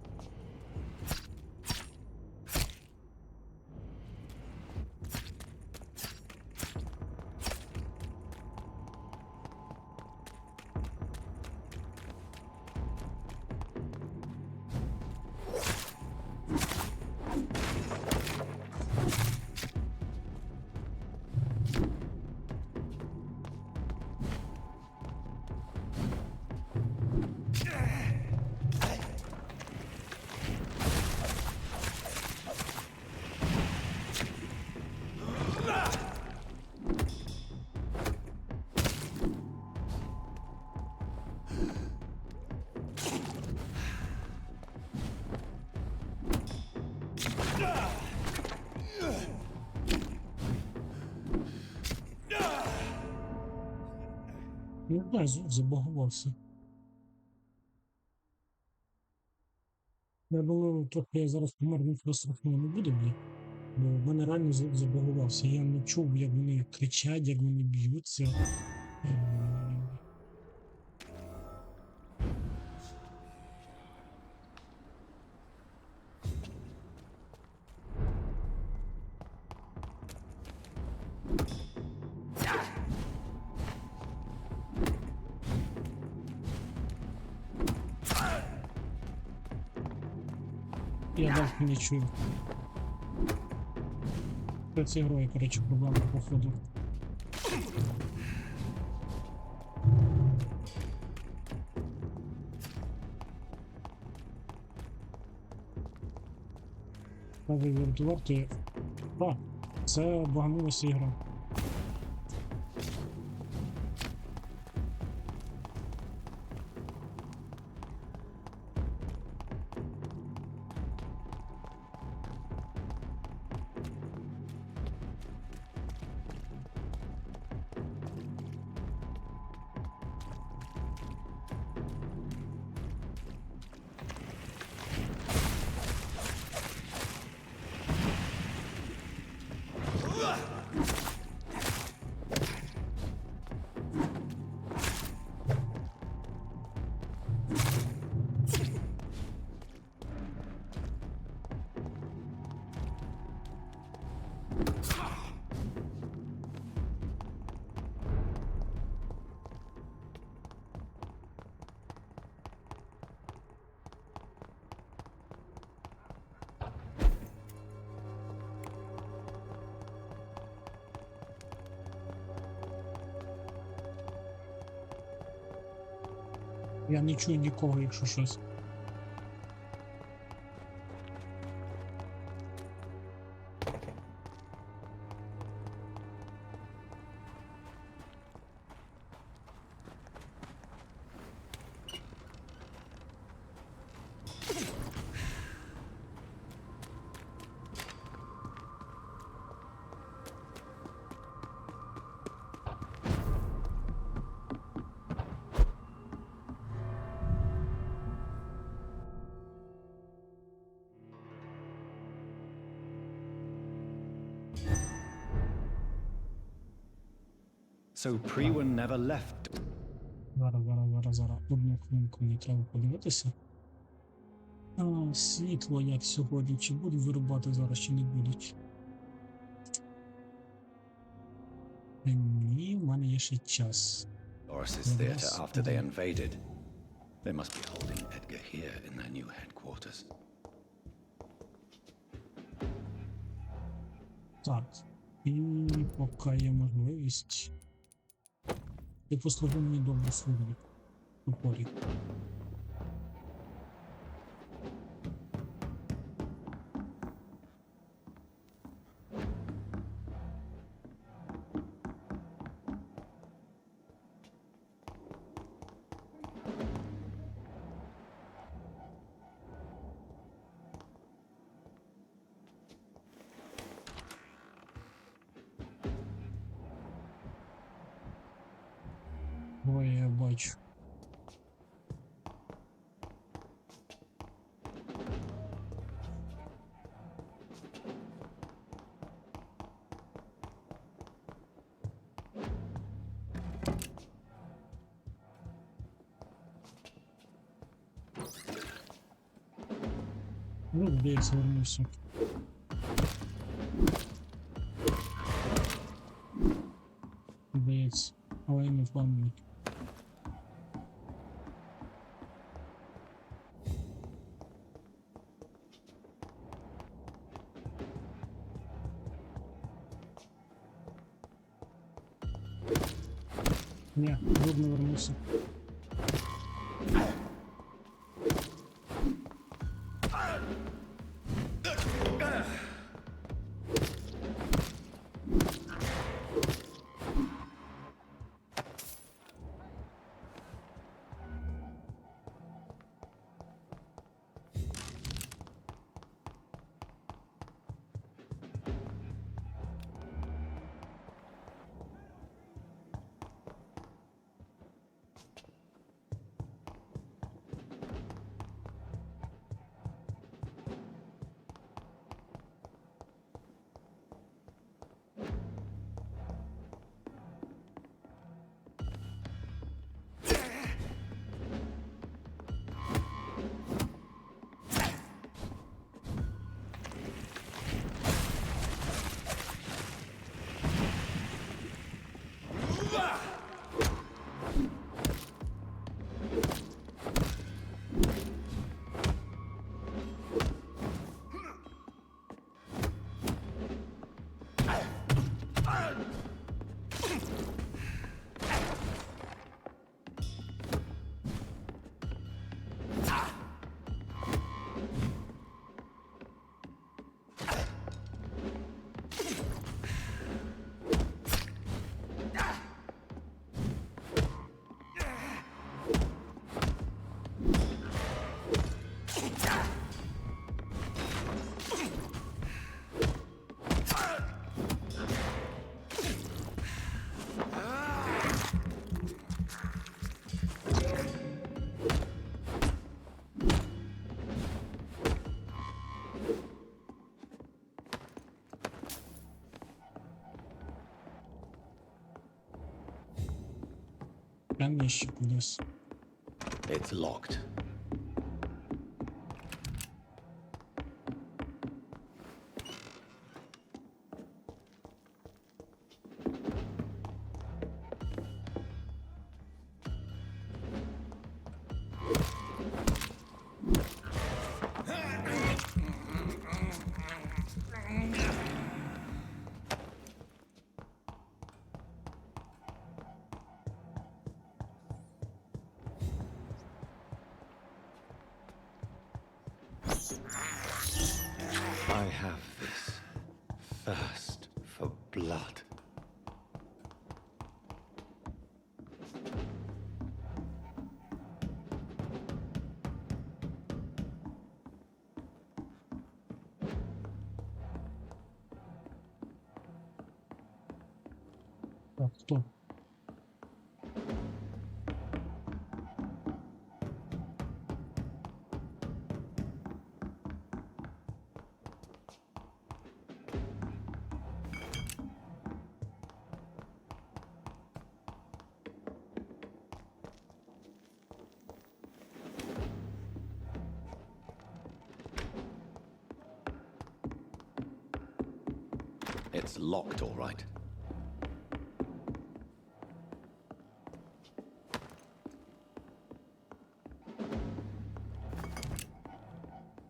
Не знаю, звук забагувався. Я думаю, трохи я зараз помер інфраструктуру не буде, блін. Бо в мене реально звук забагувався. Я не чув, як вони кричать, як вони б'ються. Я навіть не чую. Це ігрою, коротше, проблема походу. Правий вартувати. А, це баганулася ігра. Я не чую нікого, якщо щось. So Priwen never left. Зараз. Одну хвилинку мені треба подивитися. Світло як сьогодні. Чи будуть вирубати зараз, чи не будуть? Ні, в мене є ще час. Doris's theatre after they invaded. They must be holding Edgar here in their new headquarters. Так. І поки є можливість. Ти послугу мені добру службу. Тупорі. Ой, я бачу. Ну, здається, вернувся. Здається, але я не впевнений. Ні, трудно вернувся. Нижче кудись. It's locked. I have this thirst for blood. Так, хто? It's locked, all right.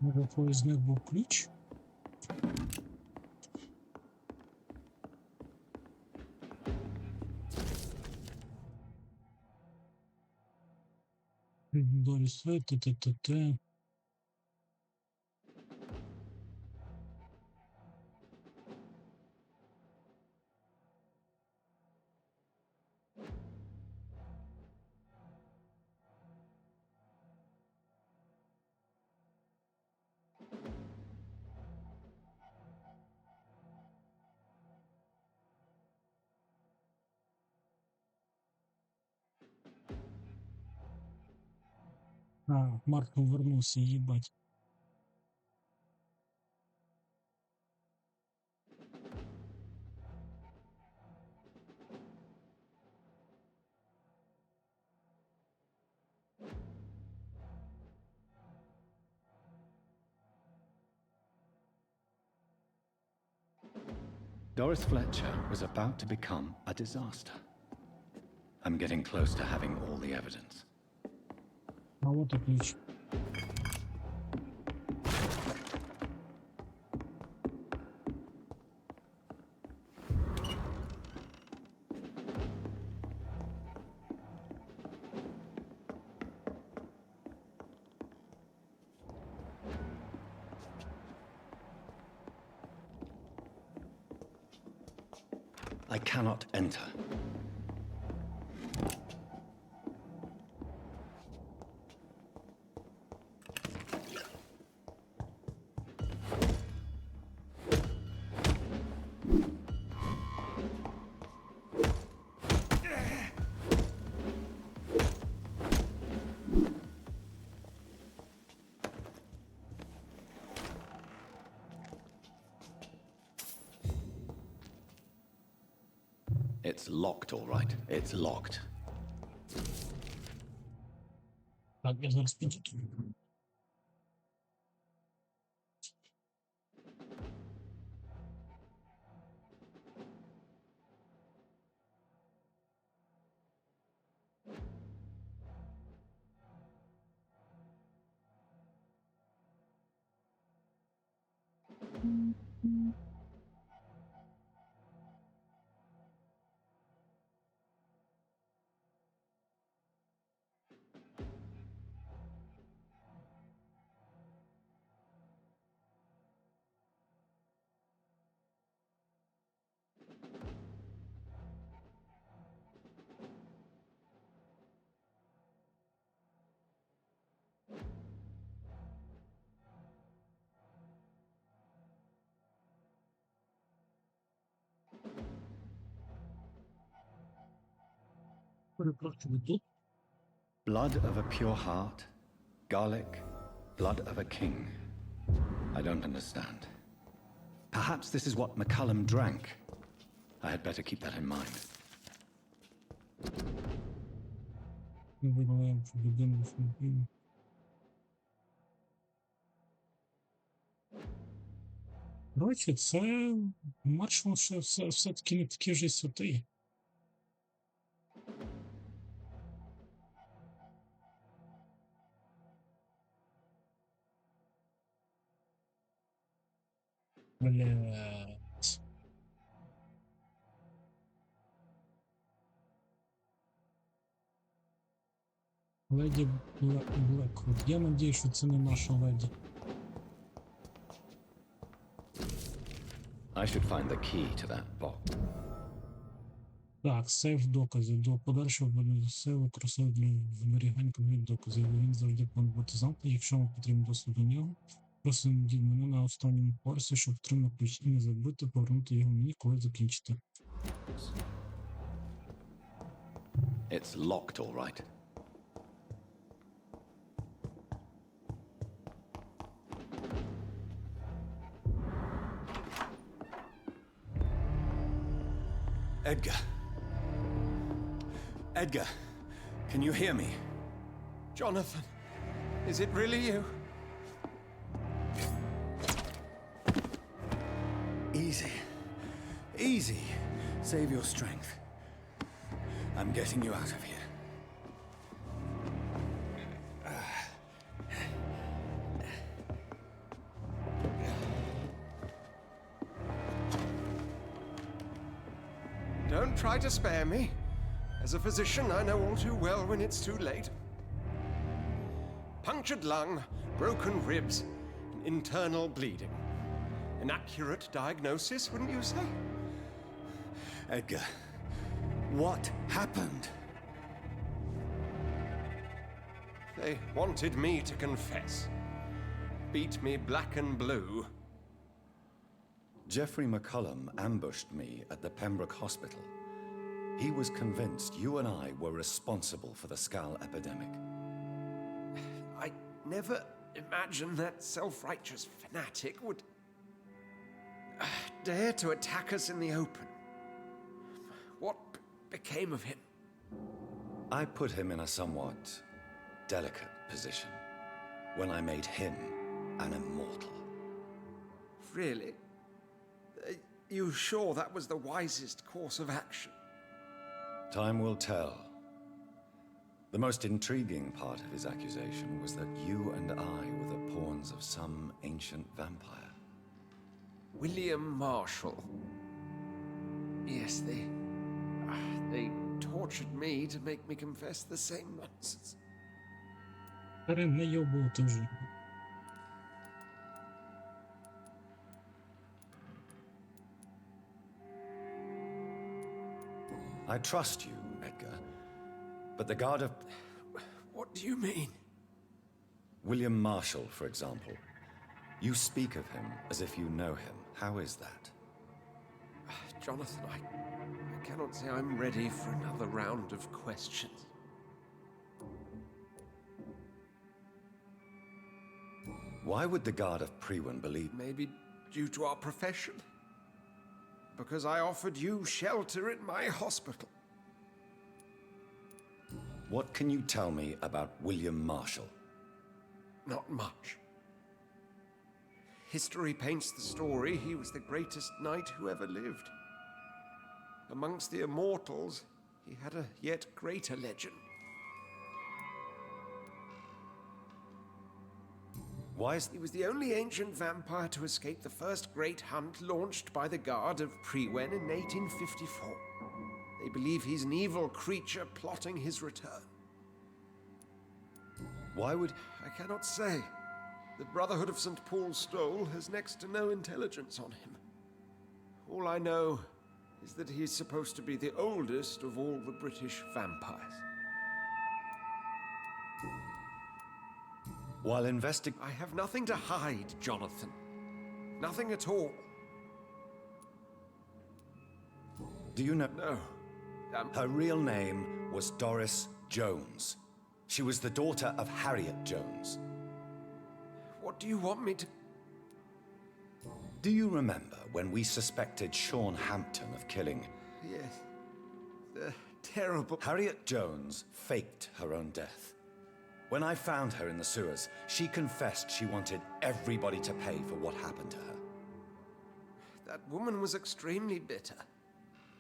Може, у когось з них був ключ? Долі світи, т-т-т. А, Марко вернувся, їбать. Doris Fletcher was about to become a disaster. I'm getting close to having all the evidence. А от і ключ. I cannot enter. It's locked, all right. It's locked. Так, я зараз підійду. Перепрошую, ви тут? Blood of a pure heart, garlic, blood of a king. I don't understand. Perhaps this is what McCullum drank. I had better keep that in mind. Коротше, це маршал, що все-таки не такий вже святий. Блять. Леді Блеквуд. Я надію, що це не наша леді. I should find the key to that box. Так, сейф доказів. До подальшого введення сейву використовують для зберігання конкретних доказів. Він завжди повинен бути замкнений, якщо вам потрібен доступ до нього. Просто найдіть мене на останньому поверсі, щоб отримати ключ, і не забудьте повернути його мені, коли закінчите. It's locked, all right. Edgar. Edgar, can you hear me? Jonathan, is it really you? Easy. Easy. Save your strength. I'm getting you out of here. Don't try to spare me. As a physician, I know all too well when it's too late. Punctured lung, broken ribs, and internal bleeding. An accurate diagnosis, wouldn't you say? Edgar, what happened? They wanted me to confess. Beat me black and blue. Jeffrey McCullum ambushed me at the Pembroke Hospital. He was convinced you and I were responsible for the Skal epidemic. I never imagined that self-righteous fanatic would dare to attack us in the open. What became of him? I put him in a somewhat delicate position when I made him an immortal. Really? You sure that was the wisest course of action? Time will tell. The most intriguing part of his accusation was that you and I were the pawns of some ancient vampire. William Marshall. Yes, they tortured me to make me confess the same nonsense. Перенайобувати вже. I trust you, Edgar, but the guard of... What do you mean? William Marshall, for example. You speak of him as if you know him. How is that? Jonathan, I cannot say I'm ready for another round of questions. Why would the guard of Priwen believe... Maybe due to our profession? Because I offered you shelter in my hospital. What can you tell me about William Marshall? Not much. History paints the story he was the greatest knight who ever lived. Amongst the immortals, he had a yet greater legend. Why is... He was the only ancient vampire to escape the first great hunt launched by the Guard of Priwen in 1854. They believe he's an evil creature plotting his return. Why would... I cannot say. The Brotherhood of St. Paul's Stole has next to no intelligence on him. All I know is that he is supposed to be the oldest of all the British vampires. While I have nothing to hide, Jonathan. Nothing at all. Do you know... No. Her real name was Doris Jones. She was the daughter of Harriet Jones. What do you want me to... Do you remember when we suspected Sean Hampton of killing... Yes. The terrible... Harriet Jones faked her own death. When I found her in the sewers, she confessed she wanted everybody to pay for what happened to her. That woman was extremely bitter,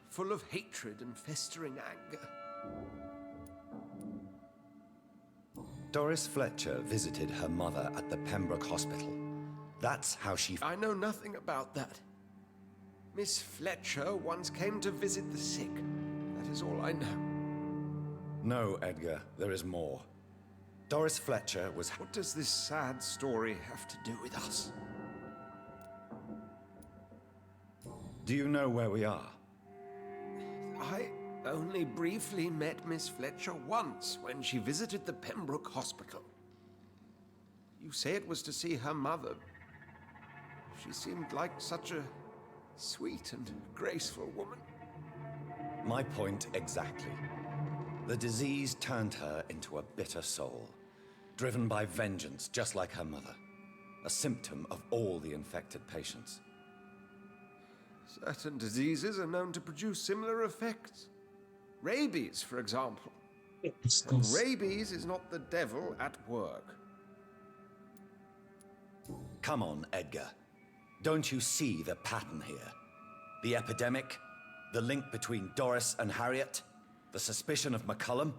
full of hatred and festering anger. Doris Fletcher visited her mother at the Pembroke Hospital. That's how she... I know nothing about that. Miss Fletcher once came to visit the sick. That is all I know. No, Edgar, there is more. Doris Fletcher was... What does this sad story have to do with us? Do you know where we are? I only briefly met Miss Fletcher once when she visited the Pembroke Hospital. You say it was to see her mother. She seemed like such a sweet and graceful woman. My point exactly. The disease turned her into a bitter soul, driven by vengeance, just like her mother. A symptom of all the infected patients. Certain diseases are known to produce similar effects. Rabies, for example. And rabies is not the devil at work. Come on, Edgar. Don't you see the pattern here? The epidemic, the link between Doris and Harriet, the suspicion of McCullum?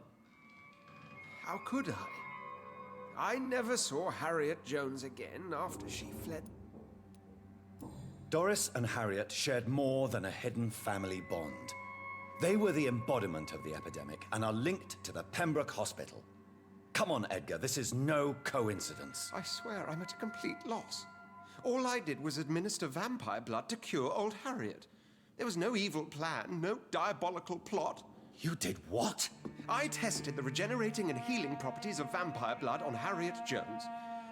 How could I? I never saw Harriet Jones again after she fled. Doris and Harriet shared more than a hidden family bond. They were the embodiment of the epidemic and are linked to the Pembroke Hospital. Come on, Edgar, this is no coincidence. I swear I'm at a complete loss. All I did was administer vampire blood to cure old Harriet. There was no evil plan, no diabolical plot. You did what? I tested the regenerating and healing properties of vampire blood on Harriet Jones.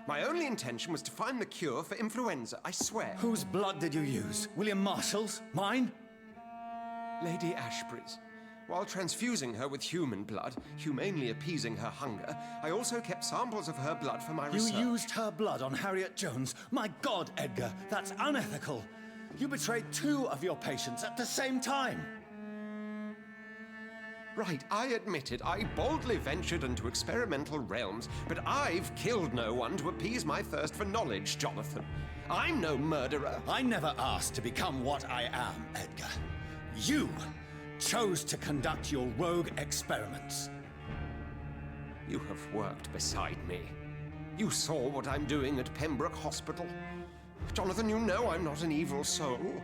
My only intention was to find the cure for influenza, I swear. Whose blood did you use? William Marshall's? Mine? Lady Ashbury's. While transfusing her with human blood, humanely appeasing her hunger, I also kept samples of her blood for my research. You used her blood on Harriet Jones? My God, Edgar, that's unethical. You betrayed 2 of your patients at the same time. Right, I admit it. I boldly ventured into experimental realms, but I've killed no one to appease my thirst for knowledge, Jonathan. I'm no murderer. I never asked to become what I am, Edgar. You chose to conduct your rogue experiments. You have worked beside me. You saw what I'm doing at Pembroke Hospital. Jonathan, you know I'm not an evil soul.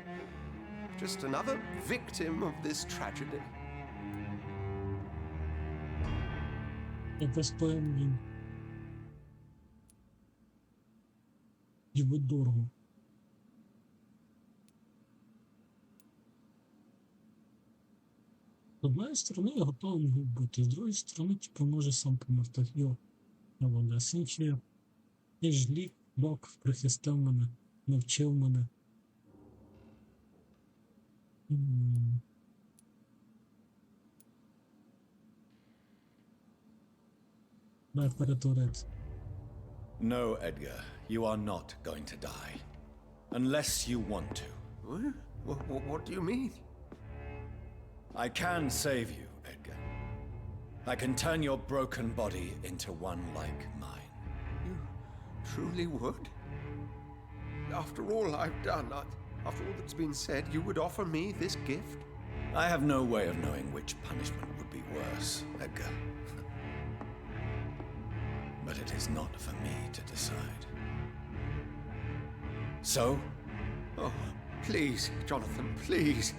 Just another victim of this tragedy. Якось певні. Його дорого. З однієї сторони я готовий його вбити, з другої сторони, типу, може сам померти. Йо, я вода синче. І ж лік, Бог прихистив мене, навчив мене. No, Edgar, you are not going to die. Unless you want to. What do you mean? I can save you, Edgar. I can turn your broken body into one like mine. You truly would? After all I've done, after all that's been said, you would offer me this gift? I have no way of knowing which punishment would be worse, Edgar. But it is not for me to decide. So? Oh, please, Jonathan, please.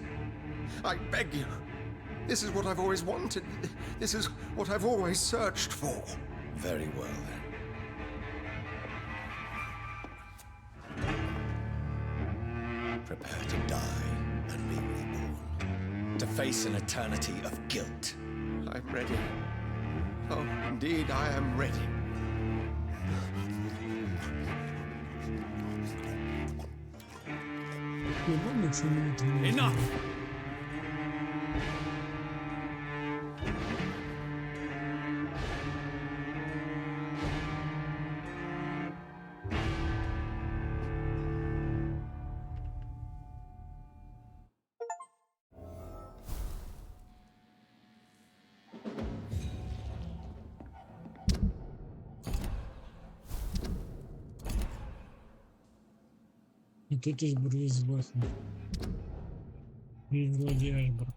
I beg you. This is what I've always wanted. This is what I've always searched for. Very well, then. Prepare to die and be reborn. To face an eternity of guilt. I'm ready. Oh, indeed, I am ready. Enough! І тут із бурвіз власне. Він владі Альбер.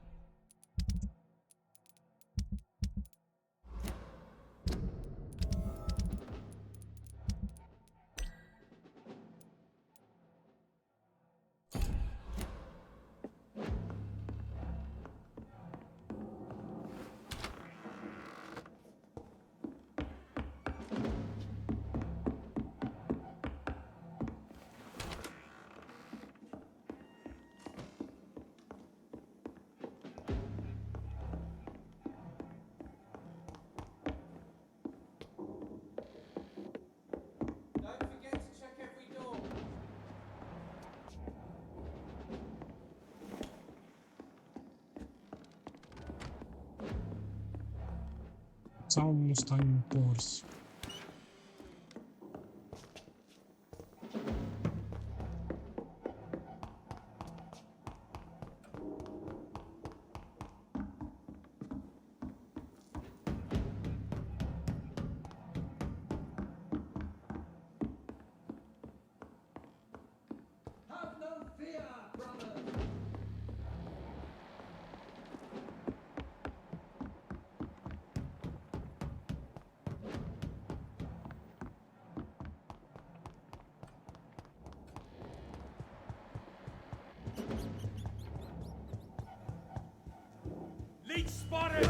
В самому останньому поверсі. Leech spotted!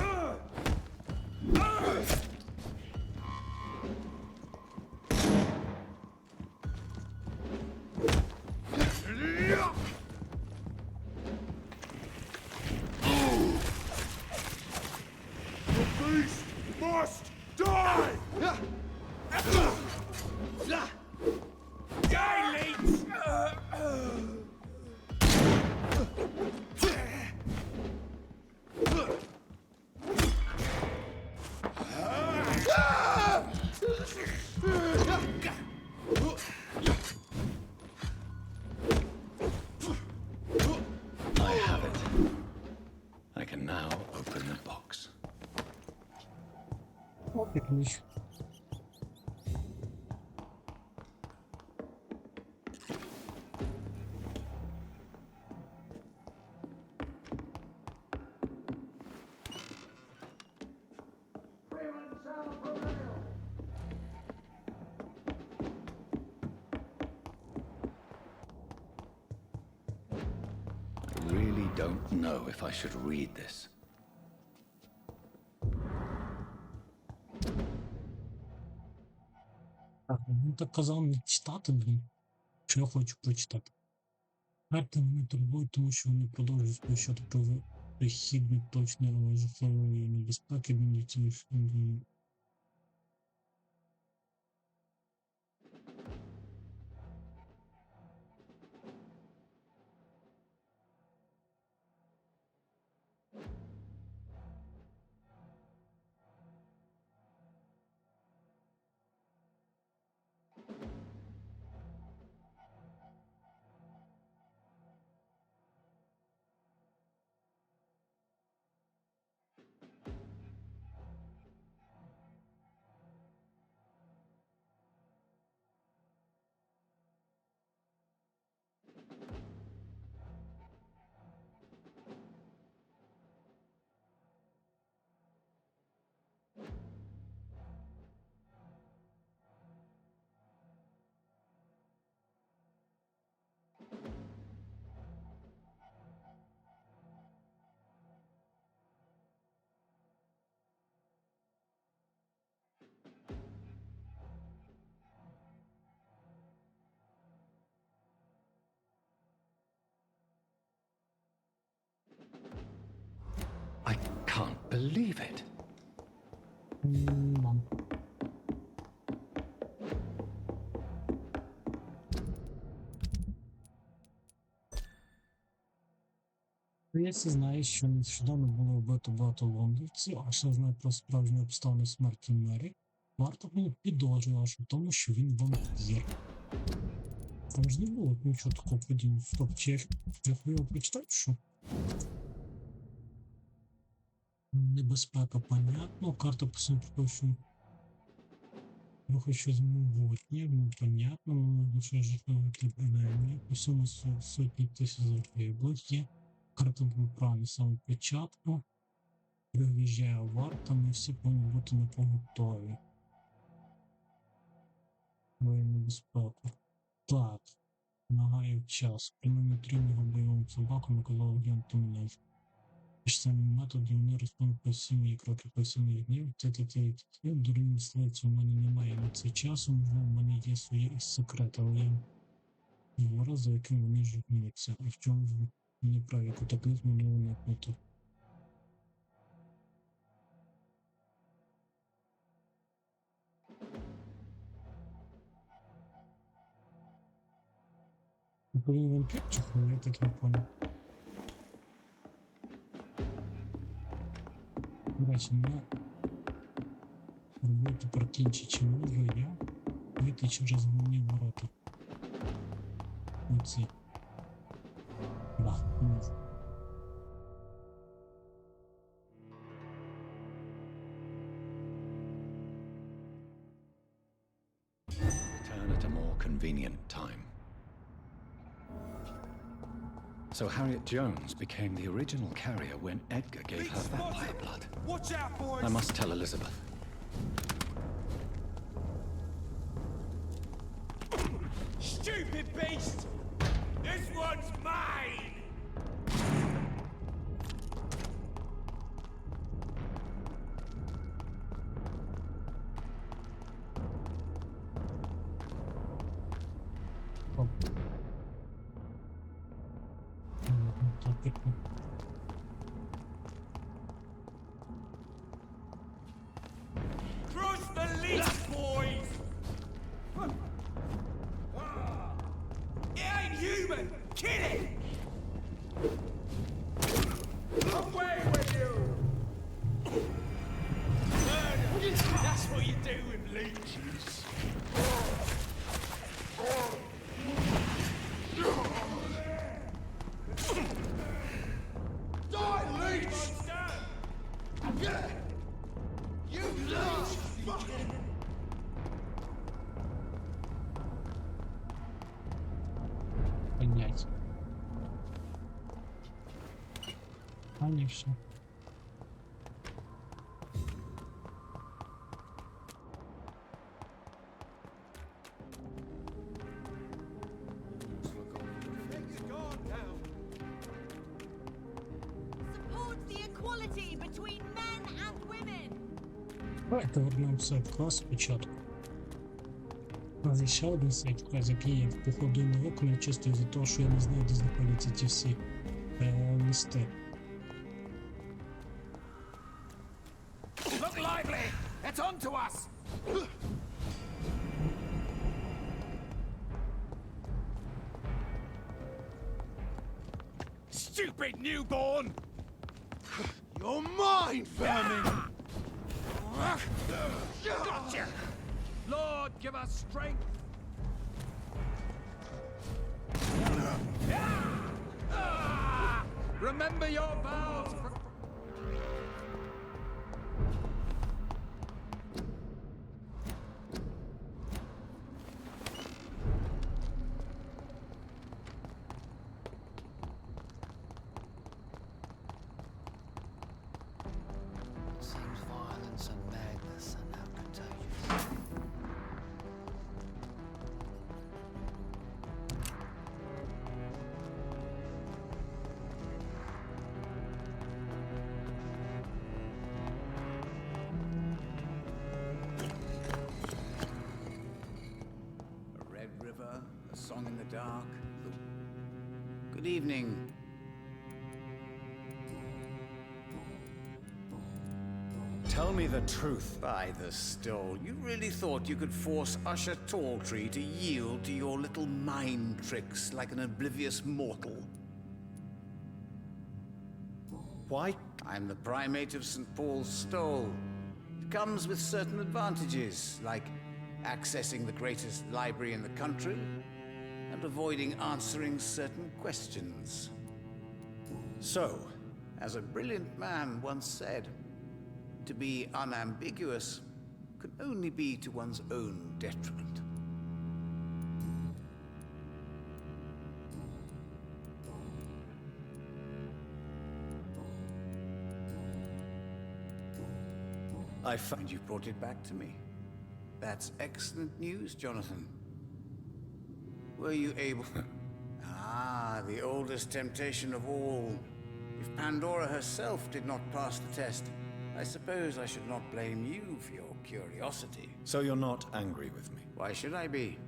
The beast must die! Die, Leech! I have it. I can now open the box. От і ключ. I really don't know if I should read this. Так, він так казав не читати, блін. Що я хочу прочитати. Карти мене турбують, тому що вони продовжують сповіщати про прихід неточної, але жахливої небезпеки для цих. I can't believe it. Мам. Я всі знаю, що нещодавно було вбито багато лондонців, а ще знаю про справжні обставини смерті Мері. Варто було підозрювати аж у тому, що він вампір. Там ж не було нічого такого подібного. Стоп, чи я його прочитав, що? Небезпека, понятно. Карта посилку, що трохи щось майбутнє, ну понятно, ну що жахливо принаймні. По всьому сотні тисяч загиблих є. Карта була правильно з самого початку. Приїжджає варта, ми всі повинні бути на поготові. Воєнну безпеку. Так. Нагаяв час. Прямими тренігом бойовим собакам наказав агенту мене. Ті ж самі методи, вони розповіли по всі мої кроки, по всі мої днів. Я дурні мисливці, у мене немає на це часу, можливо, в мене є свої секрети, але я говорю, за яким вони житнуться. А в чому ж мені праві катаклізму не уникнути? Він вампір чи хуй, я так не понял. До речі, роботу прокінчить, чи можу я вийти через головні ворота. Оці. Да, можу. Return at a more convenient time. So Harriet Jones became the original carrier when Edgar gave her vampire blood. Watch out, boys! I must tell Elizabeth. Stupid beast! This one's mine! Cross the leash, boys! It ain't human! Kill it! Away with you! Murder! That's what you do with leeches! Die, leech! You leech! Понять. А не все. Support the equality between men and women. Давайте вернемося в клас спочатку. У нас є ще один сайт-квест, який я походу не виконав чисто із-за того, що я не знаю, де знаходяться ті всі листи. Look lively! It's on to us! Stupid newborn! You're mine, vermin! Gotcha! Lord, give us strength! Remember your vows! Seems violence and madness are now contagious. A red river, a song in the dark. Good evening. Tell me the truth. By the stole, you really thought you could force Usher Talltree to yield to your little mind tricks like an oblivious mortal? Why? I'm the primate of St. Paul's Stole. It comes with certain advantages, like accessing the greatest library in the country and avoiding answering certain questions. So, as a brilliant man once said, to be unambiguous can only be to one's own detriment. I find And you brought it back to me. That's excellent news, Jonathan. Were you able... the oldest temptation of all. If Pandora herself did not pass the test, I suppose I should not blame you for your curiosity. So you're not angry with me? Why should I be?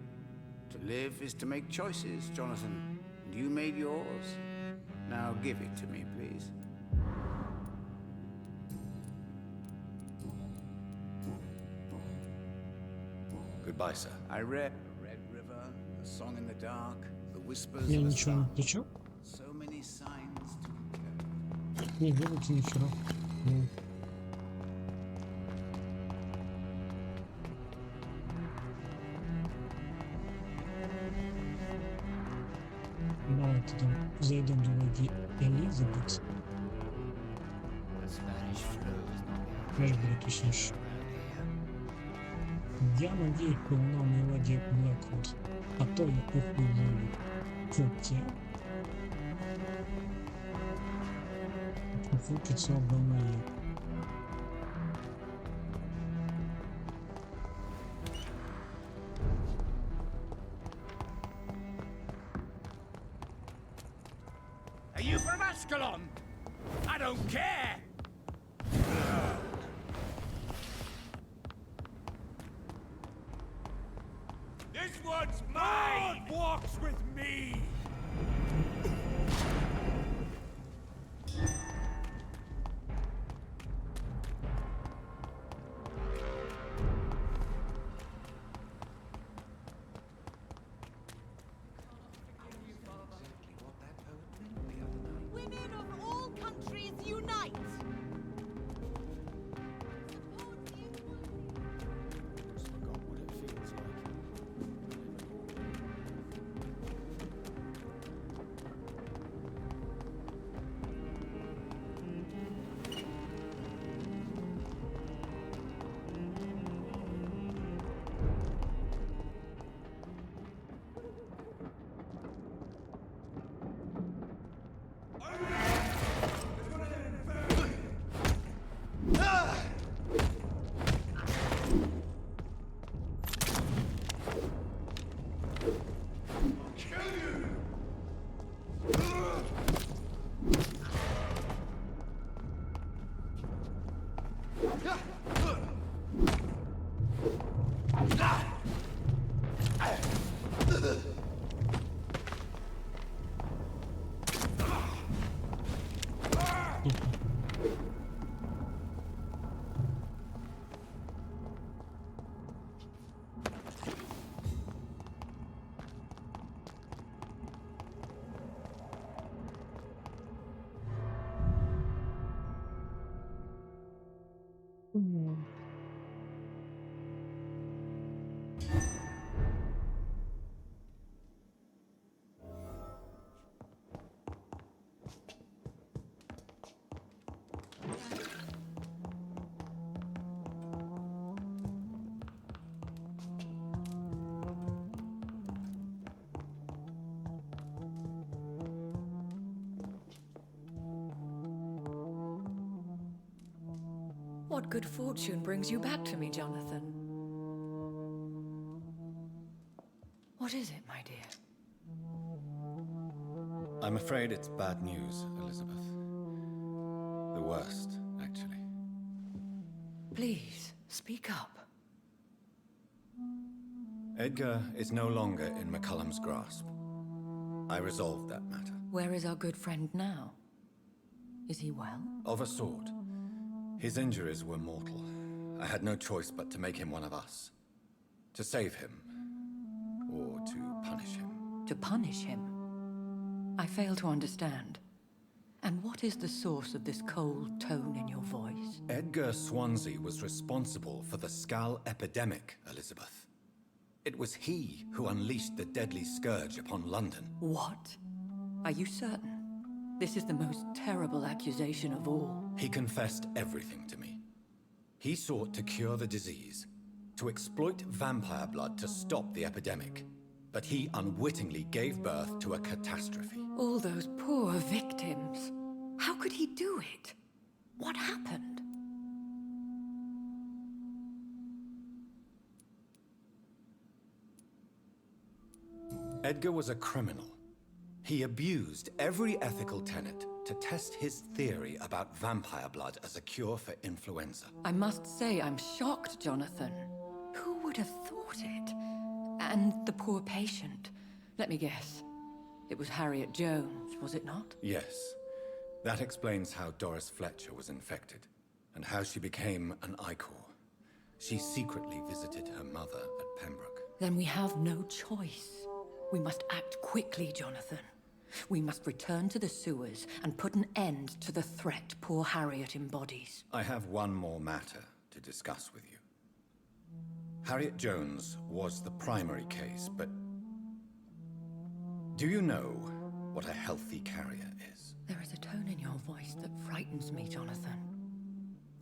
To live is to make choices, Jonathan. And you made yours. Now give it to me, please. Goodbye, sir. I read Red River, A Song in the Dark, The Whispers Я of a нічого не Star. включив? So many signs to compare. Ні, вилки нічого. Ну. зайдемо до леді Елізабет. Теж буде точніше. Я надію, що вона не леді Блеквуд, а то я похуюю. Хоча... Поки цього давно є. Are you from Ascalon? I don't care! This one's mine! God walks with me! Women of all countries unite! What good fortune brings you back to me, Jonathan? What is it, my dear? I'm afraid it's bad news, Elizabeth. The worst, actually. Please, speak up. Edgar is no longer in McCullum's grasp. I resolved that matter. Where is our good friend now? Is he well? Of a sort. His injuries were mortal. I had no choice but to make him one of us. To save him. Or to punish him. To punish him? I fail to understand. And what is the source of this cold tone in your voice? Edgar Swansea was responsible for the Skal epidemic, Elizabeth. It was he who unleashed the deadly scourge upon London. What? Are you certain? This is the most terrible accusation of all. He confessed everything to me. He sought to cure the disease, to exploit vampire blood to stop the epidemic. But he unwittingly gave birth to a catastrophe. All those poor victims. How could he do it? What happened? Edgar was a criminal. He abused every ethical tenet to test his theory about vampire blood as a cure for influenza. I must say I'm shocked, Jonathan. Who would have thought it? And the poor patient. Let me guess. It was Harriet Jones, was it not? Yes. That explains how Doris Fletcher was infected, and how she became an Icor. She secretly visited her mother at Pembroke. Then we have no choice. We must act quickly, Jonathan. We must return to the sewers and put an end to the threat poor Harriet embodies. I have one more matter to discuss with you. Harriet Jones was the primary case, but... do you know what a healthy carrier is. There is a tone in your voice that frightens me, Jonathan.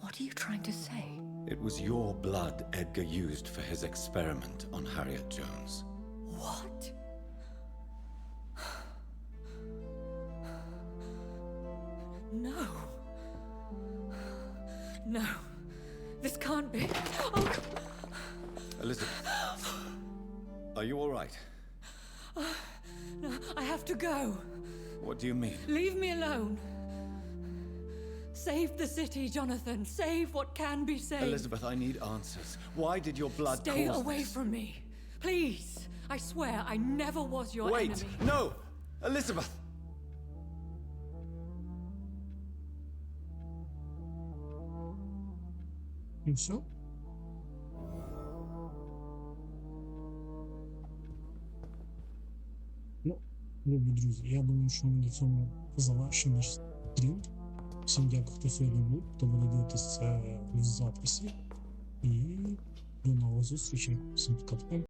What are you trying to say? It was your blood Edgar used for his experiment on Harriet Jones. What? No. No. This can't be. Oh. Elizabeth, are you all right? No, I have to go. What do you mean? Leave me alone. Save the city, Jonathan. Save what can be saved. Elizabeth, I need answers. Why did your blood Stay cause away this? from me. Please. I swear I never was your Wait! enemy. No! Elizabeth! І все? Ну, любі друзі, я думаю, що ми на цьому завершимо наш стрім. Всім дякую, хто сьогодні був, хто буде дивитися це в записі. І до нових зустрічей. Всім пока.